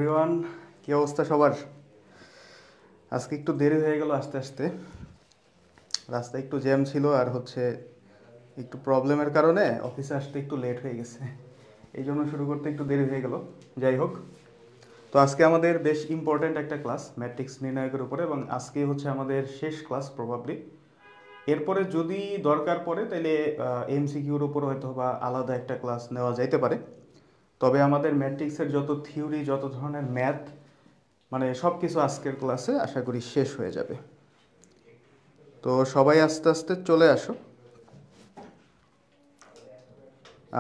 Everyone, কি অবস্থা সবার? আজকে একটু দেরি হয়ে গেল আসতে আসতে। রাস্তায় একটু জ্যাম ছিল আর একটু প্রবলেমের কারণে অফিসে আসতে একটু লেট হয়ে গেছে। এই জন্য শুরু করতে একটু দেরি হয়ে গেল। যাই হোক, তো আজকে আমাদের বেশ ইম্পর্ট্যান্ট একটা ক্লাস ম্যাট্রিক্স নির্ণায়কের উপরে, এবং আজকে আমাদের শেষ ক্লাস প্রবাবলি। এরপরে যদি দরকার পড়ে তাহলে এমসিকিউর উপর হয়তো বা আলাদা একটা ক্লাস নেওয়া যাইতে পারে। তবে আমাদের ম্যাট্রিক্সের যত থিওরি, যত ধরনের ম্যাথ, মানে সব কিছু আজকের ক্লাসে আশা করি শেষ হয়ে যাবে। তো সবাই আস্তে আস্তে চলে আসো,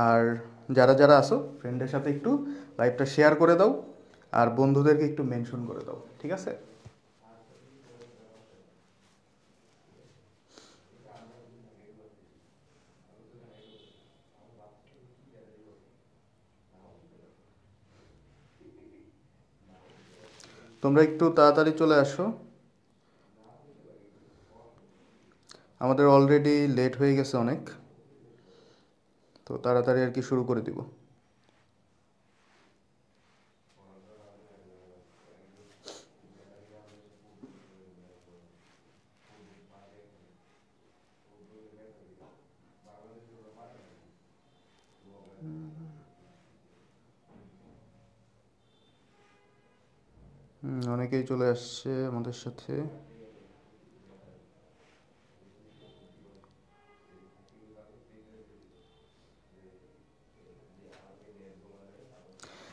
আর যারা যারা আসো ফ্রেন্ডের সাথে একটু লাইভটা শেয়ার করে দাও, আর বন্ধুদেরকে একটু মেনশন করে দাও, ঠিক আছে? তোমরা একটু তাড়াতাড়ি চলে আসো, আমাদের অলরেডি লেট হয়ে গেছে অনেক, তো তাড়াতাড়ি আর কি শুরু করে দিব। অনেকেই চলে আসছে আমাদের সাথে।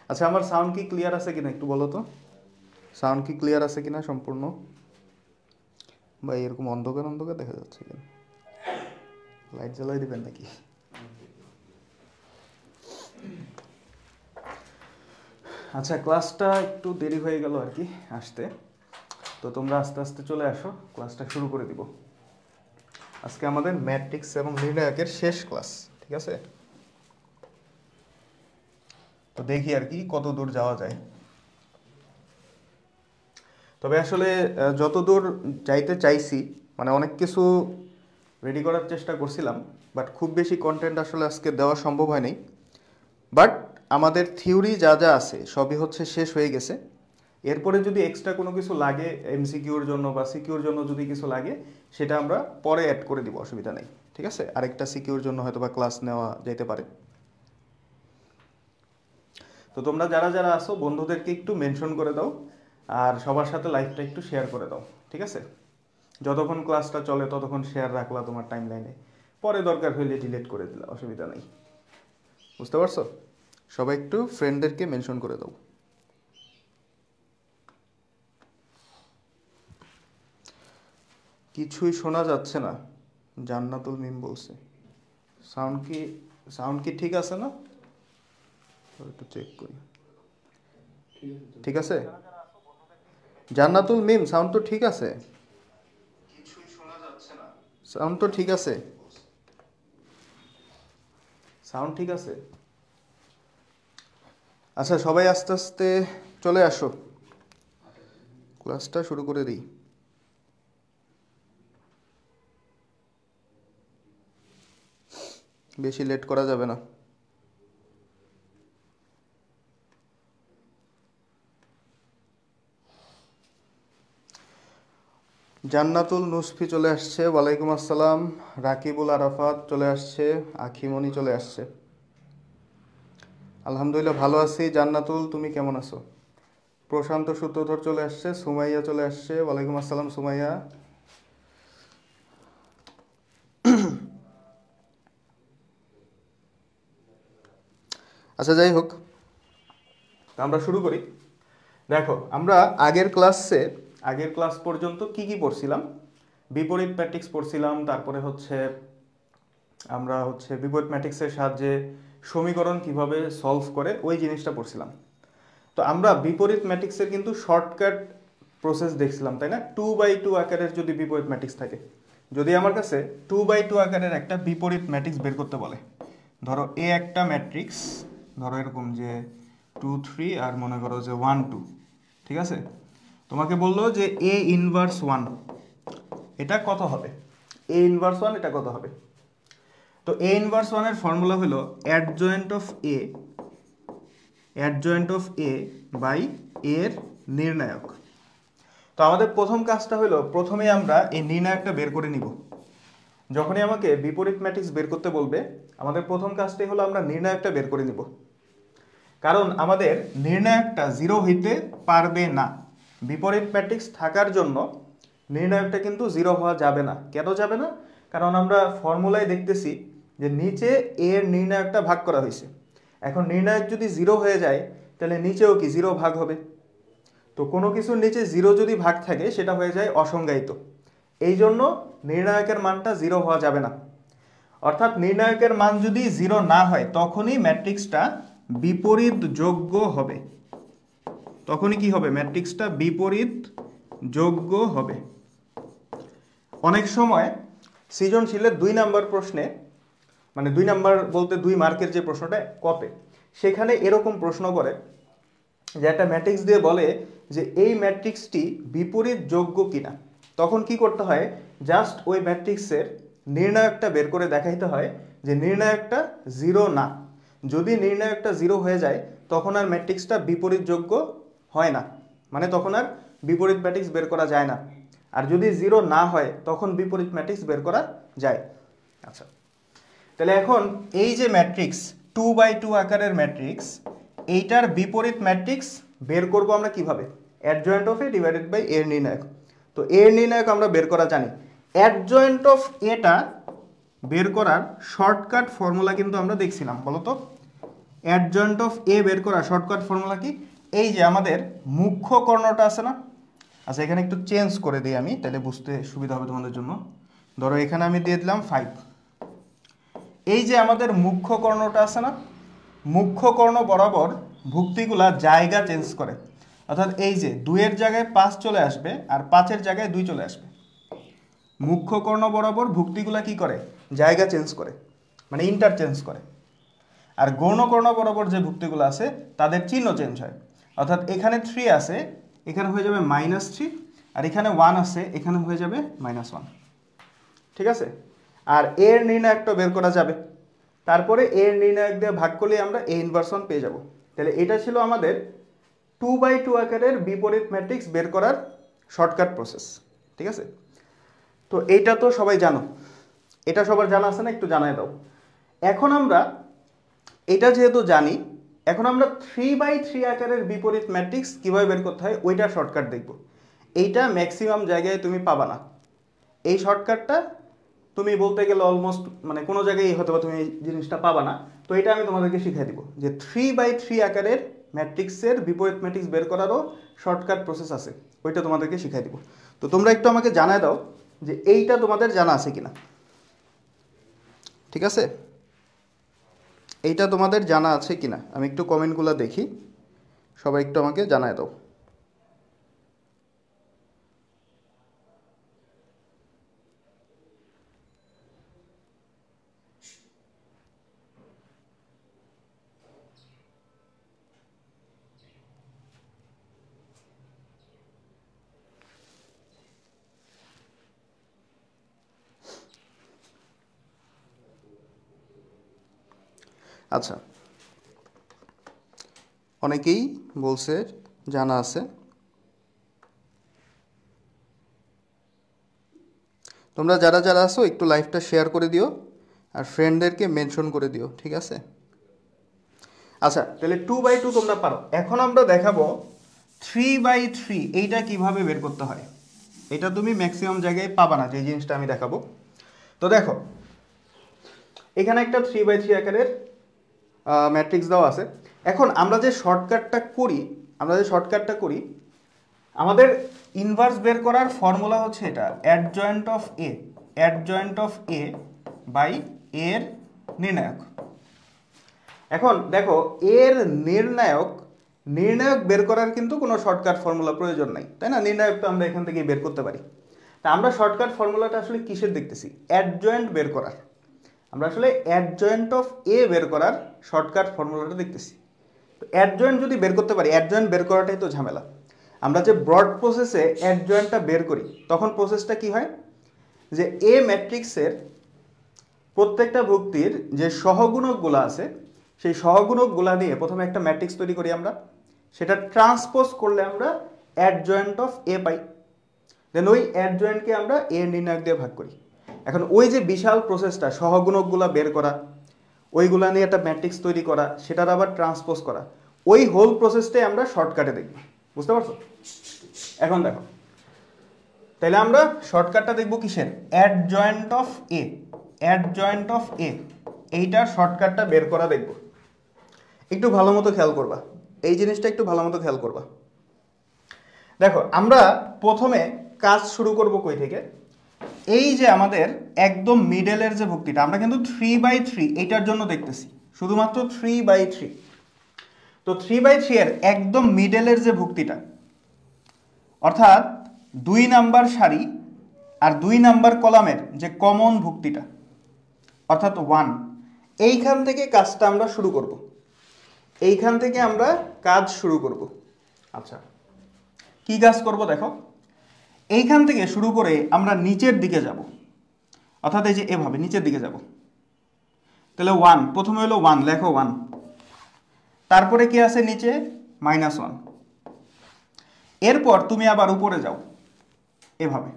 আচ্ছা, আমার সাউন্ড কি ক্লিয়ার আছে কিনা একটু বলো তো? সাউন্ড কি ক্লিয়ার আছে কিনা সম্পূর্ণ? বা এরকম অন্ধকার অন্ধকার দেখা যাচ্ছে কেন? লাইট জ্বালাই দিবেন নাকি? আচ্ছা, ক্লাসটা একটু দেরি হয়ে গেল আর কি আসতে, তো তোমরা আস্তে আস্তে চলে আসো, ক্লাসটা শুরু করে দিব। আজকে আমাদের ম্যাট্রিক্স এবং নির্ণায়কের শেষ ক্লাস, ঠিক আছে? তো দেখি আর কি কত দূর যাওয়া যায়। তবে আসলে যত দূর যাইতে চাইছি, মানে অনেক কিছু রেডি করার চেষ্টা করছিলাম, বাট খুব বেশি কন্টেন্ট আসলে আজকে দেওয়া সম্ভব হয়নি। বাট আমাদের থিওরি যা যা আছে সবই শেষ হয়ে গেছে। এরপরে যদি এক্সট্রা কোনো কিছু লাগে এমসিকিউর জন্য বা সিকিউর জন্য, যদি কিছু লাগে সেটা আমরা পরে অ্যাড করে দিব, অসুবিধা নেই, ঠিক আছে? আরেকটা সিকিউর জন্য হয়তো বা ক্লাস নেওয়া যেতে পারে। তো তোমরা যারা যারা আসো বন্ধুদেরকে একটু মেনশন করে দাও, আর সবার সাথে লাইভটা একটু শেয়ার করে দাও, ঠিক আছে? যতক্ষণ ক্লাসটা চলে ততক্ষণ শেয়ার রাখলা তোমার টাইম লাইনে, পরে দরকার হইলে ডিলিট করে দিলা, অসুবিধা নেই। বুঝতে পারছো? সবাই একটু ফ্রেন্ডদেরকে মেনশন করে দাও। কিছুই শোনা যাচ্ছে না, জান্নাতুল মিম বলছে। সাউন্ড কি সাউন্ড কি ঠিক আছে না? একটু চেক করি। ঠিক আছে জান্নাতুল মিম, সাউন্ড তো ঠিক আছে? কিছুই শোনা যাচ্ছে না। সাউন্ড তো ঠিক আছে? সাউন্ড ঠিক আছে? আচ্ছা, সবাই আস্তে আস্তে চলে আসো, ক্লাসটা শুরু করে দিই। বেশি লেট করা যাবে না। জান্নাতুল নুসফি চলে আসছে, ওয়ালাইকুম আসসালাম। রাকিবুল আরাফাত চলে আসছে, আখিমণি চলে আসছে। আলহামদুলিল্লাহ ভালো আছি। জান্নাতুল, তুমি কেমন আছো? প্রশান্ত সূত্রধর চলে আসছে, সুমাইয়া চলে আসছে, ওয়ালাইকুম আসসালাম সুমাইয়া। আচ্ছা, যাই হোক, আমরা শুরু করি। দেখো, আমরা আগের ক্লাস পর্যন্ত কি কি পড়ছিলাম? বিপরীত ম্যাট্রিক্স পড়ছিলাম, তারপরে আমরা বিপরীত ম্যাট্রিক্সের সাহায্যে সমীকরণ কিভাবে সলভ করে ওই জিনিসটা পড়ছিলাম। তো আমরা বিপরীত ম্যাট্রিক্সের কিন্তু শর্টকাট প্রসেস দেখছিলাম, তাই না? 2/2 আকারের যদি বিপরীত ম্যাট্রিক্স থাকে, যদি আমার কাছে 2/2 আকারের একটা বিপরীত ম্যাট্রিক্স বের করতে বলে, ধরো এ একটা ম্যাট্রিক্স, ধরো এরকম যে 2 3 আর মনে করো যে 1 2, ঠিক আছে? তোমাকে বললো যে এ ইনভার্স 1 এটা কত হবে, এ ইনভার্স 1 এটা কত হবে? তো এ ইনভার্স 1 এর ফর্মুলা হলো adjoint of A adjoint of A by এর নির্ণায়ক। তো আমাদের প্রথম কাজটা হলো প্রথমে আমরা এই নির্ণায়কটা বের করে নিব। যখনই আমাকে বিপরীত ম্যাট্রিক্স বের করতে বলবে আমাদের প্রথম কাজটাই হলো আমরা নির্ণায়কটা বের করে নিব, কারণ আমাদের নির্ণায়কটা জিরো হইতে পারবে না। বিপরীত ম্যাট্রিক্স থাকার জন্য নির্ণায়কটা কিন্তু জিরো হওয়া যাবে না। কেন যাবে না? কারণ আমরা ফর্মুলায় দেখতেছি যে নিচে এর নির্ণায়কটা ভাগ করা হয়েছে। এখন নির্ণায়ক যদি জিরো হয়ে যায় তাহলে নিচেও কি জিরো ভাগ হবে? তো কোনো কিছুর নিচে জিরো যদি ভাগ থাকে সেটা হয়ে যায় অসংজ্ঞায়িত। এই জন্য নির্ণায়কের মানটা জিরো হওয়া যাবে না। অর্থাৎ নির্ণায়কের মান যদি জিরো না হয় তখনই ম্যাট্রিক্সটা বিপরীত যোগ্য হবে। তখনই কি হবে? ম্যাট্রিক্সটা বিপরীত যোগ্য হবে। অনেক সময় সৃজনশীলের 2 নাম্বার প্রশ্নে, মানে 2 নাম্বার বলতে 2 মার্কের যে প্রশ্নটা কপে, সেখানে এরকম প্রশ্ন করে যে একটা ম্যাট্রিক্স দিয়ে বলে যে এই ম্যাট্রিক্সটি বিপরীত যোগ্য কিনা। তখন কি করতে হয়? জাস্ট ওই ম্যাট্রিক্সের নির্ণায়কটা বের করে দেখাইতে হয় যে নির্ণায়কটা জিরো না। যদি নির্ণায়কটা জিরো হয়ে যায় তখন আর ম্যাট্রিক্সটা বিপরীত যোগ্য হয় না, মানে তখন আর বিপরীত ম্যাট্রিক্স বের করা যায় না। আর যদি জিরো না হয় তখন বিপরীত ম্যাট্রিক্স বের করা যায়। আচ্ছা, তাহলে এখন এই যে ম্যাট্রিক্স 2x2 আকারের ম্যাট্রিক্স, এইটার বিপরীত ম্যাট্রিক্স বের করব আমরা কিভাবে? Adjoint of A divided by এর নির্ণায়ক। তো এর নির্ণায়ক আমরা বের করা জানি। অ্যাডজয়েন্ট অফ এটা বের করার শর্টকাট ফর্মুলা কিন্তু আমরা দেখছিলাম, বলো তো। অ্যাডজয়েন্ট অফ এ বের করার শর্টকাট ফর্মুলা কি? এই যে আমাদের মুখ্য কর্ণটা আছে না? আচ্ছা, এখানে একটু চেঞ্জ করে দিই আমি, তাহলে বুঝতে সুবিধা হবে তোমাদের জন্য। ধরো এখানে আমি দিয়ে দিলাম 5। এই যে আমাদের মুখ্য কর্ণটা আছে না, মুখ্য কর্ণ বরাবর ভুক্তিগুলা জায়গা চেঞ্জ করে। অর্থাৎ এই যে 2-এর জায়গায় 5 চলে আসবে আর 5-এর জায়গায় 2 চলে আসবে। মুখ্য কর্ণ বরাবর ভুক্তিগুলা কি করে? জায়গা চেঞ্জ করে, মানে ইন্টারচেঞ্জ করে। আর গৌণ কর্ণ বরাবর যে ভুক্তিগুলো আছে তাদের চিহ্ন চেঞ্জ হয়। অর্থাৎ এখানে 3 আছে, এখানে হয়ে যাবে -3, আর এখানে 1 আছে, এখানে হয়ে যাবে -1। ঠিক আছে? আর এর নির্ণায়কটা বের করা যাবে। তারপরে এর নির্ণায়ক দিয়ে ভাগ করলে আমরা এ ইনভার্স 1 পেয়ে যাব। তাহলে এটা ছিল আমাদের 2x2 আকারের বিপরীত ম্যাট্রিক্স বের করার শর্টকাট প্রসেস। ঠিক আছে? তো এইটা তো সবাই জানো, এটা সবার জানা আছে না? একটু জানাই দাও। এখন আমরা এটা যেহেতু জানি, এখন আমরা 3x3 আকারের বিপরীত ম্যাট্রিক্স কিভাবে বের করতে হয় ওইটা শর্টকাট দেখব। এইটা ম্যাক্সিমাম জায়গায় তুমি পাবা না। এই শর্টকাটটা তুমি বলতে গেলে অলমোস্ট মানে কোনো জায়গায় হয়তো তুমি এই জিনিসটা পাবা না। তো এটা আমি তোমাদেরকে শিখিয়ে দিব যে 3x3 আকারের ম্যাট্রিক্সের বিপরীত ম্যাট্রিক্স বের করারও শর্টকাট প্রসেস আছে, ওইটা তোমাদেরকে শিখিয়ে দিব। তো তোমরা একটু আমাকে জানায় দাও যে এইটা তোমাদের জানা আছে কিনা। ঠিক আছে? এইটা তোমাদের জানা আছে কিনা আমি একটু কমেন্টগুলো দেখি, সবাই একটু আমাকে জানায় দাও। আচ্ছা, অনেকেই বলছে জানা আছে। তোমরা যারা যারা আছো একটু লাইভটা শেয়ার করে দিও আর ফ্রেন্ডদেরকে মেনশন করে দিও। ঠিক আছে? আচ্ছা, তাহলে 2x2 তোমরা পারো। এখন আমরা দেখাবো 3x3 এইটা কিভাবে বের করতে হয়। এটা তুমি ম্যাক্সিমাম জায়গায় পাবা না, যে জিনিসটা আমি দেখাবো। তো দেখো, এখানে একটা 3x3 আকারের ম্যাট্রিক্স দেওয়া আছে। এখন আমরা যে শর্টকাটটা করি, আমাদের ইনভার্স বের করার ফর্মুলা হচ্ছে এটা, অ্যাডজয়েন্ট অফ এ বাই এর নির্ণায়ক। এখন দেখো, এর নির্ণায়ক বের করার কিন্তু কোনো শর্টকাট ফর্মুলা প্রয়োজন নাই, তাই না? নির্ণায়ক তো আমরা এখান থেকে বের করতে পারি। তা আমরা শর্টকাট ফর্মুলাটা আসলে কিসের দেখতেছি? অ্যাডজয়েন্ট বের করার। আমরা আসলে অ্যাডজয়েন্ট অফ এ বের করার শর্টকাট ফর্মুলাটা দেখতেছি। তো অ্যাডজয়েন্ট যদি বের করতে পারি, অ্যাডজয়েন্ট বের করাটাই তো ঝামেলা। আমরা যে ব্রড প্রসেসে অ্যাডজয়েন্টটা বের করি তখন প্রসেসটা কি হয়, যে এ ম্যাট্রিক্সের প্রত্যেকটা ভুক্তির যে সহগুণকগুলো আছে সেই সহগুণকগুলা নিয়ে প্রথমে একটা ম্যাট্রিক্স তৈরি করি আমরা, সেটা ট্রান্সপোজ করলে আমরা অ্যাডজয়েন্ট অফ এ পাই, দেন ওই অ্যাডজয়েন্টকে আমরা এ নির্ণায়ক দিয়ে ভাগ করি। এখন ওই যে বিশাল প্রসেসটা সহগুণকগুলা বের করা, ওইগুলা নিয়ে একটা ম্যাট্রিক্স তৈরি করা, সেটার আবার ট্রান্সপোজ করা, ওই হোল প্রসেসটাই আমরা শর্টকাটে দেখব। বুঝতে পারছো? এখন দেখো, তাহলে আমরা শর্টকাটটা দেখব কিসের? Adjoint of A. Adjoint of A, এইটার শর্টকাটটা বের করা দেখব। একটু ভালো মতো খেয়াল করবা, এই জিনিসটা একটু ভালো মতো খেয়াল করবা। দেখো, আমরা প্রথমে কাজ শুরু করব কই থেকে? এই যে আমাদের একদম মিডলের যে ভুক্তিটা, আমরা কিন্তু 3/3 এইটার জন্য দেখতেছি, শুধুমাত্র 3/3। তো 3/3 এর একদম মিডলের যে ভুক্তিটা, অর্থাৎ 2 নাম্বার সারি আর 2 নাম্বার কলামের যে কমন ভুক্তিটা, অর্থাৎ 1, এইখান থেকে কাজটা আমরা শুরু করব। এইখান থেকে আমরা কাজ শুরু করব। আচ্ছা, কি কাজ করব দেখো, এইখান থেকে শুরু করে আমরা নিচের দিকে যাব, অর্থাৎ এই যে এভাবে নিচের দিকে যাব। তাহলে 1, প্রথমে হলো 1, লেখো 1, তারপরে কি আছে নিচে? -1। এরপর তুমি আবার উপরে যাও এভাবে।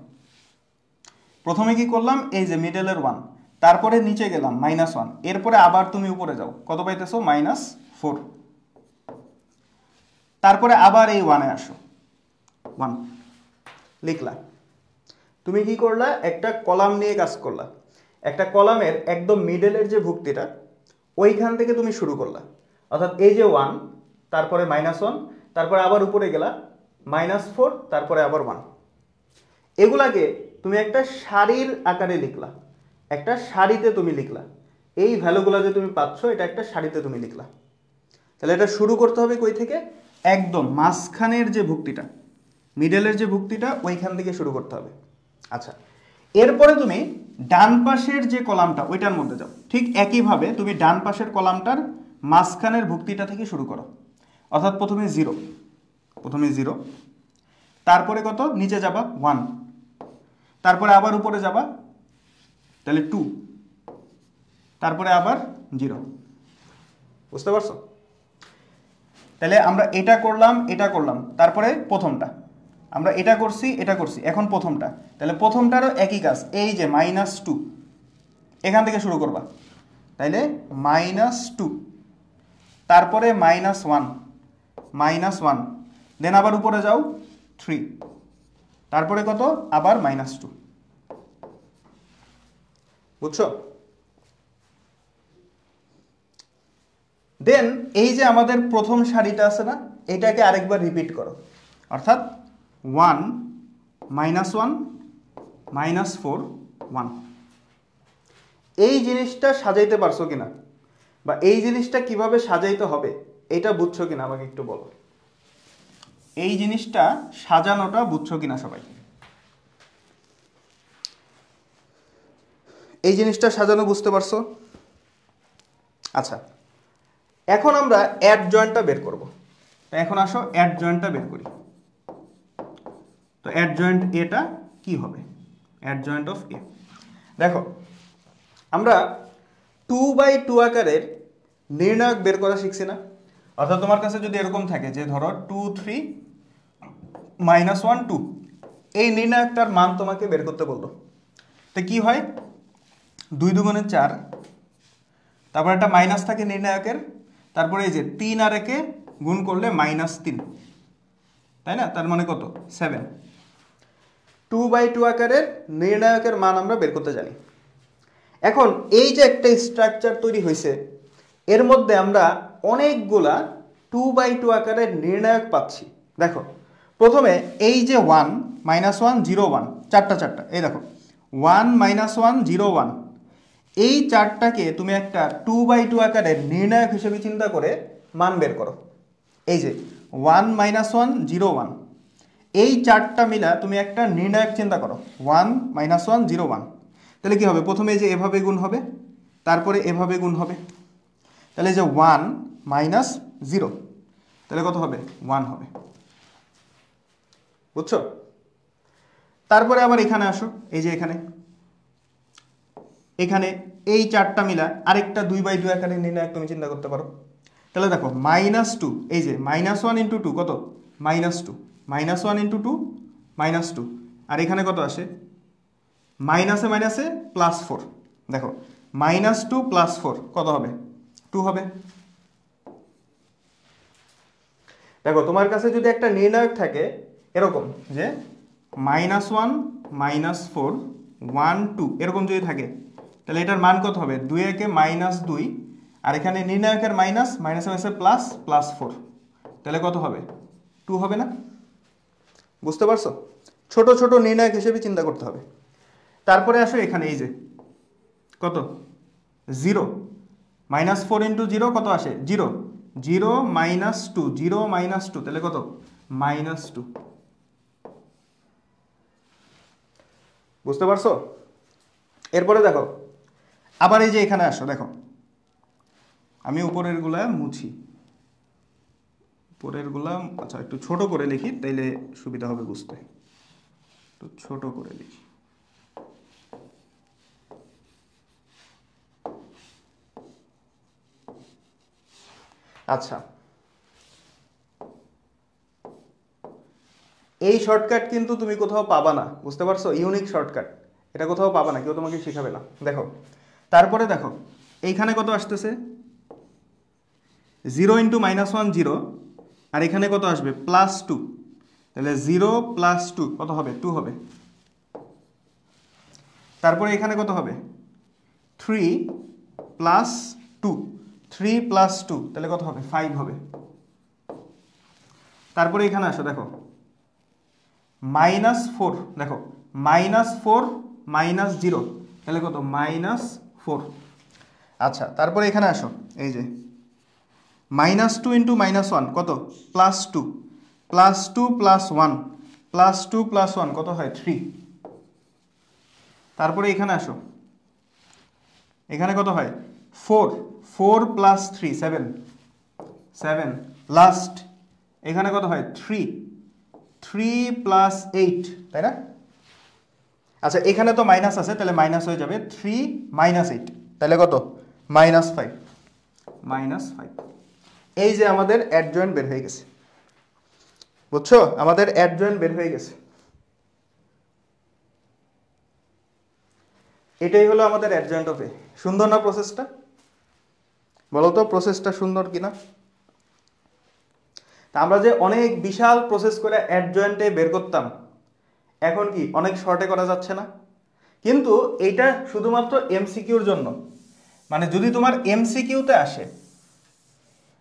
প্রথমে কি করলাম? এই যে মিডলের 1, তারপরে নিচে গেলাম -1, এরপরে আবার তুমি উপরে যাও, কত পাইতেছো? -4। তারপরে আবার এই 1-এ আসো, 1 লিখলা। তুমি কি করলা? একটা কলাম নিয়ে কাজ করলা। একটা কলামের একদম মিডলের যে ভুক্তিটা, ওইখান থেকে তুমি শুরু করলা, অর্থাৎ এই যে 1, তারপরে -1, তারপরে আবার উপরে গেলা -4, তারপরে আবার 1। এগুলাকে তুমি একটা সারির আকারে লিখলা, একটা সারিতে তুমি লিখলা। এই ভ্যালুগুলো যে তুমি পাচ্ছ, এটা একটা সারিতে তুমি লিখলা। তাহলে এটা শুরু করতে হবে কই থেকে? একদম মাঝখানের যে ভুক্তিটা, মিডলের যে ভুক্তিটা, ওইখান থেকে শুরু করতে হবে। আচ্ছা, এরপরে তুমি ডান পাশের যে কলামটা, ওইটার মধ্যে যাও। ঠিক একইভাবে তুমি ডান পাশের কলামটার মাঝখানের ভুক্তিটা থেকে শুরু করো, অর্থাৎ প্রথমে 0, তারপরে কত? নিচে যাবা 1, তারপরে আবার উপরে যাবা, তাহলে 2, তারপরে আবার 0। বুঝতে পারছো? তাহলে আমরা এটা করলাম, এটা করলাম, তারপরে প্রথমটা আমরা এটা করছি, এটা করছি, এখন প্রথমটা। তাহলে প্রথমটারও একই কাজ, এই যে -2, এখান থেকে শুরু করবা। তাইলে -2, তারপরে -1, দেন আবার উপরে যাও 3, তারপরে কত? আবার -2। বুঝছো? দেন এই যে আমাদের প্রথম সারিটা আছে না, এটাকে আরেকবার রিপিট করো, অর্থাৎ 1 -1 -4 1। এই জিনিসটা সাজাইতে পারছো কিনা, বা এই জিনিসটা কিভাবে সাজাইতে হবে এটা বুঝছো কিনা আমাকে একটু বলো। এই জিনিসটা সাজানোটা বুঝছো কিনা সবাই? এই জিনিসটা সাজানো বুঝতে পারছো? আচ্ছা, এখন আমরা অ্যাডজয়েন্টটা বের করব। এখন আসো অ্যাডজয়েন্টটা বের করি। তো অ্যাডজয়েন্ট এটা কি হবে? অ্যাডজয়েন্ট অফ এ। দেখো, আমরা 2/2 আকারের নির্ণায়ক বের করা শিখছি না? অর্থাৎ তোমার কাছে যদি এরকম থাকে যে ধরো 2 3 -1 2, এই নির্ণায়কটার মান তোমাকে বের করতে বললো। তো কি হয়? 2 2 4, তারপর একটা মাইনাস থাকে নির্ণায়কের, তারপরে এই যে 3 আর 1 গুণ করলে -3, তাই না? তার মানে কত? 7। 2/2 আকারের নির্ণায়কের মান আমরা বের করতে জানি। এখন এই যে একটা স্ট্রাকচার তৈরি হয়েছে, এর মধ্যে আমরা অনেকগুলা 2/2 আকারের নির্ণায়ক পাচ্ছি। দেখো, প্রথমে এই যে 1 -1 0 1, চারটা, এই দেখো 1 -1 0 1, এই চারটাকে তুমি একটা 2/2 আকারের নির্ণায়ক হিসেবে চিন্তা করে মান বের করো। এই যে 1 -1 0 1, এই চারটা মিলা তুমি একটা নির্ণায়ক চিন্তা করো, 1 -1 0 1। তাহলে কি হবে? প্রথমে যে এভাবে গুণ হবে, তারপরে এভাবে গুণ হবে, তাহলে যে 1 -0, তাহলে কত হবে? 1 হবে। বুঝছো? তারপরে আবার এখানে আসো, এই যে এখানে এখানে এই 4টা মিলা আরেকটা 2/2 আকারে নির্ণায়ক তুমি চিন্তা করতে পারো। তাহলে দেখো -2, এই যে -1 × 2 কত, -2, -1 × 2 -2, আর এখানে কত আসে, মাইনাসে মাইনাসে +4, দেখো -2 + 4 কত হবে, 2 হবে। দেখো তোমার কাছে যদি একটা নির্ণায়ক থাকে এরকম যে -1 -4 1 2 এরকম যদি থাকে, তাহলে এটার মান কত হবে, 2 একে -2, আর এখানে নির্ণায়কের মাইনাস, মাইনাসে মাইনাসে প্লাস, +4, তাহলে কত হবে, 2 হবে না? বুঝতে পারছো? ছোট ছোট নির্ণায়ক হিসেবে চিন্তা করতে হবে। তারপরে আসো এখানে এই যে কত, 0, -4 × 0 কত আসে, 0, 0 -2, 0 -2, তাহলে কত, -2। বুঝতে পারছো? এরপরে দেখো আবার এই যে এখানে আসো, দেখো আমি উপরের গুলা মুছি, উপরের গুলা আচ্ছা একটু ছোট করে লিখি তাইলে সুবিধা হবে বুঝতে, একটু ছোট করে লিখি। আচ্ছা, এই শর্টকাট কিন্তু তুমি কোথাও পাবা না, বুঝতে পারছো? ইউনিক শর্টকাট, এটা কোথাও পাবা না, কেউ তোমাকে শেখাবে না। দেখো তারপরে দেখো এইখানে কত আসতেছে, 0 × -1 0, আর এখানে কত আসবে, +2, তাহলে 0 + 2 কত হবে, 2 হবে। তারপরে এখানে কত হবে, 3 + 2, 3 + 2, তাহলে কত হবে, 5 হবে। তারপরে এখানে আসো, দেখো -4, দেখো -4 -0, তাহলে কত, -4। আচ্ছা তারপরে এখানে আসো, এই যে -2 × -1 কত, +2, +2 + 1, +2 + 1 কত হয়, 3। তারপরে এখানে আসো, এখানে কত হয়, 4, 4 + 3 7, 7, লাস্ট এখানে কত হয়, 3, 3 + 8, তাই না? আচ্ছা এখানে তো মাইনাস আছে, তাহলে মাইনাস হয়ে যাবে, 3 - 8, তাহলে কত, -5, -5। এই যে আমাদের অ্যাডজয়েন্ট বের হয়ে গেছে, বুঝছো? আমাদের অ্যাডজয়েন্ট বের হয়ে গেছে। এটাই হলো আমাদের অ্যাডজয়েন্ট অফ এ। সুন্দর না প্রসেসটা? বলো তো প্রসেসটা সুন্দর কিনা? তা আমরা যে অনেক বিশাল প্রসেস করে অ্যাডজয়েন্টে বের করতাম, এখন কি অনেক শর্টে করা যাচ্ছে না? কিন্তু এইটা শুধুমাত্র এমসিকিউর জন্য, মানে যদি তোমার এমসিকিউতে আসে,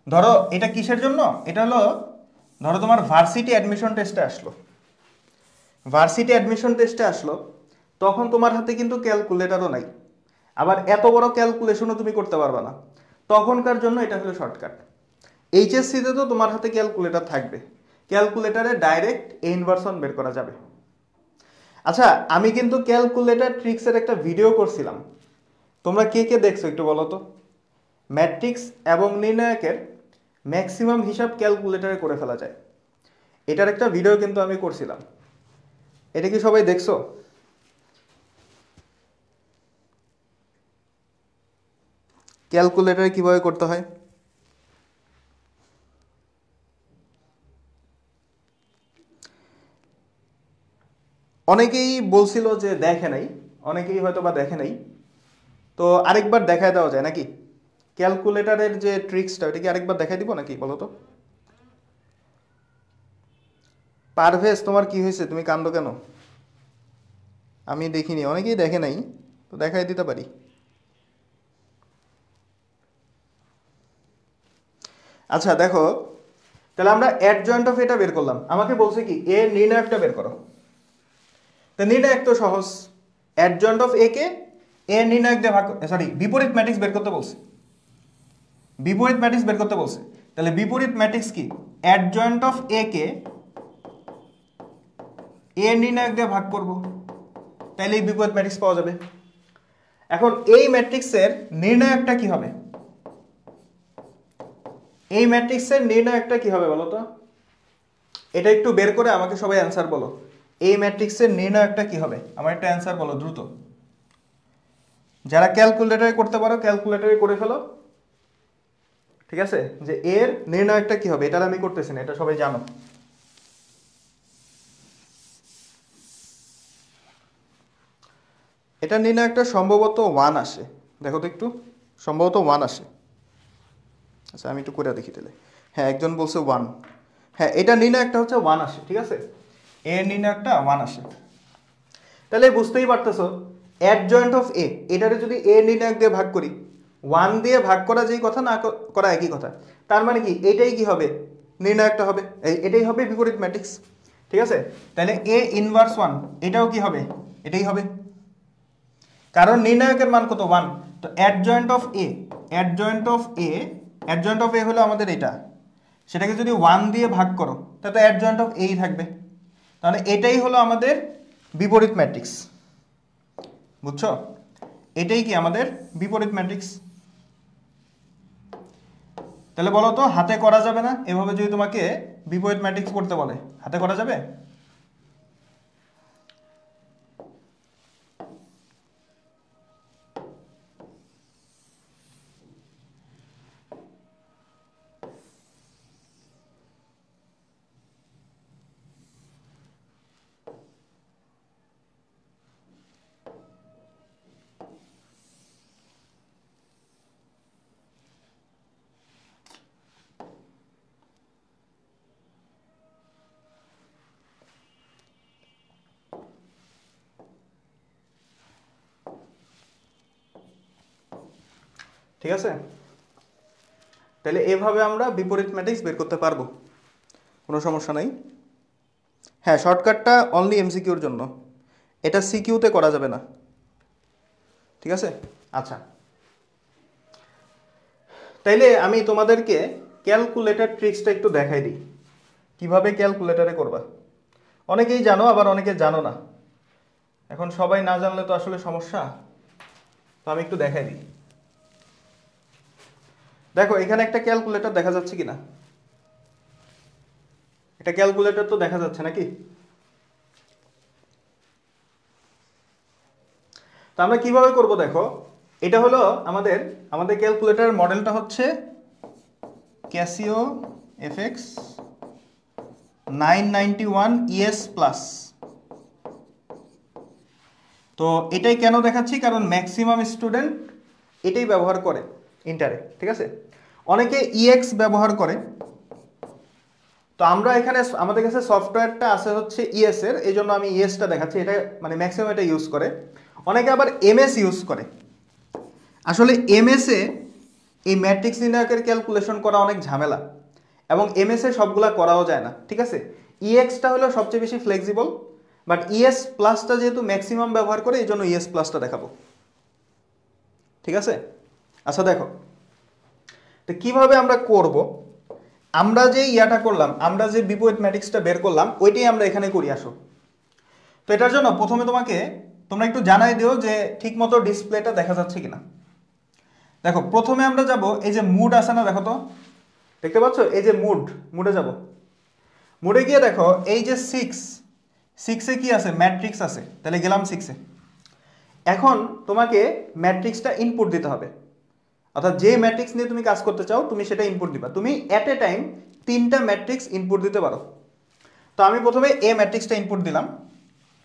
ধরো এটা কিসের জন্য, এটা হলো ধরো তোমার ভার্সিটি অ্যাডমিশন টেস্টে আসলো, ভার্সিটি অ্যাডমিশন টেস্টে আসলো, তখন তোমার হাতে কিন্তু ক্যালকুলেটরও নাই, আবার এত বড় ক্যালকুলেশনও তুমি করতে পারবে না, তখনকার জন্য এটা হলো শর্টকাট। এইচএসসিতে তো তোমার হাতে ক্যালকুলেটর থাকবে, ক্যালকুলেটরে ডাইরেক্ট এ ইনভার্সন বের করা যাবে। আচ্ছা আমি কিন্তু ক্যালকুলেটর ট্রিক্সের একটা ভিডিও করছিলাম, তোমরা কে কে দেখছো একটু বলো তো? ম্যাট্রিক্স এবং নির্ণায়কের ম্যাক্সিমাম হিসাব ক্যালকুলেটরে করে ফেলা যায়, এটার একটা ভিডিও কিন্তু আমি করছিলাম, এটা কি সবাই দেখছো? ক্যালকুলেটরে কিভাবে করতে হয়? অনেকেই বলছিল যে দেখে নাই, অনেকেই হয়তো বা দেখে নাই, তো আরেকবার দেখায় দেওয়া যায় নাকি? ক্যালকুলেটরের যে ট্রিক্সটা ওটা কি আরেকবার দেখাই দিব নাকি বলো তো? পারভেজ তোমার কি হয়েছে, তুমি কান্দো কেন? আমি দেখিনি, অনেকেই দেখে নাই, তো দেখাই দিতে পারি। আচ্ছা দেখো, তাহলে আমরা অ্যাডজয়েন্ট অফ এটা বের করলাম, আমাকে বলছে কি এ নির্ণায়কটা বের করো, তা নির্ণায়ক তো সহজ, অ্যাডজয়েন্ট অফ এ কে এ নির্ণায়ক দিয়ে ভাগ, সরি বিপরীত ম্যাট্রিক্স বের করতে বলছে, বিপরীত ম্যাট্রিক্স বের করতে বলছে, তাহলে বিপরীত ম্যাট্রিক্স কি, অ্যাডজয়েন্ট অফ এ কে এ নির্ণায়ক দিয়ে ভাগ করব, তাহলে এই বিপরীত ম্যাট্রিক্স পাওয়া যাবে। এখন এই ম্যাট্রিক্সের নির্ণায়কটা কি হবে, এই ম্যাট্রিক্সের নির্ণায়কটা কি হবে বলো তো? এটা একটু বের করে আমাকে সবাই অ্যান্সার বলো, এই ম্যাট্রিক্সের নির্ণায়কটা কি হবে, আমার একটা অ্যান্সার বলো দ্রুত। যারা ক্যালকুলেটরে করতে পারো ক্যালকুলেটরে করে ফেলো, ঠিক আছে? যে এর নির্ণয়টা কি হবে, এটা আমি করতেছি না, এটা সবাই জানো। এটা নির্ণয়টা সম্ভবত 1 আসে, দেখো তো একটু, সম্ভবত 1 আসে। আচ্ছা আমি একটু করে দেখি তাহলে। হ্যাঁ একজন বলছে 1, হ্যাঁ এটা নির্ণয়টা হচ্ছে 1 আসে, ঠিক আছে? এর নির্ণয়টা 1 আসে। তাহলে বুঝতেই পারতেছো অ্যাডজয়েন্ট অফ এ, এটারে যদি এ নির্ণায়ক দিয়ে ভাগ করি, 1 দিয়ে ভাগ করা যেই কথা, না করা একই কথা। তার মানে কি এটাই কি হবে, নির্ণায়কটা হবে, এটাই হবে বিপরীত ম্যাট্রিক্স, ঠিক আছে? তাহলে এ ইনভার্স 1 এটাও কি হবে, এটাই হবে, কারণ নির্ণায়কের মান কত 1। তো adjoint of A, adjoint of A, adjoint of A হলো আমাদের এটা, সেটাকে যদি 1 দিয়ে ভাগ করো তাহলে অ্যাডজয়েন্ট অফ এই থাকবে, তাহলে এটাই হলো আমাদের বিপরীত ম্যাট্রিক্স, বুঝছো? এটাই কি আমাদের বিপরীত ম্যাট্রিক্স। তাহলে বলো তো হাতে করা যাবে না? এভাবে যদি তোমাকে বিপরীত ম্যাট্রিক্স করতে বলে হাতে করা যাবে? ঠিক আছে, তাহলে এভাবে আমরা বিপরীত ম্যাট্রিক্স বের করতে পারবো, কোনো সমস্যা নাই। হ্যাঁ শর্টকাটটা অনলি এমসিকিউর জন্য, এটা সিকিউতে করা যাবে না, ঠিক আছে? আচ্ছা তাইলে আমি তোমাদেরকে ক্যালকুলেটর ট্রিক্সটা একটু দেখাই দিই, কিভাবে ক্যালকুলেটরে করবা। অনেকেই জানো আবার অনেকে জানো না, এখন সবাই না জানলে তো আসলে সমস্যা, তো আমি একটু দেখাই দিই। দেখো এখানে একটা ক্যালকুলেটর দেখা যাচ্ছে কিনা, এটা ক্যালকুলেটর তো দেখা যাচ্ছে নাকি? তো আমরা কিভাবে করব দেখো, এটা হলো আমাদের আমাদের ক্যালকুলেটরের মডেলটা হচ্ছে ক্যাসিও এফএক্স 991 ES প্লাস। তো এটাই কেন দেখাচ্ছি, কারণ ম্যাক্সিমাম স্টুডেন্ট এটাই ব্যবহার করে ইন্টারে, ঠিক আছে? অনেকে EX ব্যবহার করে, তো আমরা এখানে আমাদের কাছে সফটওয়্যারটা আছে হচ্ছে ES এর, এই জন্য আমি ESটা দেখাচ্ছি, এটা মানে ম্যাক্সিমাম এটা ইউজ করে। অনেকে আবার MS ইউজ করে। আসলে MS এ এই ম্যাট্রিক্স নির্ণায়কের ক্যালকুলেশন করা অনেক ঝামেলা, এবং MS এ সবগুলা করাও যায় না, ঠিক আছে? EXটা হলো সবচেয়ে বেশি ফ্লেক্সিবল, বাট ES প্লাসটা যেহেতু ম্যাক্সিমাম ব্যবহার করে এই জন্য ES প্লাসটা দেখাবো, ঠিক আছে? আচ্ছা দেখো তো কিভাবে আমরা করব, আমরা যে ইয়াটা করলাম, আমরা যে বিপরীত ম্যাট্রিক্সটা বের করলাম ওইটাই আমরা এখানে করি, আসো। তো এটার জন্য প্রথমে তোমরা একটু জানাই দিও যে ঠিকমতো ডিসপ্লেটা দেখা যাচ্ছে কিনা। দেখো প্রথমে আমরা যাব এই যে মুড আছে না, দেখো তো দেখতে পাচ্ছ, এই যে মুডে যাব। মুডে গিয়ে দেখো এই যে 6 কি আছে, ম্যাট্রিক্স আছে, তাহলে গেলাম 6-এ। এখন তোমাকে ম্যাট্রিক্সটা ইনপুট দিতে হবে, অর্থাৎ যে ম্যাট্রিক্স নিয়ে তুমি কাজ করতে চাও তুমি সেটা ইনপুট দিবা। তুমি অ্যাট এ টাইম 3টা ম্যাট্রিক্স ইনপুট দিতে পারো। তো আমি প্রথমে এ ম্যাট্রিক্সটা ইনপুট দিলাম,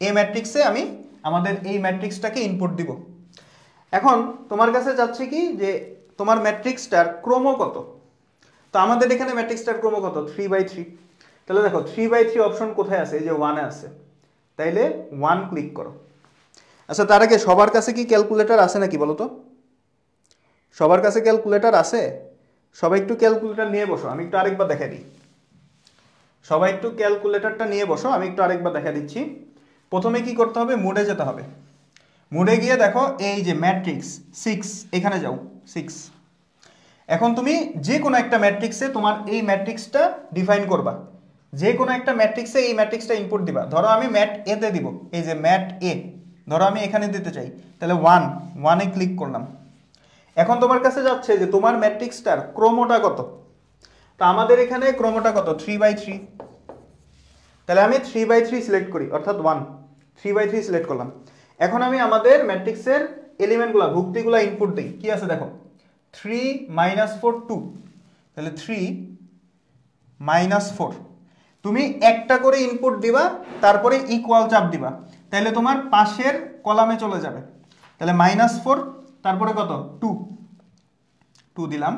এ ম্যাট্রিক্সে আমি আমাদের এই ম্যাট্রিক্সটাকে ইনপুট দিব। এখন তোমার কাছে যাচ্ছে কি যে তোমার ম্যাট্রিক্সটার ক্রম কত, তো আমাদের এখানে ম্যাট্রিক্সটার ক্রম কত 3/3। তাহলে দেখো 3/3 অপশন কোথায় আছে, এই যে 1-এ আছে, তাইলে 1 ক্লিক করো। আচ্ছা তার আগে সবার কাছে কি ক্যালকুলেটর আছে নাকি বলো তো? সবার কাছে ক্যালকুলেটর আছে? সবাই একটু ক্যালকুলেটর নিয়ে বসো, আমি একটু আরেকবার দেখা দিই। সবাই একটু ক্যালকুলেটরটা নিয়ে বসো, আমি একটু আরেকবার দেখা দিচ্ছি। প্রথমে কি করতে হবে, মুডে যেতে হবে। মুডে গিয়ে দেখো এই যে ম্যাট্রিক্স 6, এখানে যাও 6। এখন তুমি যে কোনো একটা ম্যাট্রিক্সে তোমার এই ম্যাট্রিক্সটা ডিফাইন করবা, যে কোনো একটা ম্যাট্রিক্সে এই ম্যাট্রিক্সটা ইনপুট দিবা। ধরো আমি ম্যাট এতে দিব, এই যে ম্যাট এ, ধরো আমি এখানে দিতে চাই, তাহলে 1-এ ক্লিক করলাম। এখন তোমার কাছে যাচ্ছে যে তোমার ম্যাট্রিক্সটার ক্রমটা কত, তো আমাদের এখানে ক্রমটা কত 3/3, তাহলে আমি 3/3 সিলেক্ট করি, অর্থাৎ 1 3/3 সিলেক্ট করলাম। এখন আমি আমাদের ম্যাট্রিক্সের এলিমেন্টগুলো ভুক্তিগুলো ইনপুট দিই, কি আছে দেখো 3 মাইনাস 4 2, তাহলে 3 মাইনাস 4, তুমি একটা করে ইনপুট দিবা তারপরে ইকুয়াল চাপ দিবা, তাহলে তোমার পাশের কলামে চলে যাবে। তাহলে -4 তারপরে কত 2 2 দিলাম,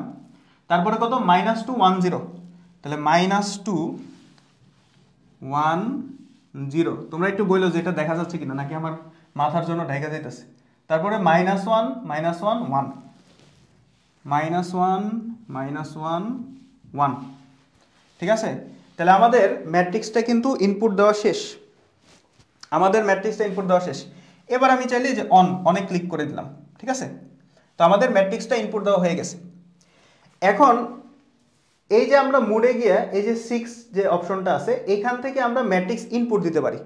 তারপরে কত -2 1 0, তাহলে -2 1 0। তোমরা একটু বললো যে এটা দেখা যাচ্ছে কিনা, নাকি আমার মাথার জন্য ঢাকা যাইতেছে। তারপরে -1 -1 1 -1 -1 1, ঠিক আছে। তাহলে আমাদের ম্যাট্রিক্সটা কিন্তু ইনপুট দেওয়া শেষ, আমাদের ম্যাট্রিক্সটা ইনপুট দেওয়া শেষ। এবার আমি চাইলে যে অনে ক্লিক করে দিলাম, ঠিক আছে। তো আমাদের ম্যাট্রিক্সটা ইনপুট দেওয়া হয়ে গেছে। এখন এই যে আমরা মোডে গিয়ে এই যে 6 যে অপশনটা আছে এখান থেকে আমরা ম্যাট্রিক্স ইনপুট দিতে পারি,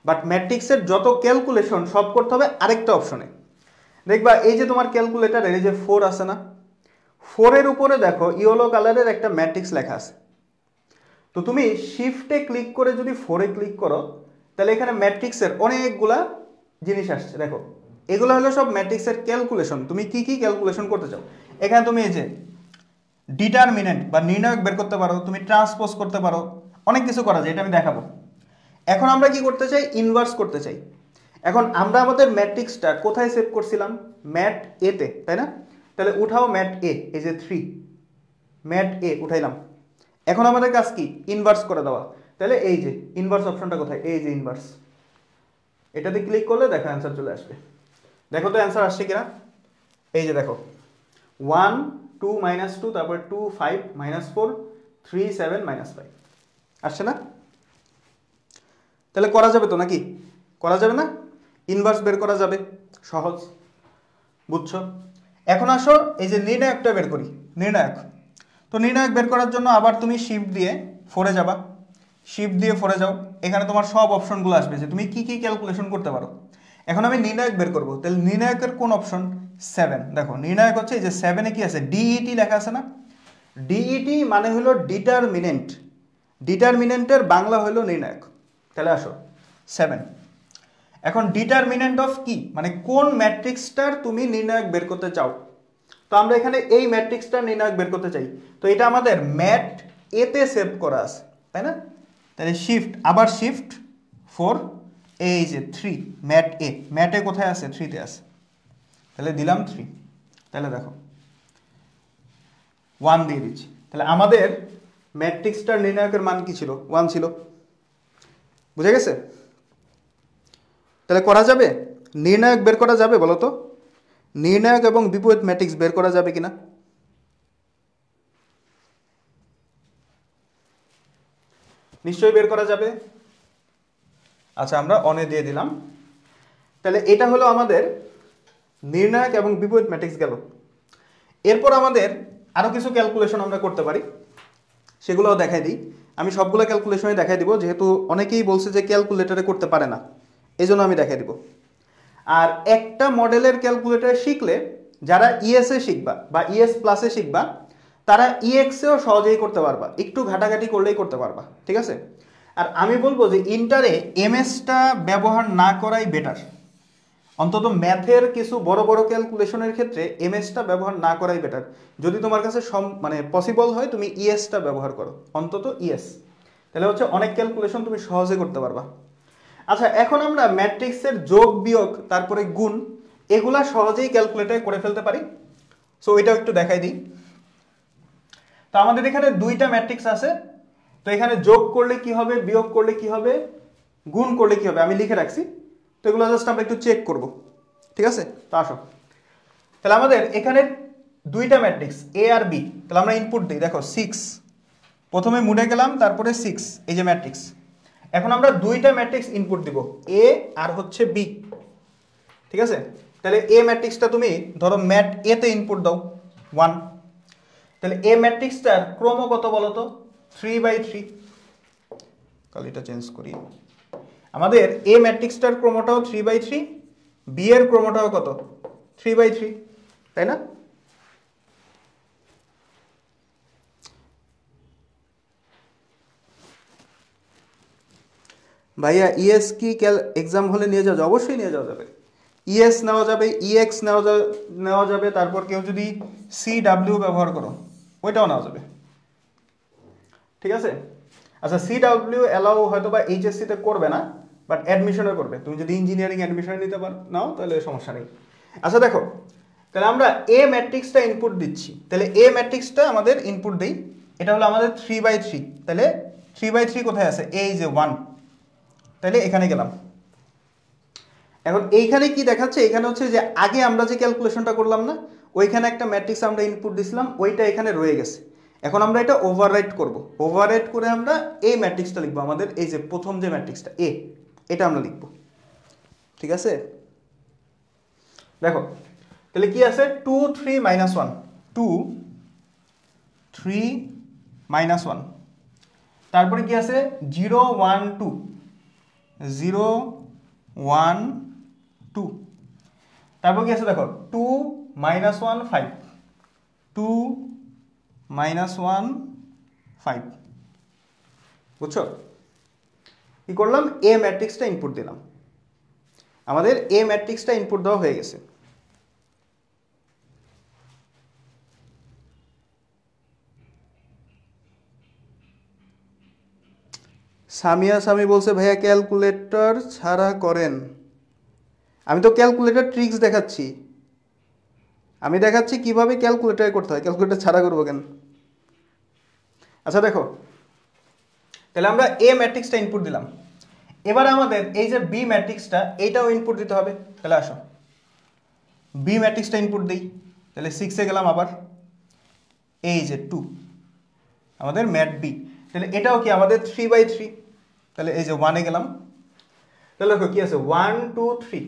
বাট ম্যাট্রিক্সের যত ক্যালকুলেশন সব করতে হবে আরেকটা অপশনে। দেখবা এই যে তোমার ক্যালকুলেটারে এই যে 4 আছে না, 4 এর উপরে দেখো ইয়েলো কালারের একটা ম্যাট্রিক্স লেখা আছে। তো তুমি শিফটে ক্লিক করে যদি 4 এ ক্লিক করো তাহলে এখানে ম্যাট্রিক্সের অনেকগুলা জিনিস আসছে। দেখো এগুলো হলো সব ম্যাট্রিক্সের ক্যালকুলেশন, তুমি কি কি ক্যালকুলেশন করতে চাও। এখানে তুমি এই যে ডিটারমিনেন্ট বা নির্ণায়ক বের করতে পারো, তুমি ট্রান্সপোজ করতে পারো, অনেক কিছু করা যায়, এটা আমি দেখাবো। এখন আমরা কি করতে চাই, ইনভার্স করতে চাই। এখন আমরা আমাদের ম্যাট্রিক্সটা কোথায় সেভ করছিলাম, ম্যাট এ তে, তাই না। তাহলে উঠাও ম্যাট এ, এই যে 3 ম্যাট এ উঠাইলাম। এখন আমাদের কাজ কি, ইনভার্স করে দেওয়া। তাহলে এই যে ইনভার্স অপশনটা কোথায়, এই যে ইনভার্স, এটাতে ক্লিক করলে দেখো অ্যান্সার চলে আসবে। দেখো তো অ্যান্সার আসছে কিনা, এই যে দেখো 1 2 -2 তারপর 2 5 -4 3 7 -5 আসছে না। তাহলে করা যাবে তো, নাকি করা যাবে না, ইনভার্স বের করা যাবে, সহজ, বুঝছো। এখন আসো এই যে নির্ণায়কটা বের করি, নির্ণায়ক। তো নির্ণায়ক বের করার জন্য আবার তুমি শিফট দিয়ে 4 এ যাবা, শিফট দিয়ে 4 এ যাও, এখানে তোমার সব অপশনগুলো আসবে যে তুমি কি কি ক্যালকুলেশন করতে পারো। এখন আমি নির্ণায়ক বের করব, তাহলে নির্ণায়কের কোন অপশন, 7। দেখো নির্ণায়ক হচ্ছে এই যে 7 এ কি আছে, ডিইটি লেখা আছে না। ডিইটি মানে হলো ডিটারমিনেন্ট, ডিটারমিনেন্টের বাংলা হলো নির্ণায়ক। তাহলে আসো 7। এখন ডিটারমিনেন্ট অফ কি, মানে কোন ম্যাট্রিক্সটার তুমি নির্ণায়ক বের করতে চাও। তো আমরা এখানে এই ম্যাট্রিক্সটার নির্ণায়ক বের করতে চাই, তো এটা আমাদের ম্যাট এতে সেভ করা আছে, তাই না। তাহলে শিফট, আবার শিফট 4, এই যে 3 ম্যাট এ, ম্যাট এ কোথায় আছে, 3 তে আছে, তাহলে দিলাম 3। তাহলে দেখো 1 দিয়ে দিচ্ছি। তাহলে আমাদের ম্যাট্রিক্সটার নির্ণায়কের মান কি ছিল, 1 ছিল, বুঝে গেছে। তাহলে করা যাবে, নির্ণায়ক বের করা যাবে, বলো তো নির্ণায়ক এবং বিপরীত ম্যাট্রিক্স বের করা যাবে কিনা। নিশ্চয়ই বের করা যাবে। আচ্ছা আমরা অনে দিয়ে দিলাম। তাহলে এটা হলো আমাদের নির্ণায়ক এবং বিপরীত ম্যাট্রিক্স গেল। এরপর আমাদের আরো কিছু ক্যালকুলেশন আমরা করতে পারি, সেগুলোও দেখাই দিই। আমি সবগুলো ক্যালকুলেশনই দেখাই দিব, যেহেতু অনেকেই বলছে যে ক্যালকুলেটরে করতে পারে না, এই জন্য আমি দেখাই দিব। আর একটা মডেলের ক্যালকুলেটর শিখলে যারা ইএসএ শিখবা বা ইএস প্লাসে শিখবা তারা ইএক্সেও সহজেই করতে পারবা, একটু ঘাটাঘাটি করলেই করতে পারবা, ঠিক আছে। আর আমি বলবো যে ইন্টারে এমএসটা ব্যবহার না করাই বেটার, অন্তত ম্যাথের কিছু বড় বড় ক্যালকুলেশনের ক্ষেত্রে এমএসটা ব্যবহার না করাই বেটার। যদি তোমার কাছে মানে পসিবল হয় তুমি ইএসটা ব্যবহার করো, অন্তত ইএস, তাহলে হচ্ছে অনেক ক্যালকুলেশন তুমি সহজে করতে পারবা। আচ্ছা এখন আমরা ম্যাট্রিক্সের যোগ বিয়োগ তারপরে গুণ এগুলা সহজেই ক্যালকুলেটরে করে ফেলতে পারি। সো এটাও একটু দেখাই দিই। তো আমাদের এখানে দুইটা ম্যাট্রিক্স আছে, তো এখানে যোগ করলে কি হবে, বিয়োগ করলে কি হবে, গুণ করলে কি হবে আমি লিখে রাখছি। তো এগুলো জাস্ট আমরা একটু চেক করব, ঠিক আছে। তো আসো, তাহলে আমাদের এখানে দুইটা ম্যাট্রিক্স এ আর বি, তাহলে আমরা ইনপুট দিই। দেখো 6, প্রথমে মুডে গেলাম তারপরে 6, এই যে ম্যাট্রিক্স। এখন আমরা দুইটা ম্যাট্রিক্স ইনপুট দিব, এ আর হচ্ছে বি, ঠিক আছে। তাহলে এ ম্যাট্রিক্সটা তুমি ধরো ম্যাট এ তে ইনপুট দাও 1, তাহলে এ ম্যাট্রিক্সটার ক্রম কত বলো তো, 3/3। কালিটা চেঞ্জ করি, আমাদের এ ম্যাট্রিক্সটার ক্রমটাও 3/3, বি এর ক্রমটাও কত 3/3, তাই না। ভাইয়া ইএস কি এক্সাম হলে নিয়ে যাওয়া, অবশ্যই নিয়ে যাওয়া যাবে, ইএস নেওয়া যাবে, ইএক্স নেওয়া যাবে, তারপর কেউ যদি সিডাব্লিউ ব্যবহার করো ওইটাও নেওয়া যাবে, ঠিক আছে। আচ্ছা সিডাব্লিউ অ্যালাউ হয়তো বা এইচএসসিতে করবে না, বাট অ্যাডমিশনে করবে। তুমি যদি ইঞ্জিনিয়ারিং অ্যাডমিশনে নিতে নাও তাহলে সমস্যা নেই। আচ্ছা দেখো, তাহলে আমরা এ ম্যাট্রিক্সটা ইনপুট দিচ্ছি, তাহলে এ ম্যাট্রিক্সটা আমাদের ইনপুট দিই, এটা হলো আমাদের 3/3, তাহলে 3/3 কোথায় আছে, এই যে 1, তাহলে এখানে গেলাম। এখন এইখানে কি দেখাচ্ছে, এখানে হচ্ছে যে আগে আমরা যে ক্যালকুলেশনটা করলাম না, ওইখানে একটা ম্যাট্রিক্স আমরা ইনপুট দিছিলাম, ওইটা এখানে রয়ে গেছে। এখন আমরা এটা ওভাররাইট করব, ওভাররাইট করে আমরা এই ম্যাট্রিক্সটা লিখবো, আমাদের এই যে প্রথম যে ম্যাট্রিক্সটা এ, এটা আমরা লিখব, ঠিক আছে। দেখো তাহলে কি আছে, 2 3 -1, 2 3 -1, তারপরে কি আছে 0 1 2, 0 1 2, তারপর কি আছে দেখো 2 -1 5, 2 -1 5, বুঝছো? কি করলাম, এ ম্যাট্রিক্সটা ইনপুট দিলাম, আমাদের এ ম্যাট্রিক্সটা ইনপুট দেওয়া হয়ে গেছে। সামিয়া সামি বলছে ভাইয়া ক্যালকুলেটর ছাড়া করেন। আমি তো ক্যালকুলেটর ট্রিক্স দেখাচ্ছি, আমি দেখাচ্ছি কিভাবে ক্যালকুলেটর করতে হয়, ক্যালকুলেটর ছাড়া করবো কেন? আচ্ছা দেখো, তাহলে আমরা এ ম্যাট্রিক্সটা ইনপুট দিলাম, এবার আমাদের এই যে বি ম্যাট্রিক্সটা এইটাও ইনপুট দিতে হবে। তাহলে আসো বি ম্যাট্রিক্সটা ইনপুট দিই, তাহলে 6-এ গেলাম, আবার এই যে 2 আমাদের ম্যাট বি, তাহলে এটাও কি আমাদের 3/3, তাহলে এই যে 1-এ গেলাম, তাহলে দেখো কি আছে 1 2 3,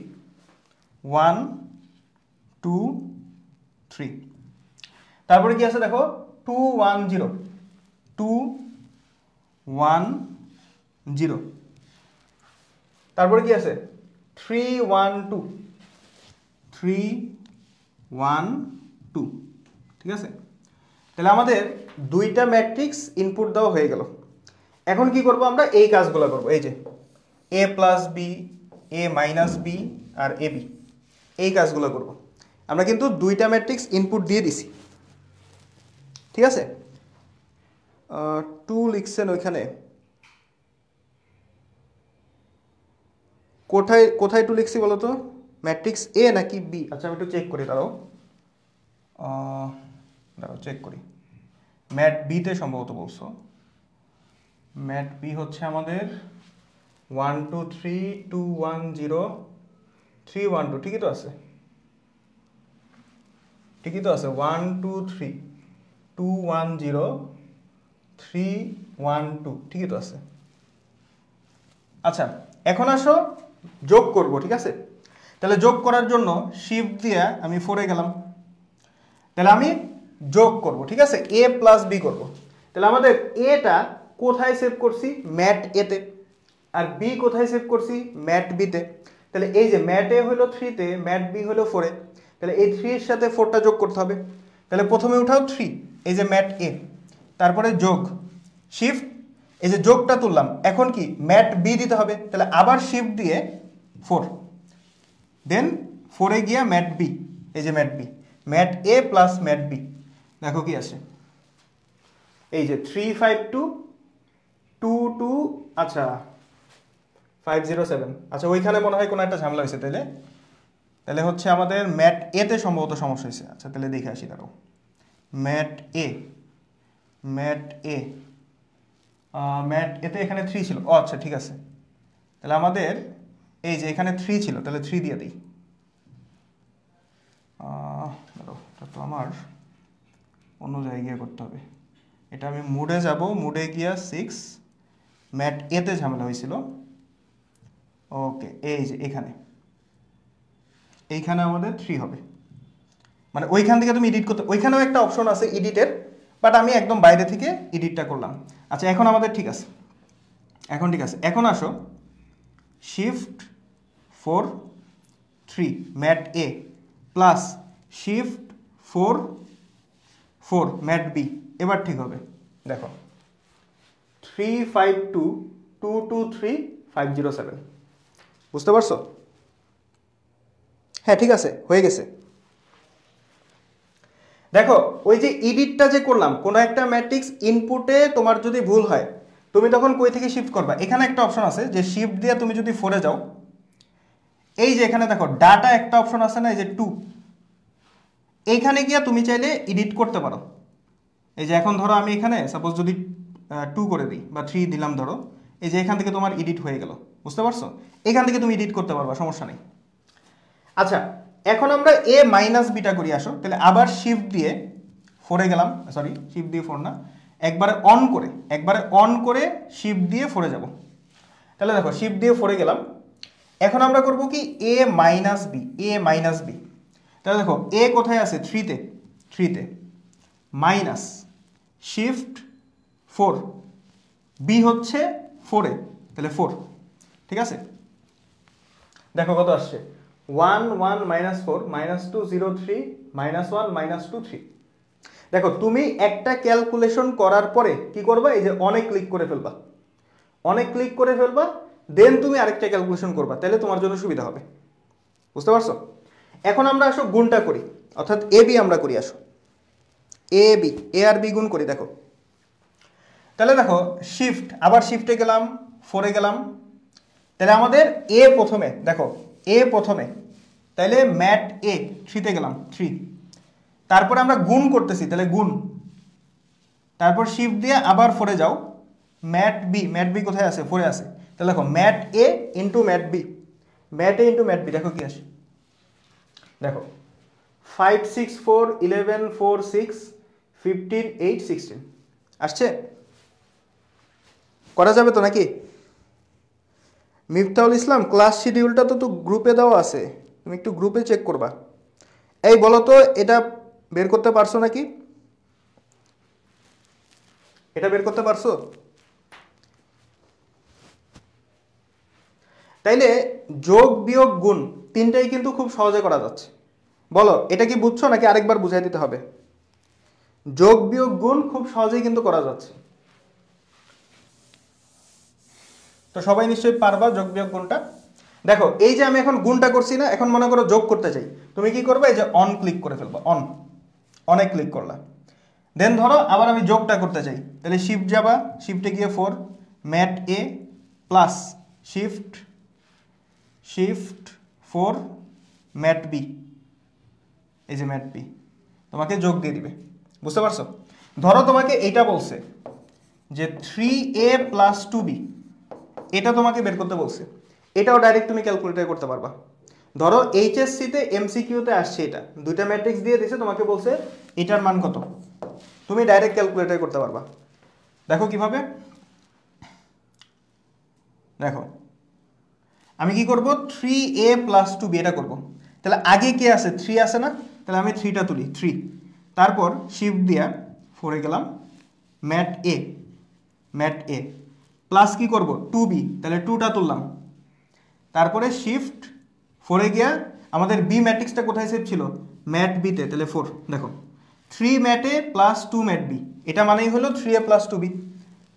1 2 3, তারপরে কি আছে দেখো 2 1 0, 2 1 0, তারপরে কি আছে 3 1 2, 3 1 2, ঠিক আছে। তাহলে আমাদের দুইটা ম্যাট্রিক্স ইনপুট দেওয়া হয়ে গেল। এখন কি করব, আমরা এই কাজগুলো করব, এই যে a plus B, A minus B আর এ বি, এই কাজগুলো করব। আমরা কিন্তু দুইটা ম্যাট্রিক্স ইনপুট দিয়ে দিছি, ঠিক আছে। 2 লিখছেন ওইখানে, কোথায় কোথায় 2 লিখছি বলো তো, ম্যাট্রিক্স এ নাকি বি? আচ্ছা আমি একটু চেক করি, দাঁড়াও চেক করি, ম্যাট বিতে সম্ভবত বলছো। ম্যাট বি হচ্ছে আমাদের 1 2 3 2 1 0 3 1 2, ঠিকই তো আছে, ঠিকই তো আছে 1 2 3 2 1 0 3 1 2, ঠিকই তো আছে। আচ্ছা এখন আসো যোগ করব, ঠিক আছে। তাহলে যোগ করার জন্য শিফট দিয়ে আমি 4-এ গেলাম, তাহলে আমি যোগ করব, ঠিক আছে, এ প্লাস বি করব। তাহলে আমাদের এটা কোথায় সেভ করছি, ম্যাট এতে, আর বি কোথায় সেভ করছি, ম্যাট বিতে। তাহলে এই যে ম্যাট এ হলো 3-তে, ম্যাট বি হলো 4-এ, তাহলে এই 3-এর সাথে 4টা যোগ করতে হবে। তাহলে প্রথমে উঠাও 3, এই যে ম্যাট এ, তারপরে যোগ শিফট, এই যে যোগটা তুললাম, এখন কি ম্যাট বি দিতে হবে, তাহলে আবার শিফট দিয়ে 4, দেন 4-এ গিয়া ম্যাট বি, এই যে ম্যাট বি, ম্যাট এ প্লাস ম্যাট বি, দেখো কি আসে, এই যে 3 5 2 2 2, আচ্ছা 507, আচ্ছা ওইখানে মনে হয় কোনো একটা ঝামেলা হয়েছে, তাহলে তাহলে হচ্ছে আমাদের ম্যাট এতে সম্ভবত সমস্যা হয়েছে। আচ্ছা তাহলে দেখে আসি, দাঁড়াও ম্যাট এ, ম্যাট এ, ম্যাট এতে এখানে 3 ছিল, ও আচ্ছা ঠিক আছে, তাহলে আমাদের এই যে এখানে 3 ছিল, তাহলে 3 দিয়ে দিই। এটা তো আমার অন্য জায়গায় করতে হবে, এটা আমি মুডে যাব, মুডে গিয়া 6, ম্যাট এতে ঝামেলা হয়েছিল, ওকে এই যে এখানে, এইখানে আমাদের 3 হবে, মানে ওইখান থেকে তুমি এডিট করতে, ওইখানেও একটা অপশন আছে এডিটের, বাট আমি একদম বাইরে থেকে এডিটটা করলাম। আচ্ছা এখন আমাদের ঠিক আছে, এখন ঠিক আছে, এখন আসো শিফট 4 3 ম্যাট এ প্লাস শিফট 4 4 ম্যাট বি, এবার ঠিক হবে। দেখো 3 5 2 2 2 3 507, বুঝতে পারছো? হ্যাঁ ঠিক আছে, হয়ে গেছে। দেখো ওই যে এডিটটা যে করলাম, কোনো একটা ম্যাট্রিক্স ইনপুটে তোমার যদি ভুল হয়, তুমি তখন কই থেকে শিফট করবা? এখানে একটা অপশন আছে যে শিফট দিয়ে তুমি যদি 4-এ যাও, এই যে এখানে দেখো ডাটা একটা অপশন আছে না, এই যে 2, এইখানে গিয়ে তুমি চাইলে এডিট করতে পারো। এই যে এখন ধরো আমি এখানে সাপোজ যদি 2 করে দিই বা 3 দিলাম ধরো, এই যে এখান থেকে তোমার এডিট হয়ে গেল, বুঝতে পারছো? এখান থেকে তুমি এডিট করতে পারবা, সমস্যা নেই। আচ্ছা এখন আমরা এ মাইনাস বিটা করি, আসো তাহলে আবার শিফট দিয়ে 4-এ গেলাম, সরি শিফট দিয়ে 4 না, একবারে অন করে শিফট দিয়ে 4-এ যাব। তাহলে দেখো শিফট দিয়ে 4-এ গেলাম, এখন আমরা করব কি এ মাইনাস বি, তাহলে দেখো এ কোথায় আছে? 3-তে মাইনাস শিফট 4, বি হচ্ছে 4-এ, তাহলে 4, ঠিক আছে। দেখো কত আসছে, 1 1 -4 -2 0 3 -1 -2 3। দেখো তুমি একটা ক্যালকুলেশন করার পরে কি করবা, এই যে অনেক ক্লিক করে ফেলবা, দেন তুমি আরেকটা ক্যালকুলেশন করবা, তাহলে তোমার জন্য সুবিধা হবে, বুঝতে পারছো? এখন আমরা আসো গুণটা করি, অর্থাৎ এ বি আমরা করি, আসো এ আর বি গুণ করি। দেখো তাহলে দেখো আবার শিফটে গেলাম, 4-এ গেলাম, তাহলে আমাদের এ প্রথমে, দেখো এ প্রথমে, তাহলে ম্যাট এ 3-তে গেলাম 3, তারপরে আমরা গুণ করতেছি, তাহলে গুণ, তারপর শিফট দিয়ে আবার 4-এ যাও, ম্যাট বি কোথায় আছে? 4-এ আছে, তাহলে দেখো mat A into mat B, দেখো কি আসে, দেখো 5 6 4 11 4 6 15 8 16 আসছে। করা যাবে তো নাকি? মিফতাহুল ইসলাম, ক্লাস শিডিউলটা তো গ্রুপে দেওয়া আছে, তুমি একটু গ্রুপে চেক করবা। এই বলো তো এটা বের করতে পারছো নাকি? এটা বের করতে পারছো? তাইলে যোগ বিয়োগ গুণ তিনটাই কিন্তু খুব সহজে করা যাচ্ছে। বলো এটা কি বুঝছো নাকি আরেকবার বুঝাই দিতে হবে? যোগ বিয়োগ গুণ খুব সহজেই কিন্তু করা যাচ্ছে, তো সবাই নিশ্চয়ই পারবা যোগ বিয়োগ গুণটা। দেখো এই যে আমি এখন গুণটা করছি না, এখন মনে করো যোগ করতে চাই, তুমি কি করবে? এই যে অন ক্লিক করে ফেলবা, অনে ক্লিক করলা, দেন ধরো আবার আমি যোগটা করতে চাই, তাহলে শিফট যাবা, শিফটে গিয়ে 4 ম্যাট এ প্লাস শিফট 4 ম্যাট বি, এই যে ম্যাট বি তোমাকে যোগ দিয়ে দিবে, বুঝতে পারছো? ধরো তোমাকে এইটা বলছে যে 3a + 2b, এটা তোমাকে বের করতে বলছে, এটাও ডাইরেক্ট তুমি ক্যালকুলেটর করতে পারবা। ধরো এইচএসসিতে এমসিকিউতে আসছে, এটা দুইটা ম্যাট্রিক্স দিয়ে দিয়েছে, তোমাকে বলছে এটার মান কত, তুমি ডাইরেক্ট ক্যালকুলেটর করতে পারবা। দেখো কিভাবে, দেখো আমি কি করব, 3a + 2b এটা করব, তাহলে আগে কে আছে? 3 আছে না, তাহলে আমি 3টা তুলি, 3, তারপর শিফট দিয়া 4-এ গেলাম, ম্যাট এ প্লাস কি করব 2b, তাহলে 2টা তুললাম, তারপরে শিফট 4-এ গিয়া আমাদের বি ম্যাট্রিক্সটা কোথায় সেভ ছিল? ম্যাট বিতে, তাহলে 4, দেখো 3 ম্যাট এ প্লাস 2 ম্যাট বি, এটা মানেই হলো 3a + 2b,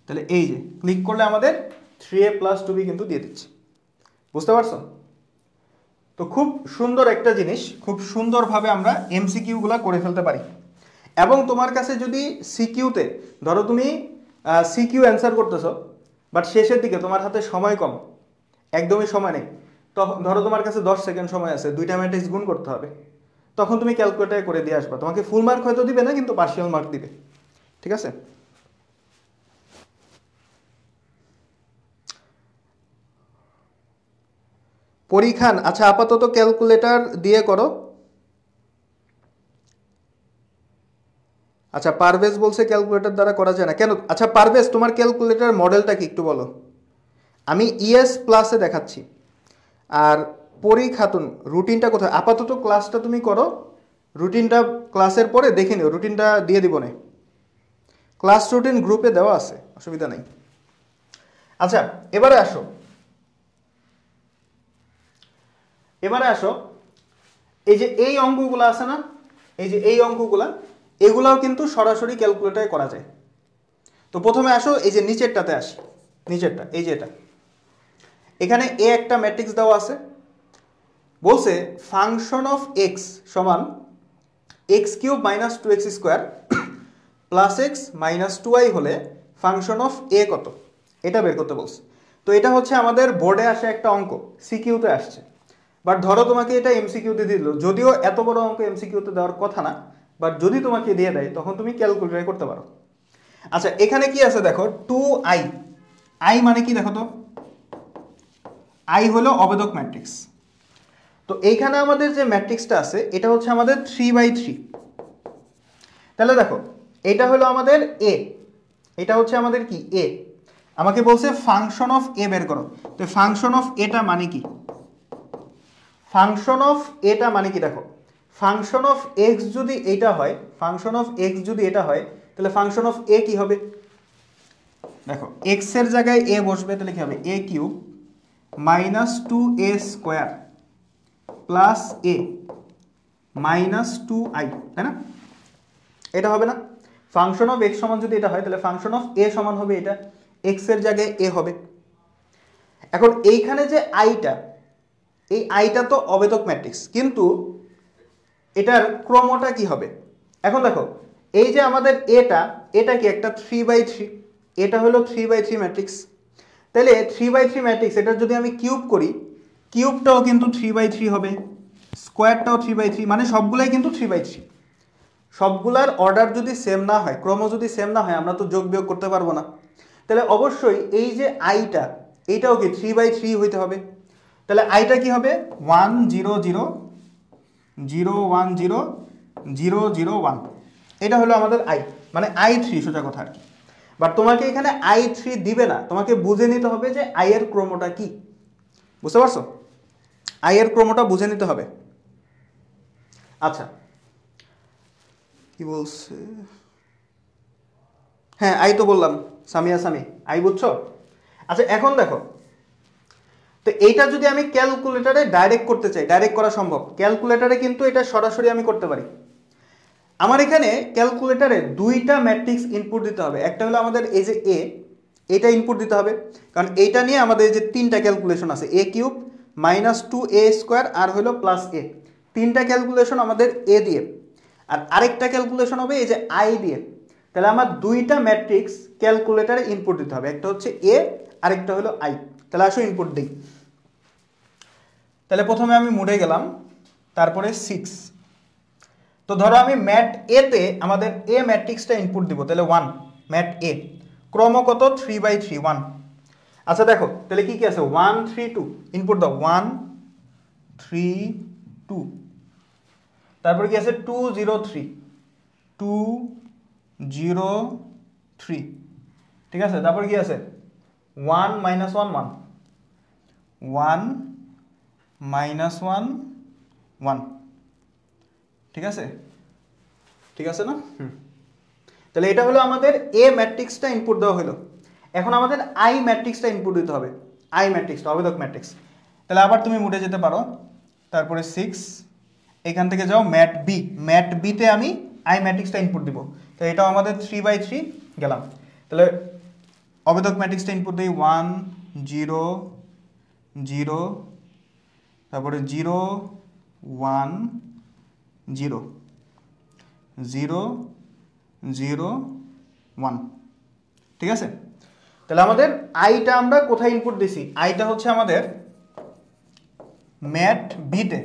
তাহলে এই যে ক্লিক করলে আমাদের 3a + 2b কিন্তু দিয়ে দিচ্ছে, বুঝতে পারছো? তো খুব সুন্দর একটা জিনিস, খুব সুন্দরভাবে আমরা এমসিকিউগুলো করে ফেলতে পারি। এবং তোমার কাছে যদি সিকিউতে, ধরো তুমি সিকিউ অ্যান্সার করতেছো, বাট শেষের দিকে তোমার হাতে সময় কম, একদমই সময় নেই, তখন ধরো তোমার কাছে 10 সেকেন্ড সময় আছে, দুইটা ম্যাট্রিক্স গুণ করতে হবে, তখন তুমি ক্যালকুলেটারে করে দিয়ে আসবা, তোমাকে ফুল মার্ক হয়তো দিবে না, কিন্তু পার্শিয়াল মার্ক দিবে, ঠিক আছে? পরীক্ষান, আচ্ছা আপাতত ক্যালকুলেটর দিয়ে করো। আচ্ছা পারভেজ বলছে ক্যালকুলেটর দ্বারা করা যায় না কেন? আচ্ছা পারভেজ, তোমার ক্যালকুলেটর মডেলটা কি একটু বলো, আমি ইএস প্লাসে দেখাচ্ছি। আর পরি খাতুন, রুটিনটা কোথায়? আপাতত ক্লাসটা তুমি করো, রুটিনটা ক্লাসের পরে দেখে নিও, রুটিনটা দিয়ে দিব না, ক্লাস রুটিন গ্রুপে দেওয়া আছে, অসুবিধা নেই। আচ্ছা এবারে আসো, এই যে এই অঙ্কগুলো আছে না, এই যে এই অঙ্কগুলা, এগুলাও কিন্তু সরাসরি ক্যালকুলেটরে করা যায়। তো প্রথমে আসো, এই যে নিচেরটাতে আসি, নিচেরটা এই যে এটা, এখানে এ একটা ম্যাট্রিক্স দেওয়া আছে, বলছে ফাংশন অফ এক্স সমান x cube minus 2x square plus x minus 2y হলে ফাংশন অফ এ কত, এটা বের করতে বলছে। তো এটা হচ্ছে আমাদের বোর্ডে আসে একটা অঙ্ক, সিকিউতে আসছে। বাট ধরো তোমাকে এটা এমসিকিউতে দিল, যদিও এত বড় অঙ্ক এমসিকিউতে দেওয়ার কথা না, বাট যদি তোমাকে দিয়ে দেয় তখন তুমি ক্যালকুলেট করতে পারো। আচ্ছা এখানে কি আছে দেখো, 2i, আই মানে কি দেখো তো, আই হলো অবেদক ম্যাট্রিক্স। তো এইখানে আমাদের যে ম্যাট্রিক্সটা আছে এটা হচ্ছে আমাদের 3/3। তাহলে দেখো এটা হলো আমাদের এ, এটা হচ্ছে আমাদের কি এ। আমাকে বলছে ফাংশন অফ এ বের করো। তো ফাংশন অফ এটা মানে কি, ফাংশন অফ এটা মানে কি দেখো, ফাংশন অফ এক্স যদি এটা হয়, ফাংশন অফ এক্স যদি এটা হয় তাহলে ফাংশন অফ এ কি হবে, দেখো এক্স এর জায়গায় এ বসবে, তাহলে কি হবে A cube minus 2a square plus A minus 2i, তাই না? এটা হবে না? ফাংশন অফ এক্স সমান যদি এটা হয় তাহলে ফাংশন অফ এ সমান হবে এটা, এক্স এর জায়গায় এ হবে। এখন এইখানে যে আইটা, এই আইটা তো অবেদক ম্যাট্রিক্স, কিন্তু এটার ক্রমটা কি হবে? এখন দেখো এই যে আমাদের এটা কি একটা 3/3, এটা হলো 3/3 ম্যাট্রিক্স। তাহলে 3/3 ম্যাট্রিক্স, এটার যদি আমি কিউব করি, কিউবটাও কিন্তু 3/3 হবে, স্কোয়ারটাও 3/3, মানে সবগুলাই কিন্তু 3/3। সবগুলার অর্ডার যদি সেম না হয়, ক্রম যদি সেম না হয়, আমরা তো যোগ বিয়োগ করতে পারবো না। তাহলে অবশ্যই এই যে আইটা, এইটাও কি 3/3 হইতে হবে। তাহলে আইটা কি হবে 1 0 0 0 1 0 0 0 1, এটা হলো আমাদের আই, মানে i3 সোজা কথা আর কি। বাট তোমাকে এখানে i3 দিবে না, তোমাকে বুঝে নিতে হবে যে আই এর ক্রমটা কি, বুঝতে পারছো? আই এর ক্রমটা বুঝে নিতে হবে। আচ্ছা কি বলছে, হ্যাঁ আই তো বললাম, সামিয়া সামি আই, বুঝছো? আচ্ছা এখন দেখো, তো এইটা যদি আমি ক্যালকুলেটারে ডাইরেক্ট করতে চাই, ডাইরেক্ট করা সম্ভব, ক্যালকুলেটারে কিন্তু এটা সরাসরি আমি করতে পারি। আমার এখানে ক্যালকুলেটারে দুইটা ম্যাট্রিক্স ইনপুট দিতে হবে, একটা হলো আমাদের এই যে এ, এটা ইনপুট দিতে হবে, কারণ এইটা নিয়ে আমাদের যে তিনটা ক্যালকুলেশন আছে, এ কিউব মাইনাস 2a স্কোয়ার আর হলো প্লাস এ, তিনটা ক্যালকুলেশন আমাদের এ দিয়ে, আর আরেকটা ক্যালকুলেশন হবে এই যে আই দিয়ে। তাহলে আমার দুইটা ম্যাট্রিক্স ক্যালকুলেটারে ইনপুট দিতে হবে, একটা হচ্ছে এ আরেকটা হলো আই। তাহলে আসো ইনপুট দিই। তাহলে প্রথমে আমি মুডে গেলাম, তারপরে 6। তো ধরো আমি ম্যাট এতে আমাদের এ ম্যাট্রিক্সটা ইনপুট দিব, তাহলে 1 ম্যাট এ, ক্রম কত 3/3 1। আচ্ছা দেখো তাহলে কি কি আছে 1 3 2, ইনপুট দাও 1 3 2, তারপর কি আছে 2 0 3 2 0 3, ঠিক আছে? তারপর কি আছে 1 -1 1 1 -1 1, ঠিক আছে? ঠিক আছে না? তাহলে এটা হলো আমাদের এ ম্যাট্রিক্সটা ইনপুট দেওয়া হলো। এখন আমাদের আই ম্যাট্রিক্সটা ইনপুট দিতে হবে, আই ম্যাট্রিক্সটা অবেদক ম্যাট্রিক্স। তাহলে আবার তুমি মুডে যেতে পারো, তারপরে 6, এখান থেকে যাও ম্যাট বি, ম্যাট বিতে আমি আই ম্যাট্রিক্সটা ইনপুট দিব। তো এটাও আমাদের 3/3 গেলাম। তাহলে অবেদক ম্যাট্রিক্সটা ইনপুট দিই 1 0 0, তারপরে 0 1 0 0 0 1, ঠিক আছে? তাহলে আমাদের আইটা আমরা কোথায় ইনপুট দিছি, আইটা হচ্ছে আমাদের ম্যাট বিতে,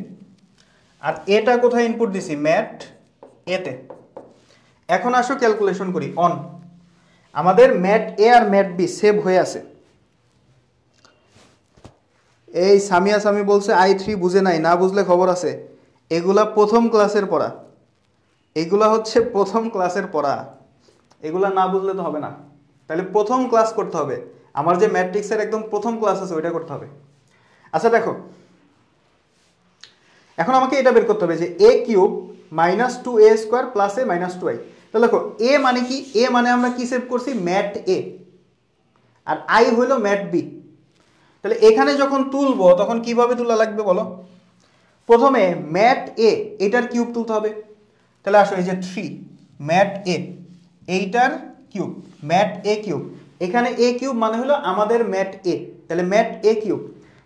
আর এটা কোথায় ইনপুট দিছি ম্যাট এতে। এখন আসো ক্যালকুলেশন করি অন। আমাদের ম্যাট এ আর ম্যাট বি সেভ হয়ে আছে। এই সামিয়া সামি বলছে i3 বুঝে নাই, না বুঝলে খবর আছে, এগুলা প্রথম ক্লাসের পড়া, এগুলা হচ্ছে প্রথম ক্লাসের পড়া, এগুলা না বুঝলে তো হবে না। তাহলে প্রথম ক্লাস করতে হবে, আমার যে ম্যাট্রিক্সের একদম প্রথম ক্লাস আছে ওইটা করতে হবে। আচ্ছা দেখো এখন আমাকে এটা বের করতে হবে যে A cube minus 2a square plus A minus 2i। তাহলে দেখো এ মানে কি, এ মানে আমরা কি সেভ করছি ম্যাট এ, আর আই হলো ম্যাট বি। তাহলে এখানে যখন তুলবো তখন কিভাবে তোলা লাগবে বলো? প্রথমে ম্যাট এ এটার কিউব তুলতে হবে। তাহলে আসো এই যে 3 ম্যাট এ, এইটার কিউব ম্যাট এ কিউব, এখানে এ কিউব মানে হলো আমাদের ম্যাট এ, তাহলে ম্যাট এ কিউব,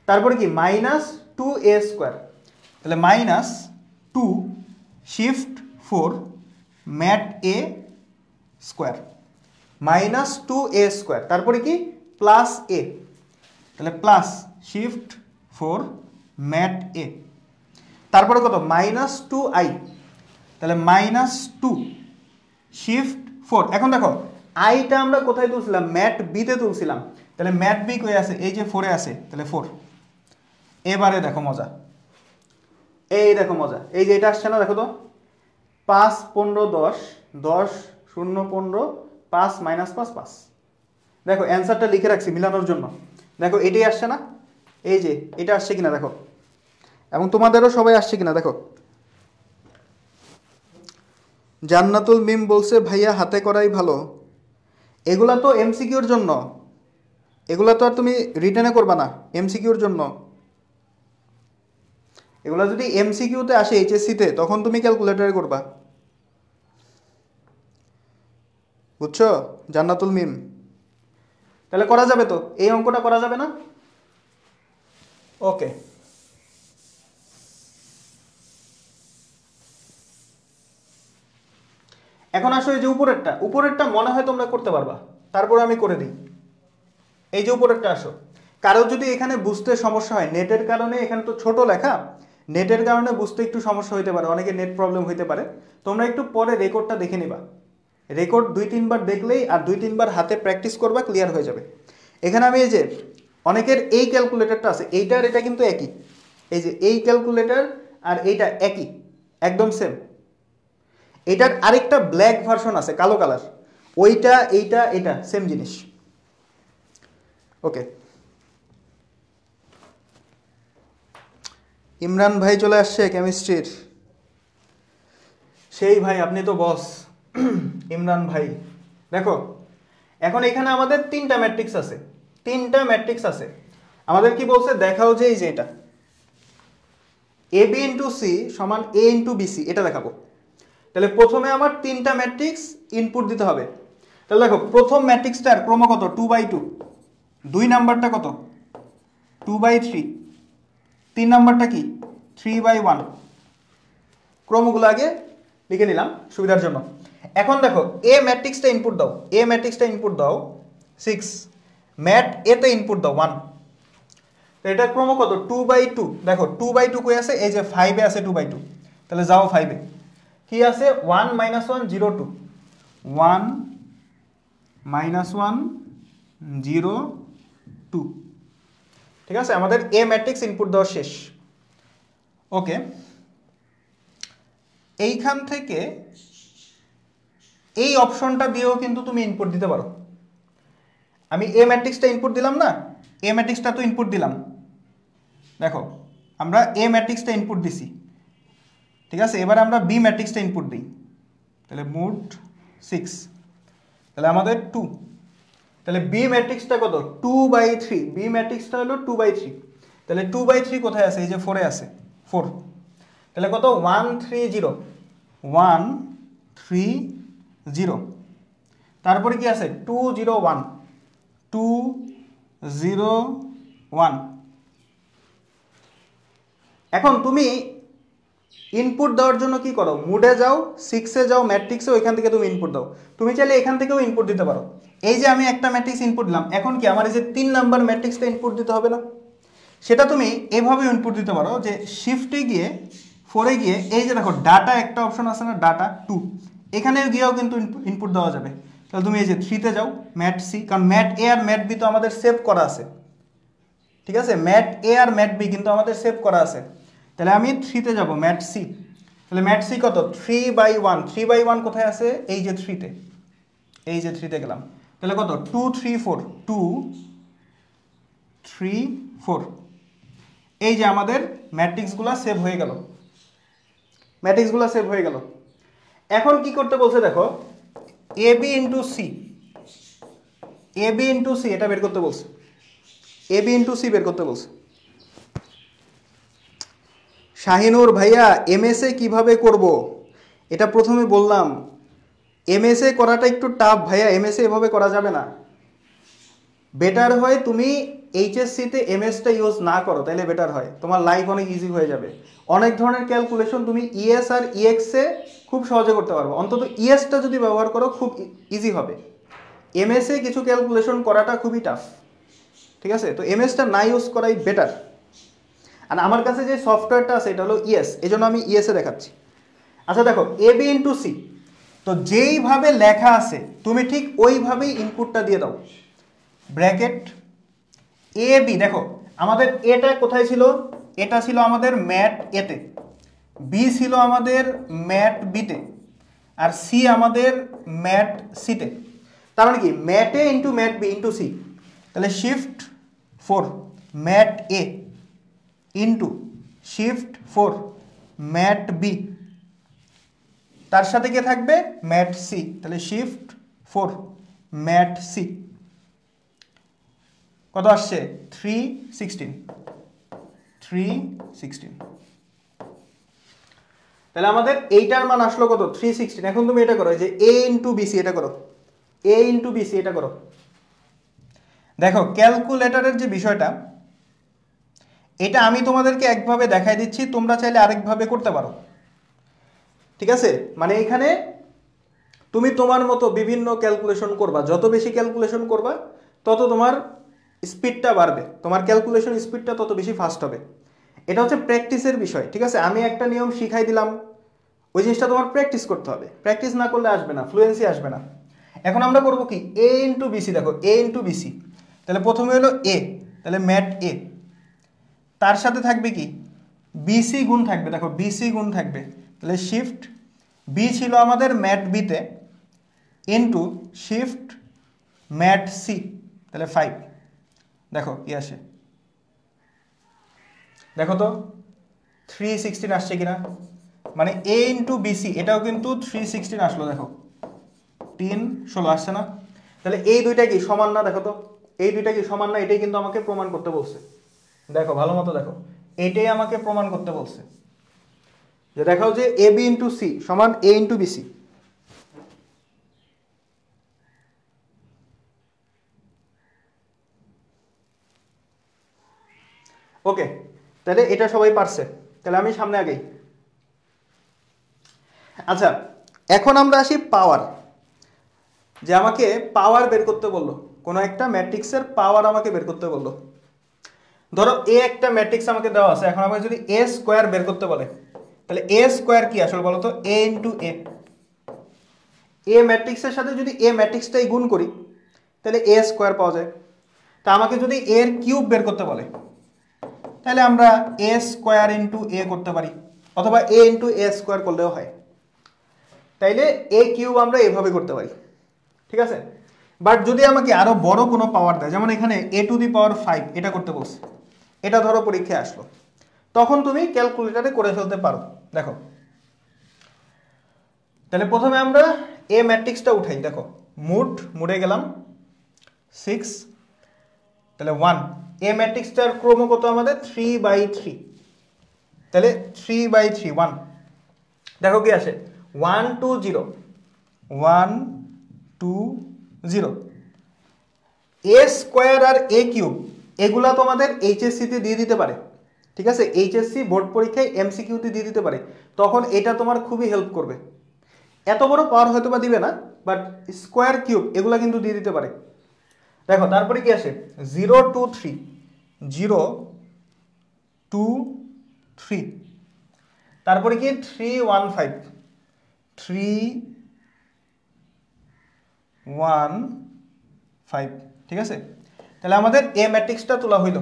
তারপরে কি মাইনাস 2a স্কোয়ার, তাহলে মাইনাস 2 শিফট 4 ম্যাট এ স্কোয়ার, মাইনাস 2a স্কোয়ার, তারপরে কি প্লাস এ, তাহলে প্লাস শিফট 4 ম্যাট এ, তারপরে কত মাইনাস 2i, তাহলে মাইনাস 2 শিফট 4। এখন দেখো আইটা আমরা কোথায় তুলছিলাম, ম্যাট বিতে তুলছিলাম, তাহলে ম্যাট বি কই আছে, এই যে 4 এ আছে, তাহলে 4। এবারে দেখো মজা, এই দেখো মজা, এই যে এটা আসছে না, দেখো তো 5 15 10 10 0 15 5 মাইনাস 5 5। দেখো অ্যান্সারটা লিখে রাখছি মিলানোর জন্য, দেখো এটাই আসছে না, এই যে এটা আসছে কিনা দেখো, এবং তোমাদেরও সবাই আসছে কিনা দেখো। জান্নাতুল মিম বলছে ভাইয়া হাতে করাই ভালো। এগুলা তো এমসিকিউর জন্য, এগুলা তো আর তুমি রিটেনে করবা না, এমসিকিউর জন্য। এগুলা যদি এমসিকিউতে আসে এইচএসসিতে তখন তুমি ক্যালকুলেটরে করবা, বুঝছো জান্নাতুল মিম? তাহলে করা যাবে তো, এই অঙ্কটা করা যাবে না? ওকে, এখন আসো এই যে উপরেরটা, উপরেরটা মনে হয় তোমরা করতে পারবা, তারপরে আমি করে দিই। এই যে উপরেরটা আসো, কারো যদি এখানে বুঝতে সমস্যা হয়, নেটের কারণে, এখানে তো ছোট লেখা, নেটের কারণে বুঝতে একটু সমস্যা হতে পারে, অনেকে নেট প্রবলেম হতে পারে, তোমরা একটু পরে রেকর্ডটা দেখে নিবা। রেকর্ড 2-3 বার দেখলেই আর 2-3 বার হাতে প্র্যাকটিস করবা, ক্লিয়ার হয়ে যাবে। এখানে আমি এই যে অনেকের এই ক্যালকুলেটরটা আছে, এইটার এটা কিন্তু একই, এই যে এই ক্যালকুলেটর আর এইটা একই, একদম সেম। এটার আরেকটা ব্ল্যাক ভার্সন আছে, কালো কালার, ওইটা এইটা এটা সেম জিনিস। ওকে, ইমরান ভাই চলে আসছে কেমিস্ট্রির, সেই ভাই আপনি তো বস। ইমরান ভাই দেখো, এখন এখানে আমাদের 3টা ম্যাট্রিক্স আছে, 3টা ম্যাট্রিক্স আছে। আমাদের কি বলছে দেখাও, যে এই যে এটা এ বি ইন্টু সি সমান এ ইন্টু বিসি, এটা দেখাবো। তাহলে প্রথমে আমার 3টা ম্যাট্রিক্স ইনপুট দিতে হবে। তাহলে দেখো প্রথম ম্যাট্রিক্সটার ক্রম কত, 2/2, 2 নাম্বারটা কত 2/3, 3 নাম্বারটা কি 3/1। ক্রমগুলো আগে লিখে নিলাম সুবিধার জন্য। এখন দেখো এ ম্যাট্রিক্সটা ইনপুট দাও, এ ম্যাট্রিক্সটা ইনপুট দাও 6, ম্যাট এতে ইনপুট দাও 1। এটা ক্রম কত 2/2, দেখো 2/2 কই আছে, এই যে 5 এ আছে 2/2, তাহলে যাও 5 এ কি আছে 1 - 1 0 2, 1 - 1 0 2। ঠিক আছে, আমাদের এ ম্যাট্রিক্স ইনপুট দেওয়া শেষ। ওকে, এইখান থেকে এই অপশনটা দিয়েও কিন্তু তুমি ইনপুট দিতে পারো। আমি এ ম্যাট্রিক্সটা ইনপুট দিলাম না, এ ম্যাট্রিক্সটা তো ইনপুট দিলাম, দেখো আমরা এ ম্যাট্রিক্সটা ইনপুট দিছি, ঠিক আছে। এবার আমরা বি ম্যাট্রিক্সটা ইনপুট দিই, তাহলে মোট 6, তাহলে আমাদের 2, তাহলে বি ম্যাট্রিক্সটা কত 2/3, বি ম্যাট্রিক্সটা হলো 2/3, তাহলে 2/3 কোথায় আছে, এই যে 4 এ আছে 4, তাহলে কত 130, 130, তারপরে কি আছে 201, 201। এখন তুমি ইনপুট দেওয়ার জন্য কি করো, মুডে যাও, 6-এ যাও, ম্যাট্রিক্সে, ওইখান থেকে তুমি ইনপুট দাও। তুমি চাইলে এখান থেকেও ইনপুট দিতে পারো। এই যে আমি একটা ম্যাট্রিক্স ইনপুট দিলাম, এখন কি আমার এই যে 3 নাম্বার ম্যাট্রিক্সটা ইনপুট দিতে হবে না? সেটা তুমি এভাবে ইনপুট দিতে পারো, যে শিফটে গিয়ে 4-এ গিয়ে এই যে দেখো ডাটা একটা অপশন আছে না, ডাটা 2, এখানে গিয়েও কিন্তু ইনপুট দেওয়া যাবে। তাহলে তুমি এই যে 3-তে যাও, ম্যাট সি, কারণ ম্যাট এ আর ম্যাট বি তো আমাদের সেভ করা আছে, ঠিক আছে, ম্যাট এ আর ম্যাট বি কিন্তু আমাদের সেভ করা আছে। তাহলে আমি 3-তে যাব, ম্যাট সি, তাহলে ম্যাট সি কত 3/1, 3/1 কোথায় আছে, এই যে 3-তে, এই যে 3-তে গেলাম, তাহলে কত 2 3 4, 2 3 4। এই যে আমাদের ম্যাট্রিক্সগুলো সেভ হয়ে গেল, ম্যাট্রিক্সগুলো সেভ হয়ে গেল। এখন কি করতে বলছে দেখো, A B into C, A B into C এটা বের করতে বলছে, এ বি ইন্টু সি বের করতে বলছে। শাহিনুর ভাইয়া এমএসএ কিভাবে করব, এটা প্রথমে বললাম, এমএসএ করাটা একটু টাফ ভাইয়া, এমএসএ এভাবে করা যাবে না। বেটার হয় তুমি এইচএসসিতে এমএসটা ইউজ না করো তাহলে বেটার হয়, তোমার লাইফ অনেক ইজি হয়ে যাবে। অনেক ধরনের ক্যালকুলেশন তুমি ইএস আর ইএক্সে খুব সহজে করতে পারবো, অন্তত ইএসটা যদি ব্যবহার করো খুব ইজি হবে। এমএসে কিছু ক্যালকুলেশন করাটা খুবই টাফ, ঠিক আছে? তো এমএসটা না ইউজ করাই বেটার। আর আমার কাছে যে সফটওয়্যারটা আছে এটা হলো ইএস, এই জন্য আমি ইএসে দেখাচ্ছি। আচ্ছা দেখো, এ বি ইন্টু সি, তো যেইভাবে লেখা আছে তুমি ঠিক ওইভাবেই ইনপুটটা দিয়ে দাও। ব্র্যাকেট এ বি, দেখো আমাদের এটা কোথায় ছিল? এটা ছিল আমাদের ম্যাট এতে, বি ছিল আমাদের ম্যাট বিতে, আর সি আমাদের ম্যাট সিতে। তার মানে কি mat A into mat B into C, তাহলে shift 4 mat A into shift 4 mat B, তার সাথে কে থাকবে? ম্যাট সি, তাহলে শিফট 4 ম্যাট সি। কত আসছে? 316, 316। তাহলে আমাদের এইটার মান আসলো কত? 316। এখন তুমি এটা করো, যে এ ইন্টু বিসি, এটা করো, এ ইন্টু বিসি, এটা করো। দেখো ক্যালকুলেটরের যে বিষয়টা, এটা আমি তোমাদেরকে একভাবে দেখাই দিচ্ছি, তোমরা চাইলে আরেকভাবে করতে পারো, ঠিক আছে? মানে এখানে তুমি তোমার মতো বিভিন্ন ক্যালকুলেশন করবা, যত বেশি ক্যালকুলেশন করবা তত তোমার স্পিডটা বাড়বে, তোমার ক্যালকুলেশন স্পিডটা তত বেশি ফাস্ট হবে। এটা হচ্ছে প্র্যাকটিসের বিষয়, ঠিক আছে? আমি একটা নিয়ম শিখাই দিলাম, ওই জিনিসটা তোমার প্র্যাকটিস করতে হবে, প্র্যাকটিস না করলে আসবে না, ফ্লুয়েন্সি আসবে না। এখন আমরা করবো কি, এ ইন্টু বিসি, দেখো এ ইন্টু বিসি, তাহলে প্রথমে হলো এ, তাহলে ম্যাট এ, তার সাথে থাকবে কি বিসি গুণ থাকবে, দেখো বিসি গুণ থাকবে, তাহলে শিফট বি ছিল আমাদের ম্যাট বিতে ইন্টু শিফট ম্যাট সি, তাহলে 5। দেখো কি আসে, দেখো তো 316 আসছে কিনা, মানে এ ইন্টু বিসি এটাও কিন্তু 316 আসলো, দেখো 3 16 আসছে না? তাহলে এই দুইটা কি সমান না? দেখো তো এই দুইটা কি সমান না? এটাই কিন্তু আমাকে প্রমাণ করতে বলছে, দেখো ভালো মতো দেখো, এটাই আমাকে প্রমাণ করতে বলছে, যে দেখাও যে এ বি ইন্টু সি সমান এ ইন্টু বিসি। ওকে, তাহলে এটা সবাই পারছে, তাহলে আমি সামনে আগেই। আচ্ছা এখন আমরা আসি পাওয়ার, যে আমাকে পাওয়ার বের করতে বললো, কোনো একটা ম্যাট্রিক্সের পাওয়ার আমাকে বের করতে বললো। ধরো এ একটা ম্যাট্রিক্স আমাকে দেওয়া আছে, এখন আমাকে যদি এ স্কোয়ার বের করতে বলে, তাহলে এ স্কোয়ার কি আসলে বলো তো? এ ইন্টু এ, এ ম্যাট্রিক্সের সাথে যদি এ ম্যাট্রিক্সটাই গুণ করি তাহলে এ স্কোয়ার পাওয়া যায়। তা আমাকে যদি এর কিউব বের করতে বলে তাহলে আমরা এ স্কোয়ার ইন্টু এ করতে পারি, অথবা এ ইন্টু এ স্কোয়ার করলেও হয়। তাইলে এ কিউব আমরা এভাবে করতে পারি, ঠিক আছে? বাট যদি আমাকে আরো বড় কোনো পাওয়ার দেয়, যেমন এখানে এ টু দি পাওয়ার 5 এটা করতে বলছে, এটা ধরো পরীক্ষায় আসলো, তখন তুমি ক্যালকুলেটরে করে ফেলতে পারো। দেখো তাহলে প্রথমে আমরা এ ম্যাট্রিক্সটা উঠাই, দেখো মুডে গেলাম 6, তাহলে 1, এ ম্যাট্রিক্সটার ক্রম কত আমাদের? 3/3, তাহলে 3/3 1, দেখো কি আসে 1 2 0 1 2 0। এ স্কোয়ার আর এ কিউব এগুলা তোমাদের এইচএসসিতে দিয়ে দিতে পারে, ঠিক আছে? এইচএসসি বোর্ড পরীক্ষায় এমসিকিউতে দিয়ে দিতে পারে, তখন এটা তোমার খুবই হেল্প করবে। এত বড় পাওয়ার হয়তো বা দিবে না, বাট স্কোয়ার কিউব এগুলা কিন্তু দিয়ে দিতে পারে। দেখো তারপরে কি আসে 0 2 3 0 2 3, তারপরে কি 3 1 5 3 1 5, ঠিক আছে? তাহলে আমাদের এ ম্যাট্রিক্সটা তোলা হইল,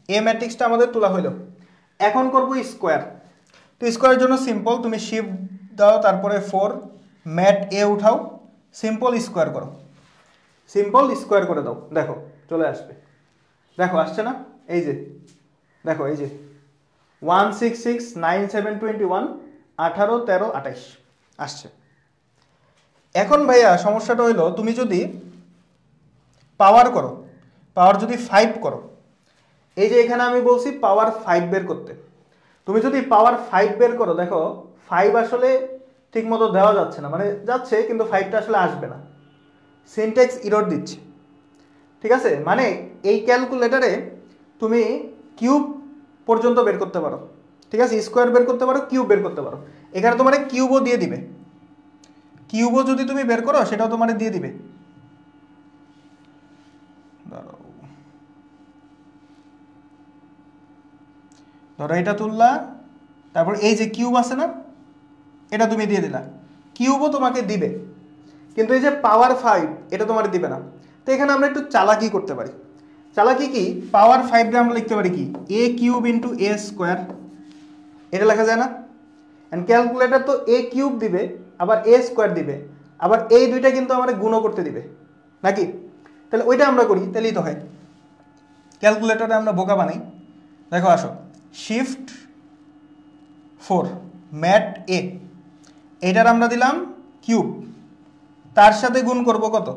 এ ম্যাট্রিক্সটা আমাদের তোলা হইল। এখন করব স্কোয়ার, তো স্কোয়ারের জন্য সিম্পল, তুমি শিফট দাও তারপরে 4 ম্যাট এ উঠাও, সিম্পল স্কোয়ার করো, সিম্পল স্কোয়ার করে দাও, দেখো চলে আসবে। দেখো আসছে না? এই যে দেখো, এই যে 166 9 7 21 18 13 28 আসছে। এখন ভাইয়া সমস্যাটা হইলো, তুমি যদি পাওয়ার করো, পাওয়ার যদি 5 করো, এই যে এখানে আমি বলছি পাওয়ার 5 বের করতে, তুমি যদি পাওয়ার 5 বের করো, দেখো 5 আসলে ঠিক মতো দেওয়া যাচ্ছে না, মানে যাচ্ছে কিন্তু 5টা আসলে আসবে না, সিনট্যাক্স এরর দিচ্ছে, ঠিক আছে, মানে এই ক্যালকুলেটরে তুমি কিউব পর্যন্ত বের করতে পারো, ঠিক আছে, স্কোয়ার বের করতে পারো, কিউব বের করতে পারো। এখানে তোমার কিউবও দিয়ে দিবে, কিউবও যদি তুমি বের করো সেটাও তোমার দিয়ে দিবে। ধরো এটা তুললা, তারপর এই যে কিউব আছে না, এটা তুমি দিয়ে দিলা, কিউবও তোমাকে দিবে, কিন্তু এই যে পাওয়ার 5 এটা তোমার দিবে না। তো এখানে আমরা একটু চালাকি করতে পারি। চালাকি কি, পাওয়ার 5 রে আমরা লিখতে পারি কি a cube into a square, এটা লেখা যায় না? এন্ড ক্যালকুলেটর তো a কিউব দিবে আবার a স্কোয়ার দিবে, আবার এই দুইটা কিন্তু আমাদের গুণও করতে দিবে নাকি? তাহলে ওইটা আমরা করি, তাহলেই তো হয়। ক্যালকুলেটরে আমরা বোকা বানাই। দেখো আসো, শিফট 4 ম্যাট এ, এটার আমরা দিলাম কিউব, তার সাথে গুণ করব কত,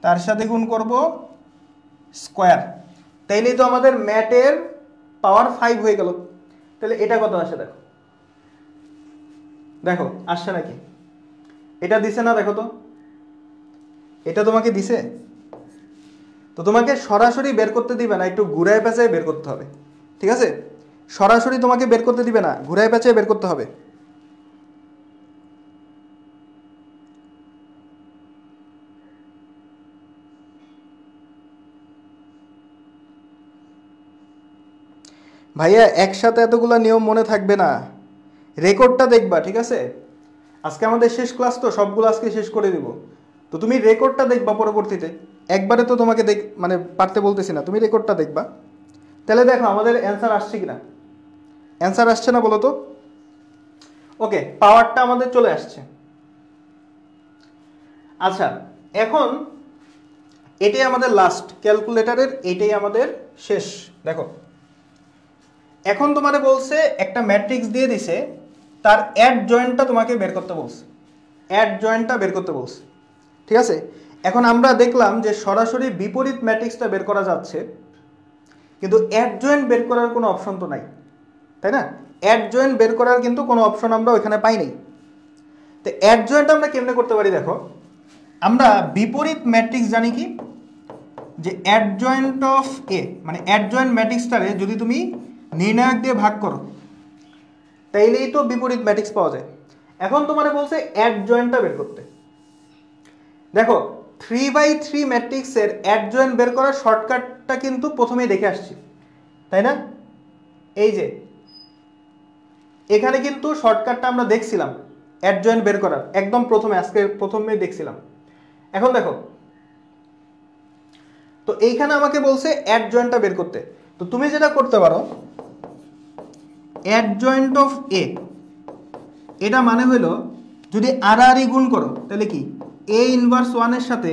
তার সাথে গুণ করব স্কোয়ার, তাইলেই তো আমাদের ম্যাটের পাওয়ার 5 হয়ে গেল। তাহলে এটা কত আসে দেখো, দেখো আসছে নাকি? এটা দিছে না? দেখো তো, এটা তোমাকে দিছে। তো তোমাকে সরাসরি বের করতে দিবে না, একটু ঘুরায় পেঁচায় বের করতে হবে, ঠিক আছে? সরাসরি তোমাকে বের করতে দিবে না, ঘুরায় পেঁচায় বের করতে হবে। ভাইয়া একসাথে এতগুলো নিয়ম মনে থাকবে না, রেকর্ডটা দেখবা, ঠিক আছে? আজকে আমাদের শেষ ক্লাস, তো সবগুলো আজকে শেষ করে দিব। তো তুমি রেকর্ডটা দেখবা পরবর্তীতে, একবারে তো তোমাকে মানে পারতে বলতেছি না, তুমি রেকর্ডটা দেখবা। তাহলে দেখো আমাদের অ্যান্সার আসছে কিনা। অ্যান্সার আসছে না বলো তো? ওকে, পাওয়ারটা আমাদের চলে আসছে। আচ্ছা, এখন এটাই আমাদের লাস্ট ক্যালকুলেটরের, এটাই আমাদের শেষ। দেখো এখন তোমারে বলছে একটা ম্যাট্রিক্স দিয়ে দিছে, তার অ্যাড জয়েন্টটা তোমাকে বের করতে বলছে, অ্যাড জয়েন্টটা বের করতে বলছে, ঠিক আছে? এখন আমরা দেখলাম যে সরাসরি বিপরীত ম্যাট্রিক্সটা বের করা যাচ্ছে, কিন্তু অ্যাড জয়েন্ট বের করার কোনো অপশন তো নাই, তাই না? অ্যাড জয়েন্ট বের করার কিন্তু কোনো অপশন আমরা ওইখানে পাই নাই। তো অ্যাড জয়েন্ট আমরা কেমনে করতে পারি? দেখো আমরা বিপরীত ম্যাট্রিক্স জানি কি, যে অ্যাড জয়েন্ট অফ এ, মানে অ্যাড জয়েন্ট ম্যাট্রিক্সটারে যদি তুমি নির্ণায়ক দিয়ে ভাগ করো তাইলেই তো বিপরীত ম্যাট্রিক্স পাওয়া যায়। এখন তোমারে বলছে অ্যাড জয়েন্টটা বের করতে। দেখো 3/3 ম্যাট্রিক্সের অ্যাড জয়েন্ট বের করার শর্টকাটটা কিন্তু প্রথমেই দেখে আসছি, তাই না? এই যে এখানে কিন্তু শর্টকাটটা আমরা দেখছিলাম অ্যাড জয়েন্ট বের করার, একদম প্রথমে, আজকে প্রথমেই দেখছিলাম। এখন দেখো, তো এইখানে আমাকে বলছে অ্যাড জয়েন্টটা বের করতে। তো তুমি যেটা করতে পারো, অ্যাড জয়েন্ট অফ এ, এটা মানে হলো যদি আর গুণ করো তাহলে কি এ ইনভার্স 1 এর সাথে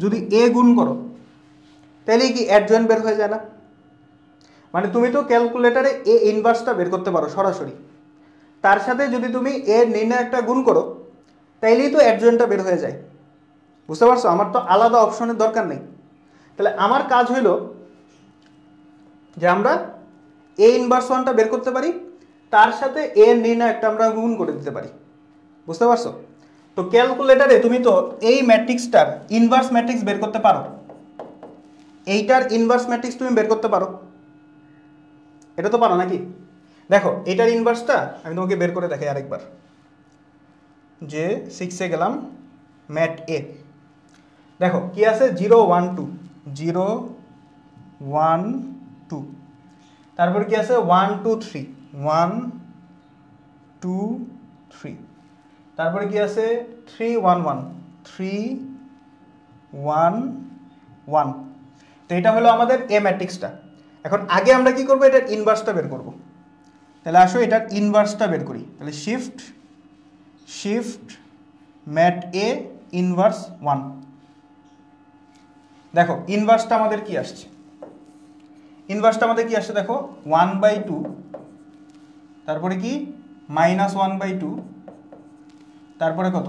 যদি এ গুণ করো তাহলে কি অ্যাড জয়েন্ট বের হয়ে যায় না? মানে তুমি তো ক্যালকুলেটরে এ ইনভার্সটা বের করতে পারো সরাসরি, তার সাথে যদি তুমি এ নির্ণায়কটা গুণ করো তাইলেই তো অ্যাড জয়েন্টটা বের হয়ে যায়। বুঝতে পারছো? আমার তো আলাদা অপশনের দরকার নেই। তাহলে আমার কাজ হইল যে আমরা এ ইনভার্স 1টা বের করতে পারি, তার সাথে এ নির্ণায়কটা আমরা গুণ করে দিতে পারি। বুঝতে পারছো? তো ক্যালকুলেটরে তুমি তো এই ম্যাট্রিক্সটার ইনভার্স ম্যাট্রিক্স বের করতে পারো, এইটার ইনভার্স ম্যাট্রিক্স তুমি বের করতে পারো, এটা তো পারো নাকি? দেখো এইটার ইনভার্সটা আমি তোমাকে বের করে দেখাই আরেকবার। যে 6-এ গেলাম, ম্যাট এ, দেখো কি আছে 0 1 2, 0 1 2, তারপর কি আছে 1 2 3, 1 2 3, তারপরে কি আছে 3 1 1, 3 1 1। তো এটা হলো আমাদের এ ম্যাট্রিক্সটা। এখন আগে আমরা কি করব, এটার ইনভার্সটা বের করব। তাহলে আসো এটার ইনভার্সটা বের করি। তাহলে shift shift mat A inverse 1, দেখো ইনভার্সটা আমাদের কি আসছে, ইনভার্সটা আমাদের কি আসছে দেখো 1/2, তারপরে কি -1/2, তারপরে কত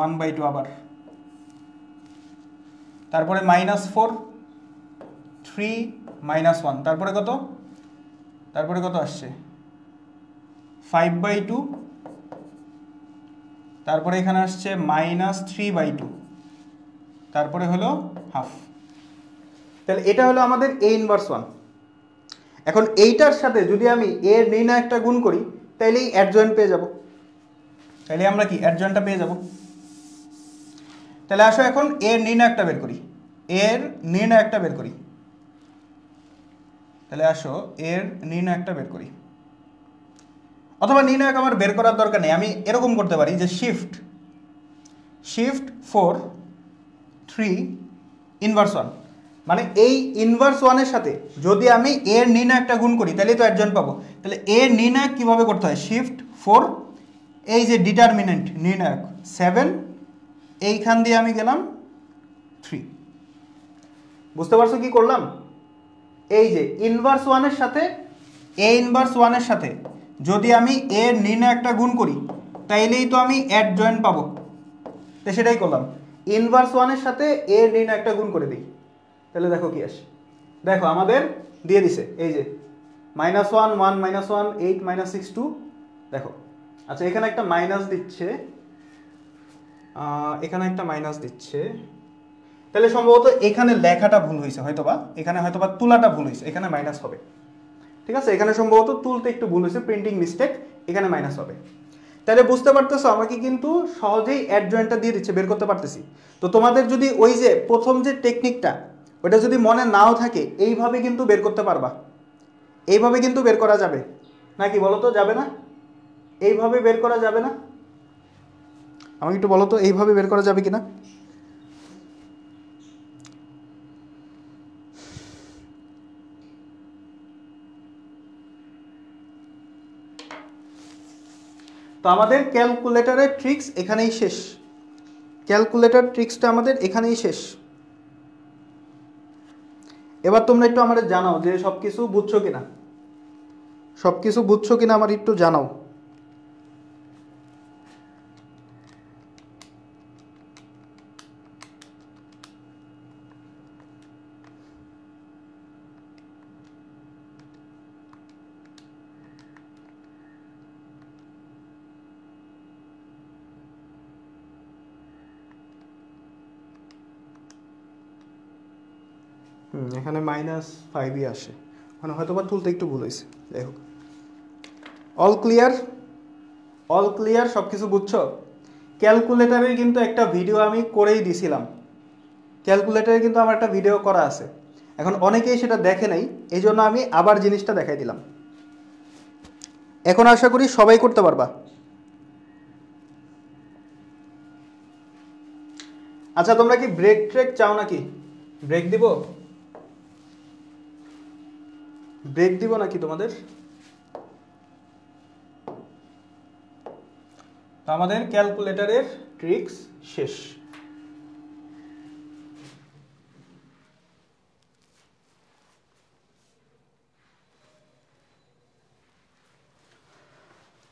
1/2 আবার, তারপরে -4, 3 -1, তারপরে কত, তারপরে কত আসছে 5/2, তারপরে এখানে আসছে -3/2, তারপরে হলো হাফ। তাহলে এটা হলো আমাদের a ইনভার্স 1। এখন এইটার সাথে যদি আমি a এর নির্ণায়কটা গুণ করি তাহলেই অ্যাডজয়েন্ট পেয়ে যাব। তাহলে আমরা কি অ্যাডজয়েন্টটা পেয়ে যাব। তাহলে আসো এখন a এর নির্ণায়কটা বের করি, এর নির্ণায়কটা বের করি। তাহলে আসো এর নির্ণায়কটা বের করি, অথবা নির্ণায়ক আমার বের করার দরকার নেই, আমি এরকম করতে পারি যে শিফট 4 3 ইনভার্স 1, মানে এই ইনভার্স 1-এর সাথে যদি আমি এর নির্ণায়কটা গুণ করি তাহলে তো অ্যাডজয়েন্ট পাবো। তাহলে এর নির্ণায়ক কীভাবে করতে হয়, শিফট 4, এই যে ডিটারমিনেন্ট নির্ণায়ক 7, এইখান দিয়ে আমি গেলাম 3। বুঝতে পারছো কি করলাম? এই যে ইনভার্স 1-এর সাথে এ ইনভার্স 1-এর সাথে যদি আমি এর নির্ণায়কটা গুণ করি তাইলেই তো আমি অ্যাডজয়েন্ট পাবো। তো সেটাই করলাম, ইনভার্স 1-এর সাথে এর নির্ণায়কটা গুণ করে দিই। তাহলে দেখো কি আসে, দেখো আমাদের দিয়ে দিছে এই যে -1 1 -1 8 -6 2। দেখো আচ্ছা এখানে একটা মাইনাস দিচ্ছে, এখানে একটা মাইনাস দিচ্ছে, তাহলে সম্ভবত এখানে লেখাটা ভুল হয়েছে, হয়তোবা এখানে হয়তোবা তুলাটা ভুল হয়েছে, এখানে মাইনাস হবে। ঠিক আছে, এখানে সম্ভবত তুলতে একটু ভুল হয়েছে, প্রিন্টিং মিস্টেক, এখানে মাইনাস হবে। তাহলে বুঝতে পারতেছো আমাকে কিন্তু সহজেই অ্যাডজয়েন্টটা দিয়ে দিচ্ছে, বের করতে পারতেছি। তো তোমাদের যদি ওই যে প্রথম যে টেকনিকটা ওটা যদি মনে নাও থাকে এইভাবে কিন্তু বের করতে পারবা, এইভাবে কিন্তু বের করা যাবে নাকি বলো তো, যাবে না? এইভাবে বের করা যাবে না? আমাকে একটু বলো তো এইভাবে বের করা যাবে কিনা। তো আমাদের ক্যালকুলেটরের ট্রিক্স এখানেই শেষ, ক্যালকুলেটর ট্রিক্সটা আমাদের এখানেই শেষ। এবার তোমরা একটু আমাদের জানাও যে সব কিছু বুঝছো কিনা, সব কিছু বুঝছো কিনা আমার একটু জানাও। এখানে -5ই আসে, মানে হয়তো বা তুলতে একটু ভুল হয়েছে, যাই হোক। অল ক্লিয়ার, অল ক্লিয়ার, সব কিছু বুঝছো? ক্যালকুলেটারের কিন্তু একটা ভিডিও আমি করেই দিছিলাম, ক্যালকুলেটারে কিন্তু আমার একটা ভিডিও করা আছে, এখন অনেকেই সেটা দেখে নাই, এই জন্য আমি আবার জিনিসটা দেখাই দিলাম। এখন আশা করি সবাই করতে পারবা। আচ্ছা তোমরা কি ব্রেক ট্রেক চাও নাকি? ব্রেক দিব, ব্রেক দিব নাকি তোমাদের? আমাদের ক্যালকুলেটরের ট্রিক্স শেষ।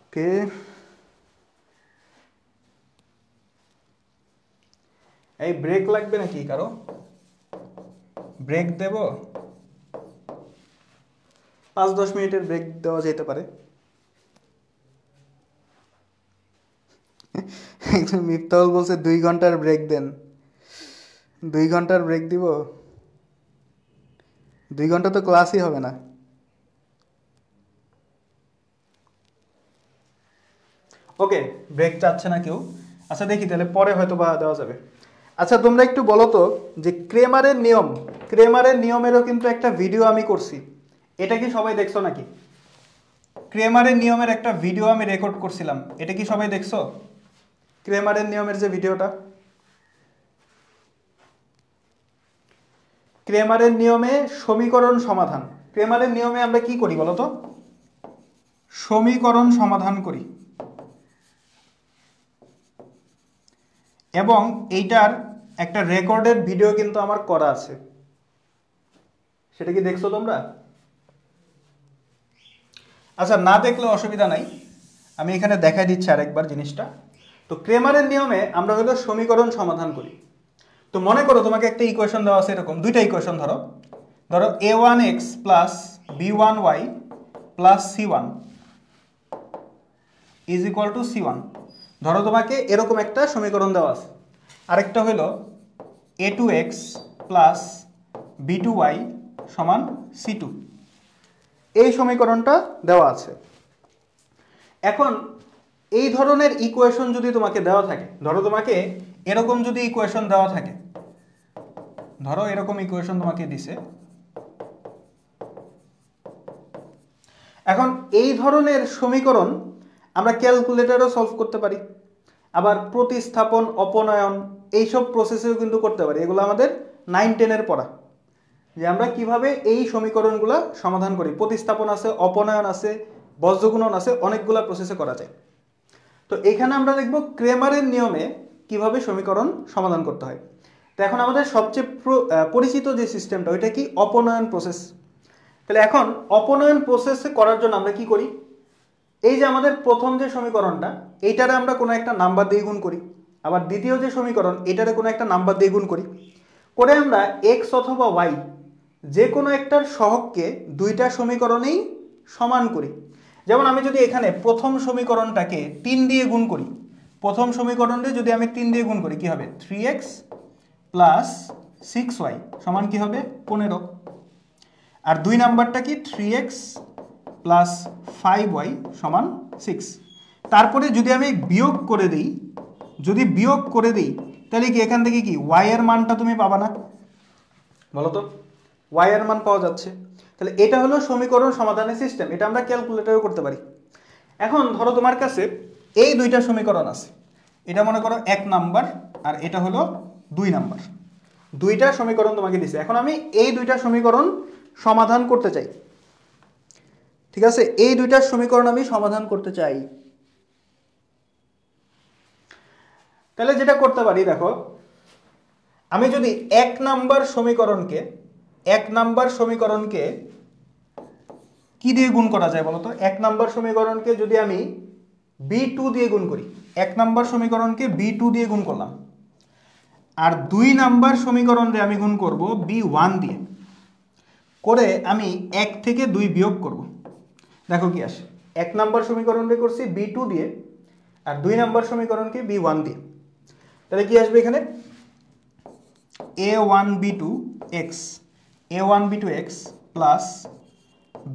ওকে, এই ব্রেক লাগবে নাকি কারো? ব্রেক দেব, 5-10 মিনিটের ব্রেক দেওয়া যেতে পারে। একজন মিফতাহুল বলছে 2 ঘন্টার ব্রেক দেন, 2 ঘন্টার ব্রেক দিব? 2 ঘন্টা তো ক্লাসই হবে না। ওকে, ব্রেক চাচ্ছে না কেউ, আচ্ছা দেখি তাহলে পরে হয়তো বা দেওয়া যাবে। আচ্ছা তোমরা একটু বলো তো যে ক্রেমারের নিয়ম, ক্রেমারের নিয়মেরও কিন্তু একটা ভিডিও আমি করছি, এটা কি সবাই দেখছো নাকি? ক্রেমারের নিয়মের একটা ভিডিও আমি রেকর্ড করছিলাম, এটা কি সবাই দেখছো? ক্রেমারের নিয়মের যে ভিডিওটা, ক্রেমারের নিয়মে সমীকরণ সমাধান, ক্রেমারের নিয়মে আমরা কি করি বলো তো? সমীকরণ সমাধান করি, এবং এইটার একটা রেকর্ডেড ভিডিও কিন্তু আমার করা আছে, সেটা কি দেখছো তোমরা? আচ্ছা না দেখলে অসুবিধা নাই, আমি এখানে দেখাই দিচ্ছি আরেকবার জিনিসটা। তো ক্রেমারের নিয়মে আমরা হলো সমীকরণ সমাধান করি। তো মনে করো তোমাকে একটা ইকুয়েশন দেওয়া আছে, এরকম দুইটা ইকুয়েশন ধরো, ধরো a1x plus b1y plus c1 is equal to c1। ধরো তোমাকে এরকম একটা সমীকরণ দেওয়া আছে। আরেকটা হলো a2x প্লাস b2y সমান c2, এই সমীকরণটা দেওয়া আছে। এখন এই ধরনের ইকুয়েশন যদি তোমাকে দেওয়া থাকে, ধরো তোমাকে এরকম যদি ইকুয়েশন দেওয়া থাকে, ধরো এরকম ইকুয়েশন তোমাকে দিছে, এখন এই ধরনের সমীকরণ আমরা ক্যালকুলেটরও সলভ করতে পারি, আবার প্রতিস্থাপন, অপনয়ন এইসব প্রসেসেও কিন্তু করতে পারি। এগুলো আমাদের 9-10 পড়া, যে আমরা কিভাবে এই সমীকরণগুলো সমাধান করি। প্রতিস্থাপন আছে, অপনয়ন আছে, বজ্রগুণন আছে, অনেকগুলো প্রসেসে করা যায়। তো এখানে আমরা দেখব ক্রেমারের নিয়মে কিভাবে সমীকরণ সমাধান করতে হয়। তো এখন আমাদের সবচেয়ে পরিচিত যে সিস্টেমটা, ওইটা কি? অপনয়ন প্রসেস। তাহলে এখন অপনয়ন প্রসেস করার জন্য আমরা কি করি? এই যে আমাদের প্রথম যে সমীকরণটা, এইটারে আমরা কোনো একটা নাম্বার দিয়ে গুণ করি, আবার দ্বিতীয় যে সমীকরণ, এটারে কোনো একটা নাম্বার দিয়ে গুণ করি, করে আমরা এক্স অথবা ওয়াই যে কোনো একটার সহগকে দুইটা সমীকরণেই সমান করি। যেমন আমি যদি এখানে প্রথম সমীকরণটাকে 3 দিয়ে গুণ করি, প্রথম সমীকরণে যদি আমি 3 দিয়ে গুণ করি কি হবে? 3x প্লাস 6y সমান কি হবে? 15। আর 2 নাম্বারটা কি? 3x প্লাস 5y সমান 6। তারপরে যদি আমি বিয়োগ করে দিই, যদি বিয়োগ করে দিই তাহলে কি এখান থেকে কি y এর মানটা তুমি পাবা না? বলো তো, y এর মান পাওয়া যাচ্ছে। তাহলে এটা হলো সমীকরণ সমাধানের সিস্টেম, এটা আমরা ক্যালকুলেটরেও করতে পারি। এখন ধরো তোমার কাছে এই দুইটা সমীকরণ আছে, এটা মনে করো 1 নাম্বার আর এটা হলো 2 নাম্বার, দুইটা সমীকরণ তোমাকে দিছে। এখন আমি এই দুইটা সমীকরণ সমাধান করতে চাই, ঠিক আছে? এই দুইটা সমীকরণ আমি সমাধান করতে চাই। তাহলে যেটা করতে পারি, দেখো আমি যদি 1 নাম্বার সমীকরণকে কি দিয়ে গুণ করা যায় বলো তো? 1 নাম্বার সমীকরণকে যদি আমি b2 দিয়ে গুণ করি, 1 নাম্বার সমীকরণকে b2 দিয়ে গুণ করলাম, আর 2 নাম্বার সমীকরণে আমি গুণ করব b1 দিয়ে, করে আমি 1 থেকে 2 বিয়োগ করব। দেখো কি আসে। 1 নাম্বার সমীকরণে করছি b2 দিয়ে, আর 2 নাম্বার সমীকরণকে b1 দিয়ে। তাহলে কি আসবে এখানে? a1b2x প্লাস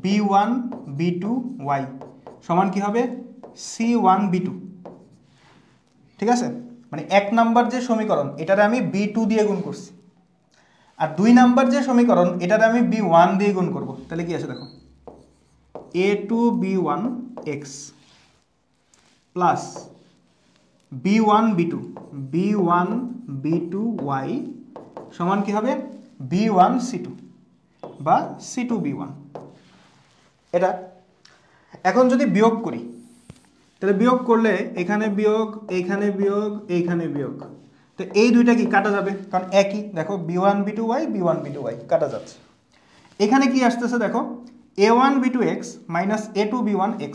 b1b2y সমান কি হবে? c1b2। ঠিক আছে, মানে 1 নাম্বার যে সমীকরণ এটারে আমি b2 দিয়ে গুণ করছি, আর 2 নাম্বার যে সমীকরণ এটারে আমি b1 দিয়ে গুণ করব। তাহলে কি আসে দেখো, a2b1x প্লাস b1b2y সমান কি হবে? b1c2 বা c2b1। এটা এখন যদি বিয়োগ করি, তাহলে বিয়োগ করলে এখানে বিয়োগ, এইখানে বিয়োগ, এইখানে বিয়োগ, তো এই দুইটা কি কাটা যাবে? কারণ একই। দেখো b1b2y কাটা যাচ্ছে। এখানে কি আসতেছে দেখো, a1b2x মাইনাস a2b1x।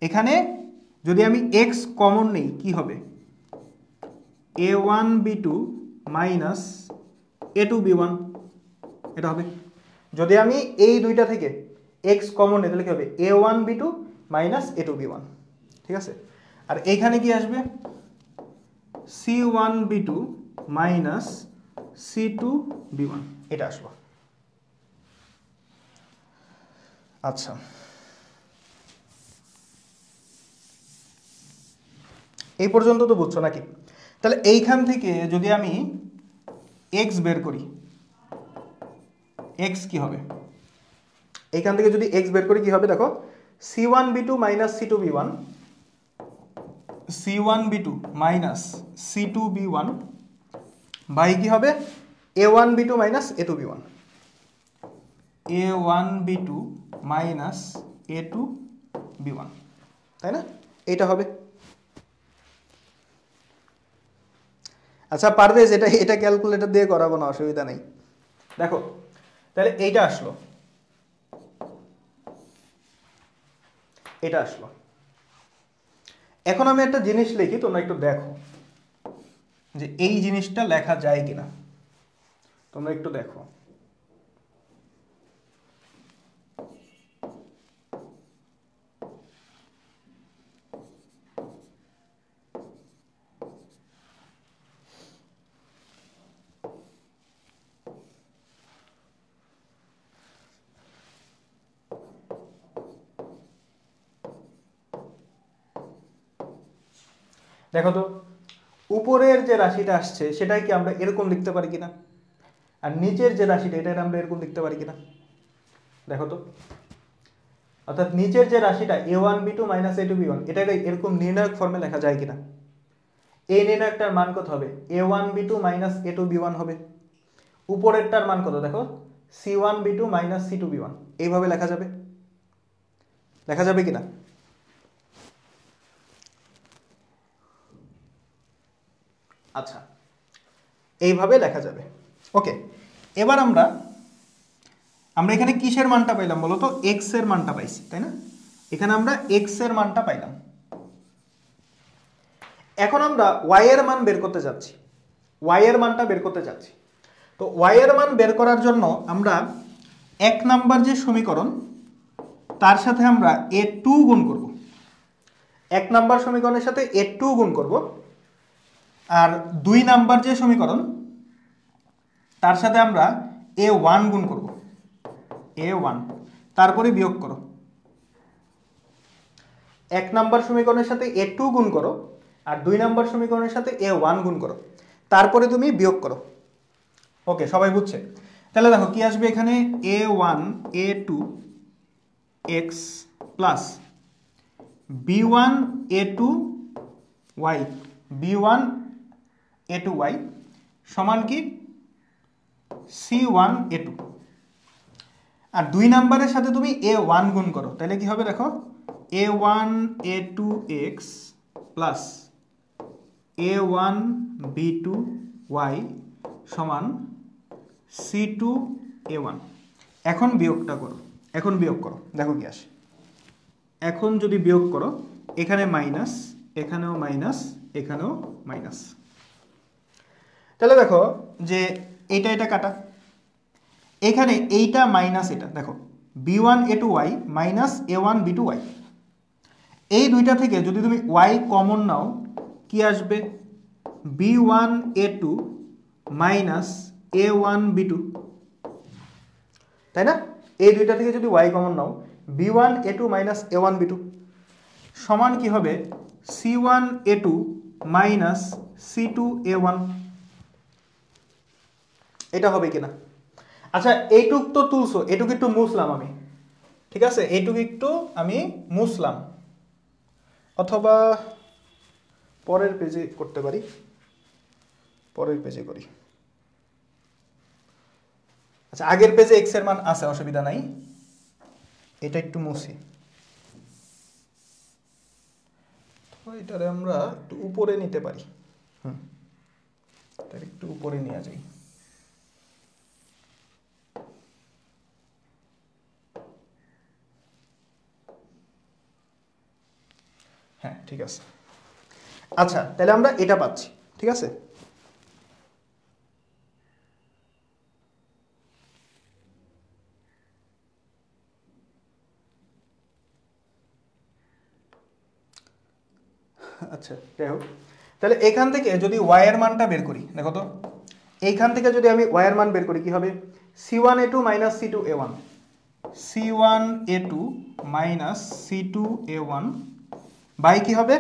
এখানে যদি আমি x কমন নেই কি হবে? a1b2 মাইনাস a2b1 এটা হবে। যদি আমি এই দুইটা থেকে x কমন নেই তাহলে কি হবে? a1b2 minus a2b1। ঠিক আছে, আর এইখানে কি আসবে? c1b2 মাইনাস c2b1 এটা আসলো। আচ্ছা, এই পর্যন্ত তো বুঝছো নাকি? তাহলে এইখান থেকে যদি আমি x বের করি, x কি হবে? এইখান থেকে যদি x বের করি কি হবে দেখো, c1b2 minus c2b1, c1b2 minus c2b1 by কি হবে? a1b2 minus a2b1, a1b2 minus a2b1, তাই না? এইটা হবে। আচ্ছা পারভেজ, এটা ক্যালকুলেটর দিয়ে করাবো না, অসুবিধা নেই। দেখো তাহলে এইটা আসলো, এটা আসলো। এখন আমি একটা জিনিস লিখি, তোমরা একটু দেখো যে এই জিনিসটা লেখা যায় কিনা। তোমরা একটু দেখো, দেখো তো উপরের যে রাশিটা আসছে সেটাই কি আমরা এরকম লিখতে পারি কিনা, আর নিচের যে রাশিটা এটা আমরা এরকম লিখতে পারি কিনা দেখো তো। অর্থাৎ নিচের যে রাশিটা a1b2 - a2b1 এটা এরকম নির্ণায়ক ফর্মে লেখা যায় কিনা। এই নির্ণায়কটার মান কত হবে, a1b2 - a2b1 হবে। উপরেরটার মান কত দেখো, c1b2 - c2b1, এইভাবে লেখা যাবে, লেখা যাবে কিনা। আচ্ছা, এইভাবে লেখা যাবে। ওকে, এবার আমরা এখানে কিসের মানটা পাইলাম বলো তো, এক্স এর মানটা পাইছি, তাই না? এখানে আমরা এক্স এর মানটা পাইলাম। এখন আমরা ওয়াই এর মান বের করতে যাচ্ছি, ওয়াই এর মানটা বের করতে যাচ্ছি। তো ওয়াই এর মান বের করার জন্য আমরা 1 নাম্বার যে সমীকরণ তার সাথে আমরা a2 গুণ করব, 1 নাম্বার সমীকরণের সাথে a2 গুণ করব, আর 2 নাম্বার যে সমীকরণ তার সাথে আমরা a1 গুণ করব, a1, তারপরে বিয়োগ করো। 1 নাম্বার সমীকরণের সাথে a2 গুণ করো, আর 2 নাম্বার সমীকরণের সাথে a1 গুণ করো, তারপরে তুমি বিয়োগ করো। ওকে, সবাই বুঝছে? তাহলে দেখো কি আসবে এখানে, a1 a2 x plus b1 a2 y, b1 a2 y সমান কি c1 a2, আর 2 নাম্বারের সাথে তুমি a1 গুণ করো, তাহলে কি হবে দেখো, a1 a2 x plus a1 b2 y সমান c2 a1। এখন বিয়োগটা করো, এখন বিয়োগ করো, দেখো কি আসে। এখন যদি বিয়োগ করো, এখানে মাইনাস, এখানেও মাইনাস, এখানেও মাইনাস, তাহলে দেখো যে এটা এটা কাটা, এখানে এইটা মাইনাস এটা, দেখো b1 a2 y minus a1 b2 y, এই দুইটা থেকে যদি তুমি y কমন নাও কি আসবে, b1 a2 minus a1 b2, তাই না? এই দুইটা থেকে যদি y কমন নাও, b1 a2 minus a1 b2 সমান কি হবে, c1 a2 minus c2 a1, এটা হবে কিনা। আচ্ছা, এইটুক তো তুলছো, এটুক একটু মুছলাম আমি, ঠিক আছে, এইটুক একটু আমি মুছলাম, অথবা পরের পেজে করতে পারি, পরের পেজে করি। আচ্ছা, আগের পেজে এক্স এর মান আছে, অসুবিধা নাই, এটা একটু মুছি, এটারে আমরা একটু উপরে নিতে পারি, এটা একটু উপরে নিয়ে যাই। হ্যাঁ, ঠিক আছে। আচ্ছা, তাহলে আমরা এটা পাচ্ছি, ঠিক আছে। আচ্ছা, যাই হোক, তাহলে এখান থেকে যদি ওয়াই এর মানটা বের করি, দেখো তো এইখান থেকে যদি আমি ওয়াই এর মান বের করি কি হবে, c1 a2 minus c2 a1, c1 a2 minus c2 a1 by কি হবে,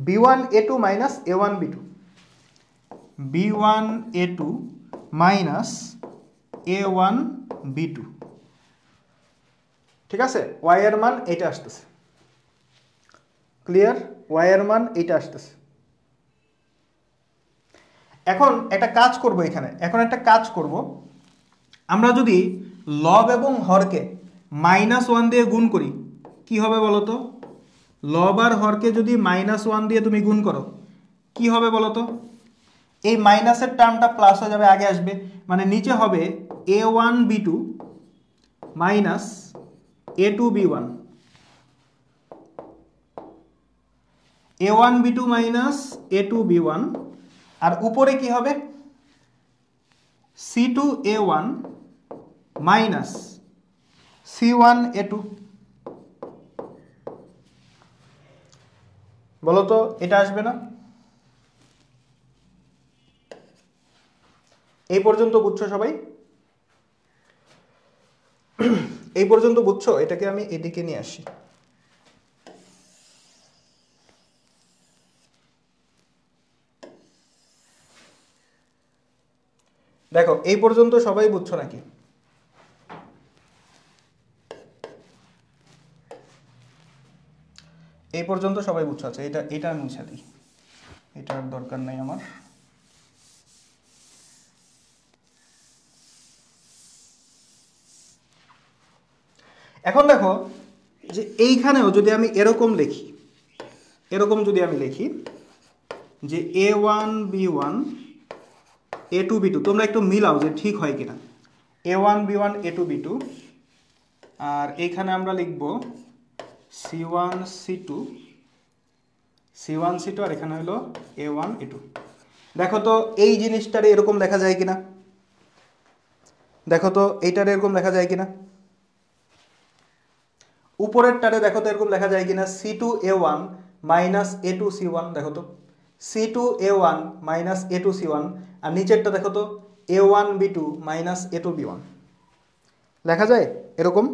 b1 a2 minus a1 b2, b1 a2 minus a1 b2, ঠিক আছে। ওয়াই এর মান এইটা আসতেছে, ক্লিয়ার, ওয়াই এর মান এইটা আসতেছে। এখন একটা কাজ করব এখানে, এখন একটা কাজ করব, আমরা যদি লব এবং হরকে -1 দিয়ে গুণ করি কি হবে বলো তো, লব আর হরকে যদি -1 দিয়ে তুমি গুণ করো কি হবে বলো তো, এই মাইনাসের টার্মটা প্লাস হয়ে যাবে, আগে আসবে, মানে নিচে হবে a1 b2 minus a2 b1, a1 b2 minus a2 b1, আর উপরে কি হবে c2 a1 minus c1 a2, বলো তো এটা আসবে না? এই পর্যন্ত বুঝছো সবাই? এই পর্যন্ত বুঝছো? এটাকে আমি এদিকে নিয়ে আসি। দেখো এই পর্যন্ত সবাই বুঝছো নাকি? এই পর্যন্ত সবাই বুঝছো? আচ্ছা এটা আমি মুছে দিই, এটার দরকার নেই আমার। এখন দেখো যে এইখানেও যদি আমি এরকম লিখি, এরকম যদি আমি লিখি যে A1 B1 A2 B2, তোমরা একটু মিলাও যে ঠিক হয় কিনা। A1 B1 A2 B2, আর এইখানে আমরা লিখব C1 C2 C1 C2, আর এখানে হলো A1 A2। দেখো তো এই জিনিসটারে এরকম দেখা যায় কিনা, দেখো তো এইটারে এরকম দেখা যায় কিনা, উপরেরটারে দেখো তো এরকম দেখা যায় কিনা, C2A1 মাইনাস A2 C1, দেখো তো C2A1 মাইনাস A2 C1, আর নিচেরটা দেখো তো A1 B2 minus A2 B1, লেখা যায় এরকম।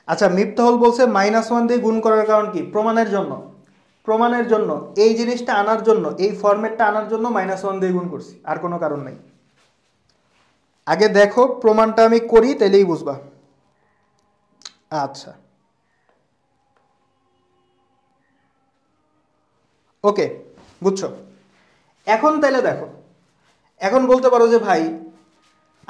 আচ্ছা মিফতাহুল বলছে -1 দিয়ে গুণ করার কারণ কি? প্রমাণের জন্য, প্রমাণের জন্য, এই জিনিসটা আনার জন্য, এই ফরম্যাটটা আনার জন্য -1 দিয়ে গুণ করছি, আর কোনো কারণ নেই। আগে দেখো প্রমাণটা আমি করি, তাইলেই বুঝবা। আচ্ছা ওকে, বুঝছো? এখন তাইলে দেখো, এখন বলতে পারো যে ভাই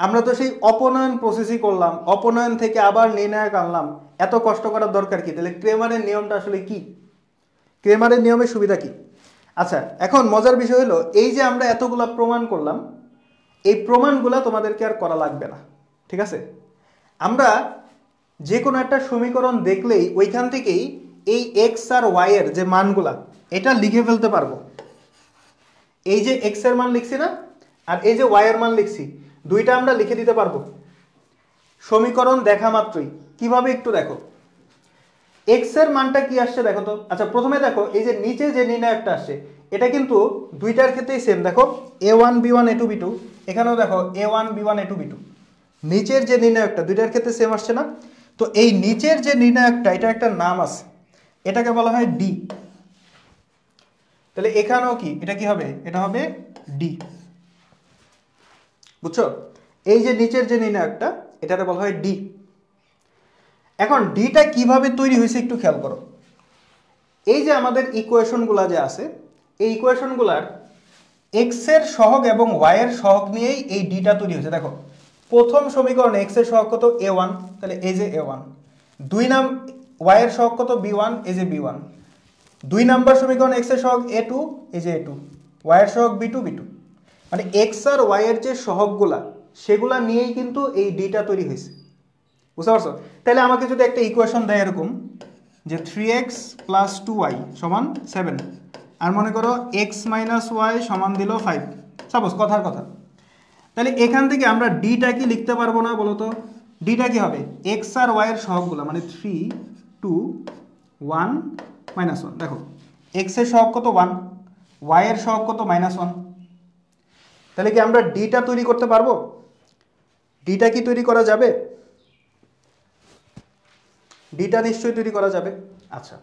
আমরা তো সেই অপনয়ন প্রসেসই করলাম, অপনয়ন থেকে আবার নির্ণায়ক আনলাম, এত কষ্ট করার দরকার কি? তাহলে ক্রেমারের নিয়মটা আসলে কি? ক্রেমারের নিয়মের সুবিধা কি? আচ্ছা এখন মজার বিষয় হলো এই যে আমরা এতগুলা প্রমাণ করলাম, এই প্রমাণগুলা তোমাদেরকে আর করা লাগবে না, ঠিক আছে? আমরা যে কোনো একটা সমীকরণ দেখলেই ওইখান থেকেই এই এক্স আর ওয়াই এর যে মানগুলা এটা লিখে ফেলতে পারবো। এই যে এক্স এর মান লিখছি না, আর এই যে ওয়াই এর মান লিখছি, দুইটা আমরা লিখে দিতে পারবো সমীকরণ দেখা মাত্রই। কিভাবে একটু দেখো, এক্স এর মানটা কি আসছে দেখো তো। আচ্ছা প্রথমে দেখো এই যে নিচে যে নির্ণায়কটা আসছে, এটা কিন্তু দুইটার ক্ষেত্রেই সেম। দেখো A1 B1 A2 B2, এখানেও দেখো A1 B1 A2 B2, নিচের যে নির্ণায়কটা দুইটার ক্ষেত্রে সেম আসছে না? তো এই নিচের যে নির্ণায়কটা, এটা একটা নাম আছে, এটাকে বলা হয় ডি। তাহলে এখানেও কি এটা কি হবে? এটা হবে ডি, বুঝছো? এই যে নিচের যে নির্ণায়কটা, এটাকে বলা হয় ডি। এখন ডিটা কিভাবে তৈরি হয়েছে একটু খেয়াল করো। এই যে আমাদের ইকুয়েশনগুলা যে আছে, এই ইকুয়েশনগুলার এক্স এর সহগ এবং ওয়াই এর সহগ নিয়েই এই ডিটা তৈরি হয়েছে। দেখো প্রথম সমীকরণে এক্স এর সহগ কত? A1, তাহলে এই যে A1। ওয়াই এর সহগ কত? B1, এই যে B1। 2 নাম্বার সমীকরণ এক্স এর সহগ A2, এই যে A2। ওয়াই এর সহগ B2 B2। মানে এক্স আর ওয়াই এর যে সহগগুলা সেগুলা নিয়েই কিন্তু এই ডিটা তৈরি হয়েছে, বুঝতে পারছো? তাহলে আমাকে যদি একটা ইকুয়েশন দেয় এরকম যে 3x + 2y সমান 7, আর মনে করো x - y সমান দিল 5, সাপোজ কথার কথা, তাহলে এখান থেকে আমরা ডিটা কি লিখতে পারবো না বলো তো? ডিটা কি হবে? এক্স আর ওয়াই এর সহগগুলো, মানে 3 2 1 -1। দেখো এক্স এর সহগ কত? 1, ওয়াই এর সহগ কত? -1। তাহলে কি আমরা ডিটা তৈরি করতে পারবো? ডিটা কি তৈরি করা যাবে? ডিটা নিশ্চয়ই তৈরি করা যাবে। আচ্ছা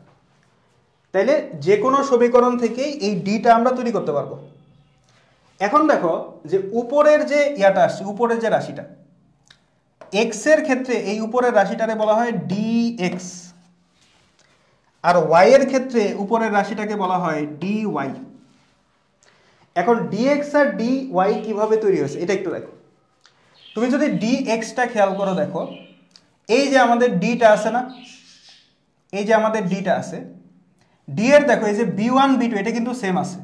তাইলে যে কোনো সমীকরণ থেকেই এই ডিটা আমরা তৈরি করতে পারবো। এখন দেখো যে উপরের যে ইয়াটা আসছে, উপরের যে রাশিটা, এক্স এর ক্ষেত্রে এই উপরের রাশিটারে বলা হয় dx, আর ওয়াই এর ক্ষেত্রে উপরের রাশিটাকে বলা হয় dy। এখন dx আর dy কিভাবে তৈরি হয়েছে এটা একটু দেখো। তুমি যদি dxটা খেয়াল করো, দেখো এই যে আমাদের ডিটা আছে না, এই যে আমাদের ডিটা আছে, ডি এর দেখো এই যে b1 b2 এটা কিন্তু সেম আছে।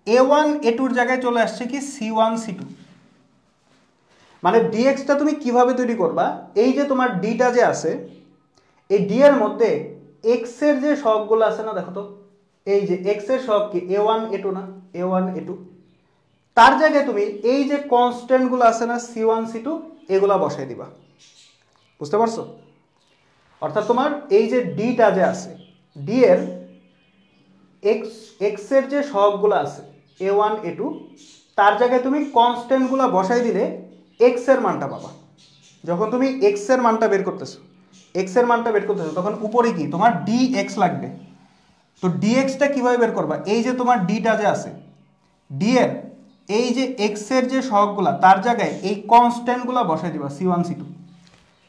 a1 a2 এর জায়গায় চলে আসছে কি c1 c2। মানে dxটা তুমি কিভাবে তৈরি করবা? এই যে তোমার ডিটা যে আছে, এই ডি এর মধ্যে x এর যে সহগগুলো আছে না, দেখো তো এই যে x এর সহগ কি a1 a2 না, a1 a2, তার জায়গায় তুমি এই যে কনস্ট্যান্ট গুলো আছে না c1 c2 এগুলা বসাই দিবা, বুঝতে পারছো? অর্থাৎ তোমার এই যে ডিটা যে আছে, ডি এর x এর যে সহগগুলো আছে a1 a2, তার জায়গায় তুমি কনস্ট্যান্ট গুলা বসাই দিলে x এর মানটা পাবা। যখন তুমি x এর মানটা বের করতেছো, তখন উপরে কি তোমার dx লাগবে। তো dxটা কিভাবে বের করবা? এই যে তোমার ডিটা যে আছে, ডি এর এই যে এক্সের যে সহগগুলা তার জায়গায় এই কনস্ট্যান্টগুলো বসাই দিবা C1 C2।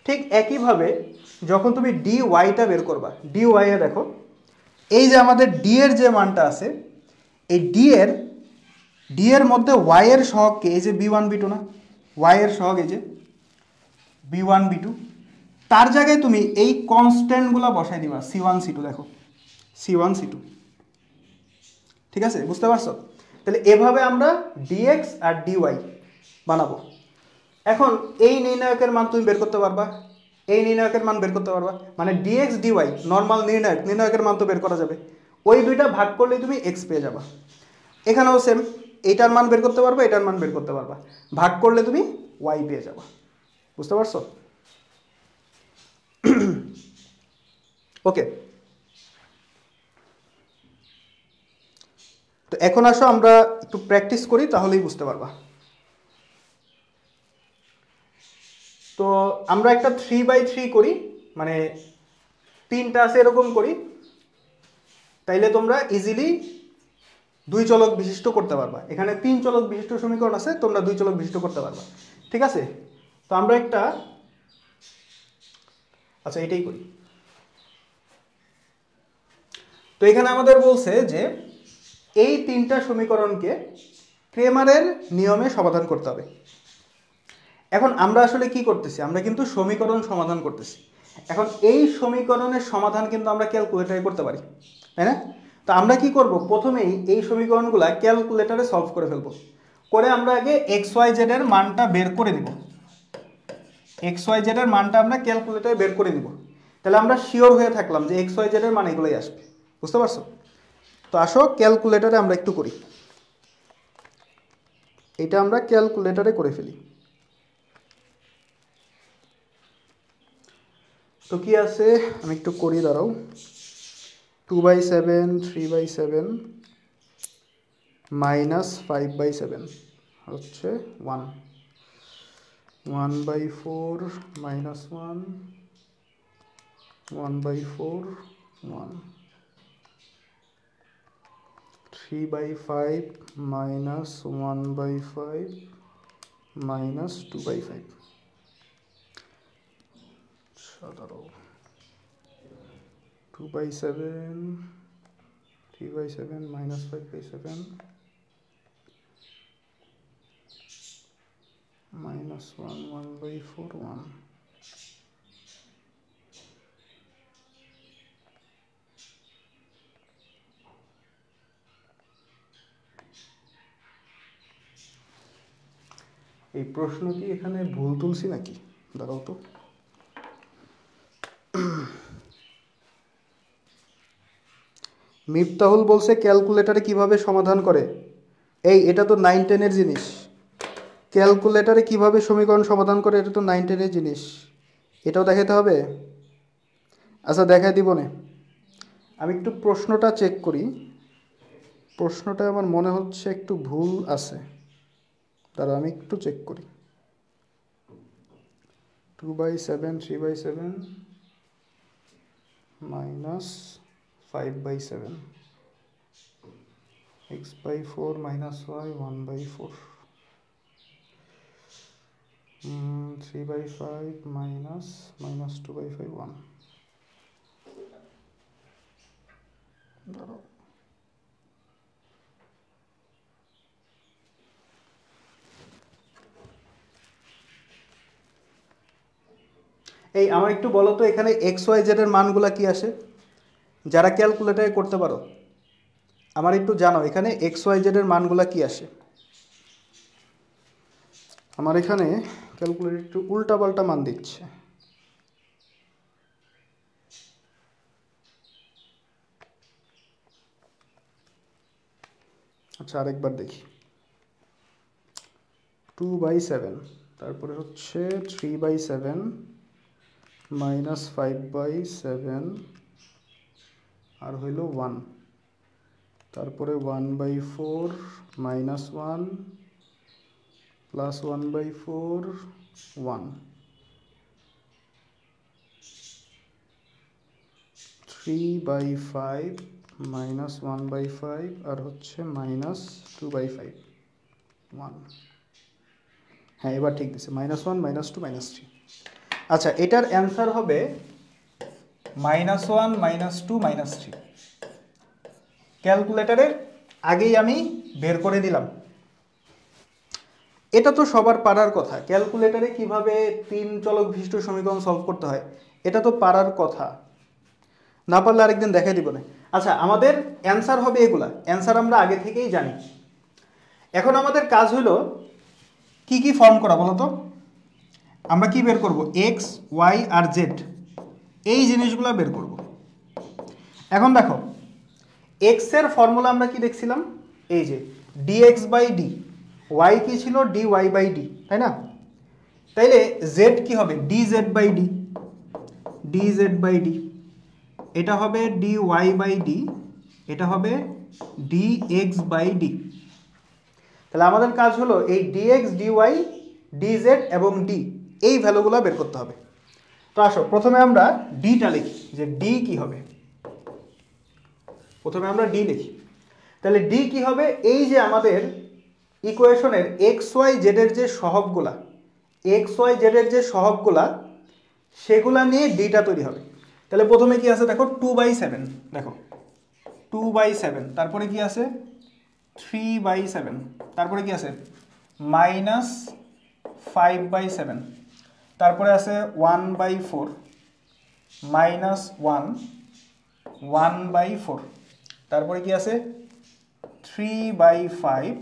ঠিক একইভাবে যখন তুমি ডি ওয়াইটা বের করবা, ডি ওয়াইয়ে দেখো এই যে আমাদের ডি এর যে মানটা আছে, এই ডি এর মধ্যে ওয়াই এর সহগকে এই যে B1 B2 না, ওয়াই এর সহগ এই যে B1 B2, তার জায়গায় তুমি এই কনস্ট্যান্টগুলো বসাই দিবা C1 C2। দেখো C1 C2, ঠিক আছে, বুঝতে পারছো? তাহলে এভাবে আমরা ডিএক্স আর ডিওয়াই বানাবো। এখন এই নির্ণায়কের মান তুমি বের করতে পারবা, এই নির্ণায়কের মান বের করতে পারবা, মানে ডিএক্স ডিওয়াই নর্মাল নির্ণায়কের মান তো বের করা যাবে, ওই দুইটা ভাগ করলেই তুমি এক্স পেয়ে যাবা। এখানেও সেম, এইটার মান বের করতে পারবা, এটার মান বের করতে পারবা, ভাগ করলে তুমি ওয়াই পেয়ে যাবা। বুঝতে পারছো? ওকে, তো এখন আসো আমরা একটু প্র্যাকটিস করি, তাহলেই বুঝতে পারবা। তো আমরা একটা 3/3 করি, মানে তিনটা আছে এরকম করি, তাইলে তোমরা ইজিলি দুই চলক বিশিষ্ট করতে পারবা। এখানে তিন চলক বিশিষ্ট সমীকরণ আছে, তোমরা দুই চলক বিশিষ্ট করতে পারবা, ঠিক আছে? তো আমরা একটা, আচ্ছা এটাই করি। তো এখানে আমাদের বলছে যে এই তিনটা সমীকরণকে ক্রেমারের নিয়মে সমাধান করতে হবে। এখন আমরা আসলে কি করতেছি, আমরা কিন্তু সমীকরণ সমাধান করতেছি। এখন এই সমীকরণের সমাধান কিন্তু আমরা ক্যালকুলেটরে করতে পারি, তাই না? তো আমরা কি করব, প্রথমেই এই সমীকরণগুলা ক্যালকুলেটরে সলভ করে ফেলবো, করে আমরা আগে এক্স ওয়াই জেড এর মানটা বের করে নিব। এক্স ওয়াই জেড এর মানটা আমরা ক্যালকুলেটরে বের করে নিব, তাহলে আমরা শিওর হয়ে থাকলাম যে এক্স ওয়াই জেড এর মান এগুলোই আসবে। বুঝতে পারছো? তো আসো ক্যালকুলেটরে আমরা একটু করি, এটা আমরা ক্যালকুলেটরে করে ফেলি। তো কি আছে আমি একটু করি, দাঁড়াও। 2/7, 3/7 মাইনাস 5/7 হচ্ছে 1, 1/4 মাইনাস 1, 1/4 1, 3/5 মাইনাস 1/5 মাইনাস 2/5। দাঁড়াও, 2/7, 3/7 মাইনাস 5/7 মাইনাস 1, 1/4 1। এই প্রশ্ন কি এখানে ভুল তুলছি নাকি? দাঁড়াও তো, মিফতাহুল বলছে ক্যালকুলেটরে কিভাবে সমাধান করে। এই এটা তো 9-10 এর জিনিস, ক্যালকুলেটরে কিভাবে সমীকরণ সমাধান করে এটা তো 9-10 এর জিনিস, এটাও দেখাতে হবে। আচ্ছা দেখাই দিব না, আমি একটু প্রশ্নটা চেক করি, প্রশ্নটা আমার মনে হচ্ছে একটু ভুল আছে, তারা আমি একটু চেক করি। 2/7, 3/7 minus 5/7, x/4 minus y 1/4, 3/5 minus 2/5 1। দাঁড়াও, এই আমার একটু বলো তো এখানে এক্স ওয়াই জেড এর মানগুলা কি আসে, যারা ক্যালকুলেটরে করতে পারো আমার একটু জানাও, এখানে এক্স ওয়াই জেড এর মানগুলা কি আসে। আমার এখানে ক্যালকুলেটর একটু উল্টাপাল্টা মান দিচ্ছে। আচ্ছা আরেকবার দেখি, 2/7, তারপরে হচ্ছে 3/7 মাইনাস 5/7 আর হইল 1, তারপরে 1/4 মাইনাস 1 প্লাস 1/4 1, 3/5 মাইনাস 1/5 আর হচ্ছে মাইনাস 2/5 1, হ্যাঁ এবার ঠিক দিচ্ছে, -1 -2 -3। আচ্ছা এটার অ্যান্সার হবে -1 -2 -3। ক্যালকুলেটারে আগেই আমি বের করে দিলাম। এটা তো সবার পারার কথা, ক্যালকুলেটারে কিভাবে 3 চলক বিশিষ্ট সমীকরণ সলভ করতে হয় এটা তো পারার কথা, না পারলে আরেকদিন দেখাই দিব না। আচ্ছা আমাদের অ্যান্সার হবে এগুলা, অ্যান্সার আমরা আগে থেকেই জানি। এখন আমাদের কাজ হলো কি কি ফর্ম করা বলো তো। আমরা কি বের করব, এক্স ওয়াই আর জেড, এই জিনিসগুলো বের করব। এখন দেখো এক্স এর ফর্মুলা আমরা কি দেখছিলাম, এই যে ডিএক্স বাই ডি, ওয়াই কি ছিল ডি ওয়াই বাই ডি, তাই না? তাইলে জেড কি হবে, D Z by D, D Z by D, এটা হবে ডি ওয়াই বাই ডি, এটা হবে ডি এক্স বাই ডি। তাহলে আমাদের কাজ হলো এই ডিএক্স ডিওয়াই ডিজেড এবং ডি এই ভ্যালুগুলো বের করতে হবে। তো আসো প্রথমে আমরা ডিটা লিখি, যে ডি কি হবে, প্রথমে আমরা ডি লিখি। তাহলে ডি কি হবে, এই যে আমাদের ইকুয়েশনের এক্স ওয়াই জেডের যে সহগগুলা, এক্স ওয়াই জেডের যে সহগগুলা সেগুলা নিয়ে ডিটা তৈরি হবে। তাহলে প্রথমে কি আছে দেখো 2/7, দেখো 2/7, তারপরে কি আছে 3/7, তারপরে কি আছে -5/7, তারপরে আছে 1/4, -1, 1/4, তারপরে কি আছে 3/5,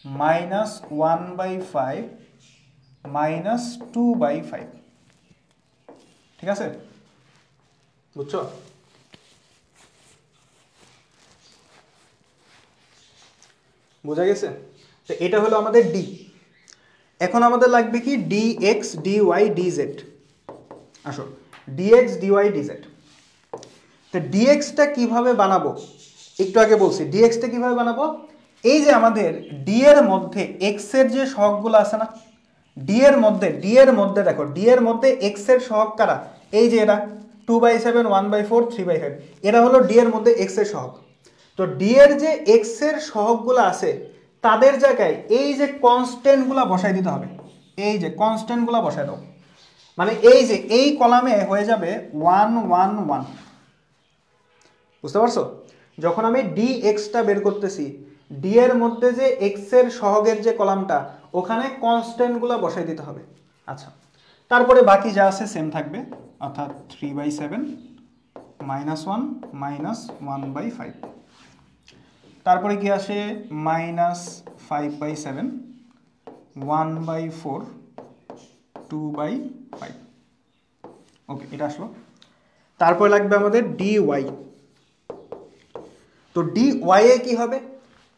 -1/5, -2/5। ঠিক আছে, বুঝছো? বোঝা গেছে? তো এটা হলো আমাদের ডি। এখন আমাদের লাগবে কি ডিএক্স ডিওয়াই ডিজেড। আসো ডিএক্স ডিওয়াই ডিজেড। তো ডিএক্সটা কিভাবে বানাবো, একটু আগে বলছি ডিএক্সটা কিভাবে বানাবো। এই যে আমাদের ডি এর মধ্যে এক্স এর যে সহগগুলো আছে না, ডি এর মধ্যে দেখো ডি এর মধ্যে এক্স এর সহগ কারা, এই যে এরা 2/7, 1/4, 3/5, এরা হলো ডি এর মধ্যে এক্স এর সহগ। তো ডি এর যে এক্স এর সহগগুলো আছে তাদের জায়গায় এই যে কনস্ট্যান্টগুলো বসাই দিতে হবে, এই যে কনস্ট্যান্টগুলো বসাই দাও। মানে এই যে এই কলামে হয়ে যাবে 1 1 1, বুঝতে পারছো? যখন আমি ডি এক্সটা বের করতেছি, ডি এর মধ্যে যে এক্স এর সহগের যে কলামটা ওখানে কনস্ট্যান্টগুলো বসাই দিতে হবে। আচ্ছা তারপরে বাকি যা আছে সেম থাকবে, অর্থাৎ 3/7, -1, -1/5, তারপরে কি আসে -5/7, 1/4, 2/5। ওকে এটা আসলো। তারপরে লাগবে আমাদের ডি ওয়াই। তো ডি ওয়াই এ কি হবে,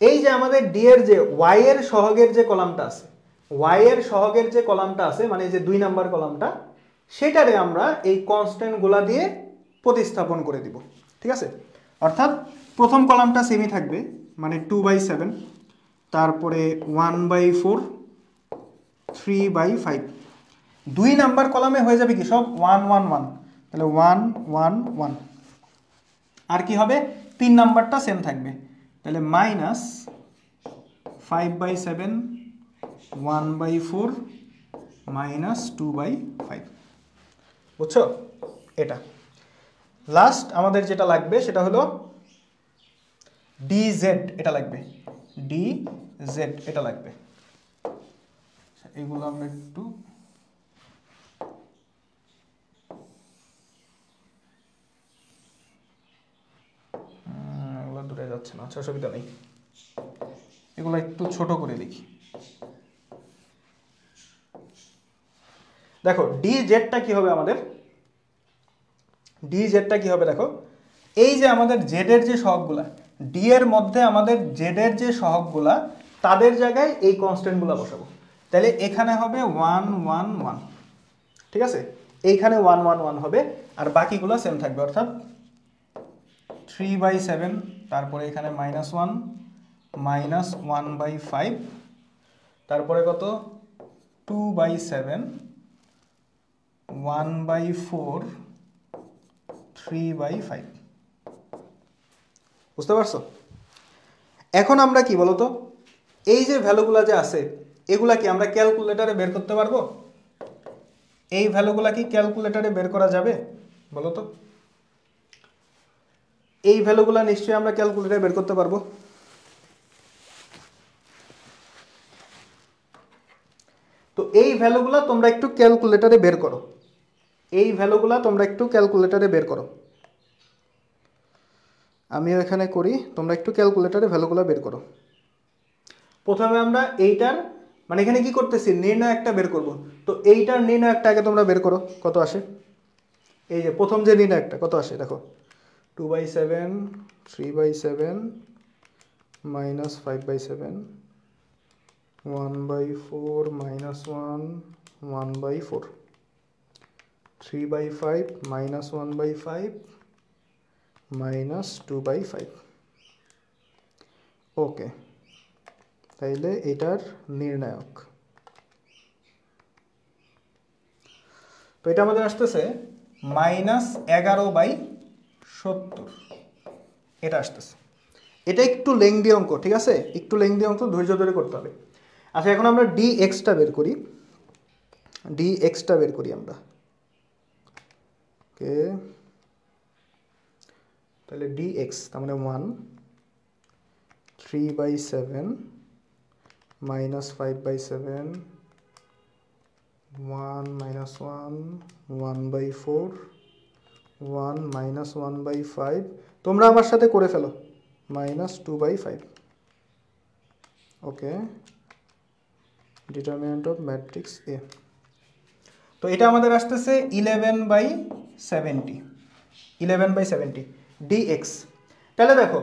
এই যে আমাদের ডি এর যে ওয়াই এর সহগের যে কলামটা আছে, ওয়াই এর সহগের যে কলামটা আছে মানে যে 2 নাম্বার কলামটা, সেটারে আমরা এই কনস্ট্যান্ট গুলা দিয়ে প্রতিস্থাপন করে দিব। ঠিক আছে, অর্থাৎ প্রথম কলামটা সেমই থাকবে মানে 2/7, তারপরে 1/4, 3/5। 2 নাম্বার কলামে হয়ে যাবে কি সব 1 1 1, তাহলে 1 1 1। আর কি হবে 3 নাম্বারটা সেম থাকবে, তাহলে -5/7, 1/4, -2/5। বুঝছো? এটা লাস্ট আমাদের যেটা লাগবে সেটা হলো ডিজেড, এটা লাগবে ডিজেড, এটা লাগবে। এগুলো আমরা একটু দূরে যাচ্ছে না, আচ্ছা অসুবিধা নেই, এগুলো একটু ছোট করে লিখি। দেখো ডি জেডটা কি হবে আমাদের, ডি জেডটা কি হবে দেখো, এই যে আমাদের জেড এর যে সহগগুলা, ডি এর মধ্যে আমাদের জেড এর যে সহগগুলা তাদের জায়গায় এই কনস্ট্যান্টগুলো বসাবো। তাহলে এখানে হবে 1 1 1, ঠিক আছে, এইখানে 1 1 1 হবে, আর বাকিগুলো সেম থাকবে, অর্থাৎ 3/7, তারপরে এখানে -1, -1/5, তারপরে কত 2/7, 1/4, 3/5। বুঝতে পারছো? এখন আমরা কি বলতো এই যে ভ্যালুগুলো যে আছে এগুলা কি আমরা ক্যালকুলেটরে বের করতে পারবো? এই ভ্যালুগুলা কি ক্যালকুলেটরে বের করা যাবে বলো তো? এই ভ্যালুগুলা নিশ্চয়ই আমরা ক্যালকুলেটরে বের করতে পারবো। তো এই ভ্যালুগুলা তোমরা একটু ক্যালকুলেটরে বের করো, এই ভ্যালুগুলা তোমরা একটু ক্যালকুলেটরে বের করো। আমিও এখানে করি, তোমরা একটু ক্যালকুলেটরে ভ্যালুগুলা বের করো। প্রথমে আমরা এইটার মানে এখানে কি করতেছি, নির্ণায়কটা বের করব। তো এইটার নির্ণায়কটা আগে তোমরা বের করো কত আসে। এই যে প্রথম যে নির্ণায়কটা কত আসে দেখো, 2/7, 3/7, -5/7, 1/4, -1, 1/4, 3/5, -1/5, -2/5। ওকে, তাইলে এটার নির্ণায়ক, তো এটা আমাদের আসতেছে -11/70, এটা আসতেছে। এটা একটু লেংদি অঙ্ক, ঠিক আছে, একটু লেংদি অঙ্ক, ধৈর্য ধরে করতে হবে। আচ্ছা এখন আমরা dxটা বের করি, dxটা বের করি আমরা। ওকে, তাহলে dx তার মানে 1, 3/7, -5/7, 1 -1, 1/4, 1 -1/5, তোমরা আমার সাথে করে ফেলো, -2/5। ওকে, ডিটারমিনেন্ট অফ ম্যাট্রিক্স এ। তো এটা আমাদের আসতেছে 11/70, 11/70 dx। তাহলে দেখো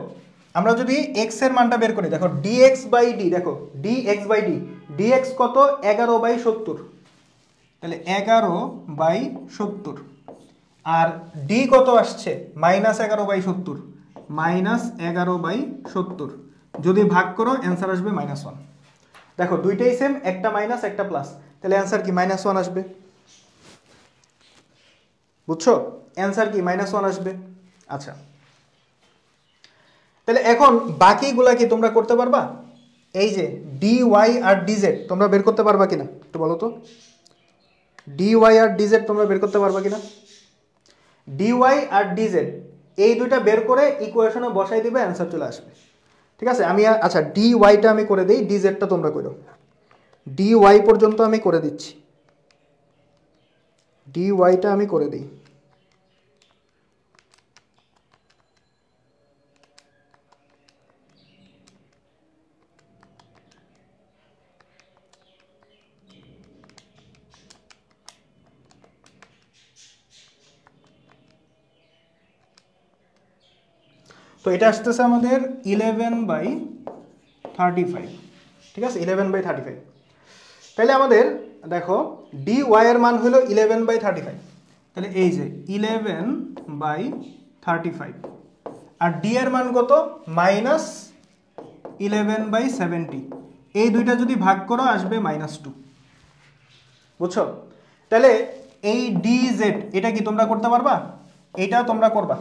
আমরা যদি x এর মানটা বের করি, দেখো dx/d, দেখো dx/d, dx কত, 11/70, তাহলে 11/70, আর d কত আসছে, -11/70, -11/70, যদি ভাগ করো অ্যান্সার আসবে -1। দেখো দুইটাই সেম, একটা মাইনাস একটা প্লাস, তাহলে অ্যান্সার কি -1 আসবে। বুঝছো, অ্যান্সার কি -1 আসবে। আচ্ছা তাহলে এখন বাকিগুলা কি তোমরা করতে পারবা? এই যে dy আর dz তোমরা বের করতে পারবা কিনা একটু বলো তো, dy আর dz তোমরা বের করতে পারবা কিনা? dy আর dz এই দুইটা বের করে ইকুয়েশনে বসাই দিবে, অ্যান্সার চলে আসবে। ঠিক আছে, আমি আচ্ছা dy-টা আমি করে দিই, dz-টা তোমরা করো। dy পর্যন্ত আমি করে দিচ্ছি, dy-টা আমি করে দিই। তো এটা আসতেছে আমাদের 11/35, ঠিক আছে, 11/35। তাহলে আমাদের দেখো dy এর মান হলো 11/35, তাহলে এই যে 11/35, আর d এর মান কত, -11/70, এই দুইটা যদি ভাগ করো আসবে -2। বুঝছো, তাহলে এই dz এটা কি তোমরা করতে পারবা, এইটাও তোমরা করবা,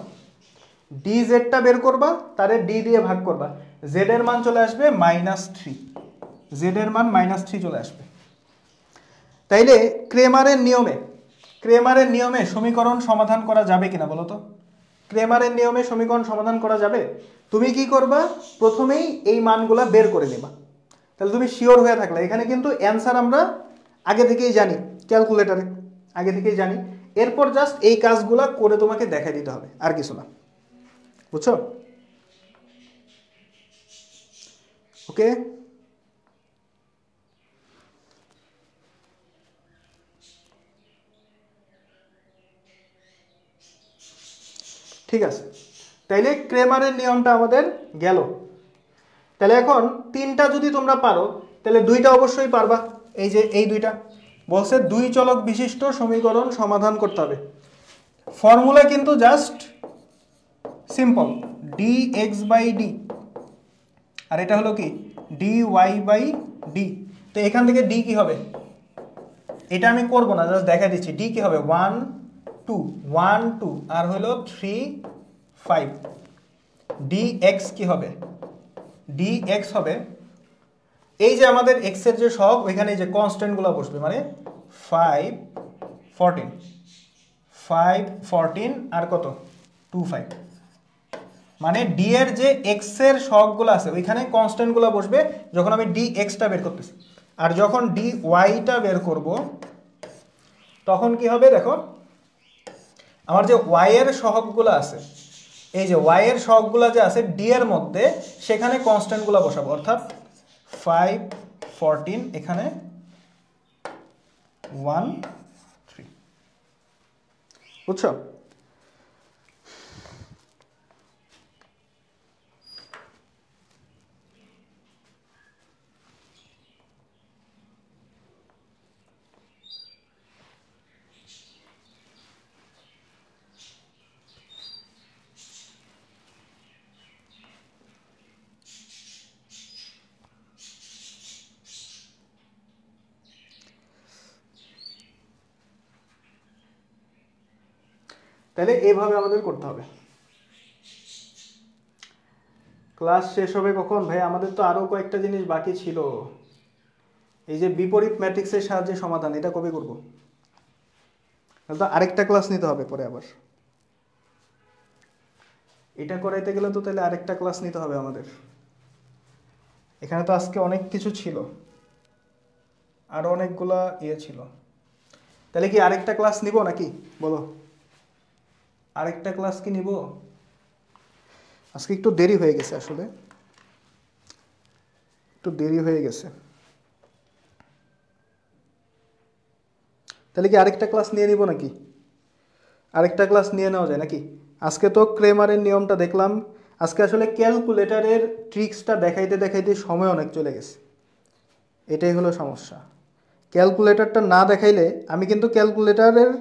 dz-টা বের করবা, তারে d দিয়ে ভাগ করবা, z এর মান চলে আসবে -3, z এর মান -3 চলে আসবে। তাইলে ক্রেমারের নিয়মে সমীকরণ সমাধান করা যাবে কিনা বলো তো, ক্রেমারের নিয়মে সমীকরণ সমাধান করা যাবে। তুমি কি করবা, প্রথমেই এই মানগুলা বের করে নেবা, তাহলে তুমি শিওর হয়ে থাকলে। এখানে কিন্তু অ্যান্সার আমরা আগে থেকেই জানি, ক্যালকুলেটরে আগে থেকেই জানি, এরপর জাস্ট এই কাজগুলা করে তোমাকে দেখাই দিতে হবে, আর কিছু না। বুঝছো, ওকে। ঠিক আছে, তাইলে ক্রেমারের নিয়মটা আমাদের গেল। তাহলে এখন তিনটা যদি তোমরা পারো তাহলে দুইটা অবশ্যই পারবা। এই যে এই দুইটা বলছে দুই চলক বিশিষ্ট সমীকরণ সমাধান করতে হবে। ফর্মুলা কিন্তু জাস্ট সিম্পল, dx/d, আর এটা হলো কি dy/d। তো এখান থেকে d কি হবে, এটা আমি করব না, জাস্ট দেখা দিচ্ছি। d কি হবে, 1 2 1 2, আর হলো 3 5। dx কি হবে, dx হবে এই যে আমাদের এক্স এর যে সহগ ওইখানে এই যে কনস্ট্যান্টগুলো বসবে, মানে 5 14 5 14 আর কত 2 5, মানে ডি এর যে এক্স এর সহগগুলো আছে ওইখানে কনস্ট্যান্টগুলো বসবে যখন আমি ডি এক্সটা বের করতেছি। আর যখন ডি ওয়াইটা বের করব তখন কি হবে দেখো, আমার যে ওয়াই এর সহগগুলো আছে, এই যে ওয়াই এর সহগগুলো যে আছে ডি এর মধ্যে, সেখানে কনস্ট্যান্টগুলো বসাবো, অর্থাৎ 5 14 এখানে 1 3, বুঝছো? তাহলে এইভাবে আমাদের করতে হবে। ক্লাস শেষ হবে কখন ভাই? আমাদের তো আরো কয়েকটা জিনিস বাকি ছিল। এই যে বিপরীত ম্যাট্রিক্সের সাহায্যে সমাধান, এটা কবে করব? তাহলে তো আরেকটা ক্লাস নিতে হবে পরে আবার। এটা করাইতে গেলে তো তাহলে আরেকটা ক্লাস নিতে হবে আমাদের। এখানে তো আজকে অনেক কিছু ছিল, আরো অনেকগুলা ইয়ে ছিল। তাহলে কি আরেকটা ক্লাস নিব নাকি বলো? আরেকটা ক্লাস কি নিব? আজকে একটু দেরি হয়ে গেছে, আসলে একটু দেরি হয়ে গেছে। তাহলে কি আরেকটা ক্লাস নিয়ে নিব নাকি? আরেকটা ক্লাস নিয়ে নেওয়া যায় নাকি? আজকে তো ক্রেমারের নিয়মটা দেখলাম, আজকে আসলে ক্যালকুলেটরের ট্রিক্সটা দেখাইতে দেখাইতে সময় অনেক চলে গেছে, এটাই হলো সমস্যা। ক্যালকুলেটরটা না দেখাইলে, আমি কিন্তু ক্যালকুলেটরের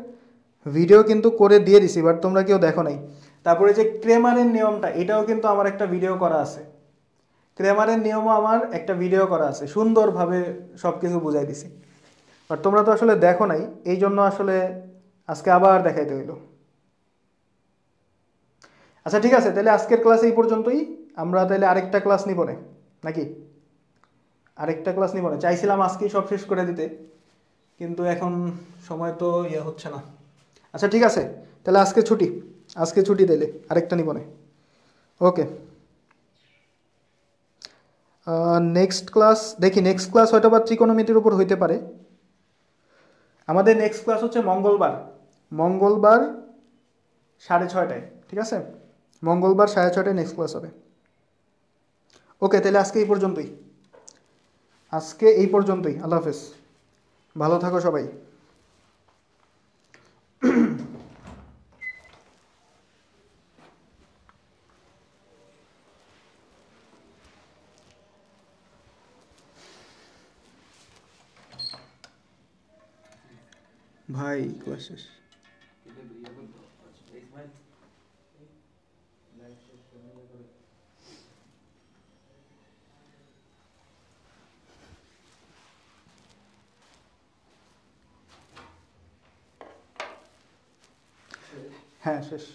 ভিডিও কিন্তু করে দিয়ে দিছি, বাট তোমরা কেউ দেখো নাই। তারপরে যে ক্রেমারের নিয়মটা, এটাও কিন্তু আমার একটা ভিডিও করা আছে। ক্রেমারের নিয়মও আমার একটা ভিডিও করা আছে, সুন্দরভাবে সব কিছু বুঝাই দিছি, বাট তোমরা তো আসলে দেখো নাই, এই জন্য আসলে আজকে আবার দেখাইতে হইলো। আচ্ছা ঠিক আছে, তাহলে আজকের ক্লাস এই পর্যন্তই। আমরা তাহলে আরেকটা ক্লাস নিব না নাকি? আরেকটা ক্লাস নিব না, চাইছিলাম আজকেই সব শেষ করে দিতে, কিন্তু এখন সময় তো ইয়ে হচ্ছে না। আচ্ছা ঠিক আছে, তাহলে আজকে ছুটি, আজকে ছুটি দিলে আরেকটা নিব না। ওকে, নেক্সট ক্লাস দেখি, নেক্সট ক্লাস হয়তো বা ত্রিকোণমিতির উপর হইতে পারে। আমাদের নেক্সট ক্লাস হচ্ছে মঙ্গলবার, মঙ্গলবার 6:30টায়, ঠিক আছে? মঙ্গলবার 6:30টায় নেক্সট ক্লাস হবে। ওকে, তাহলে আজকে এই পর্যন্তই, আজকে এই পর্যন্তই। আল্লাহ হাফেজ, ভালো থাকো সবাই। ভাই ক্লাস শেষ। হ্যাঁ শেষ।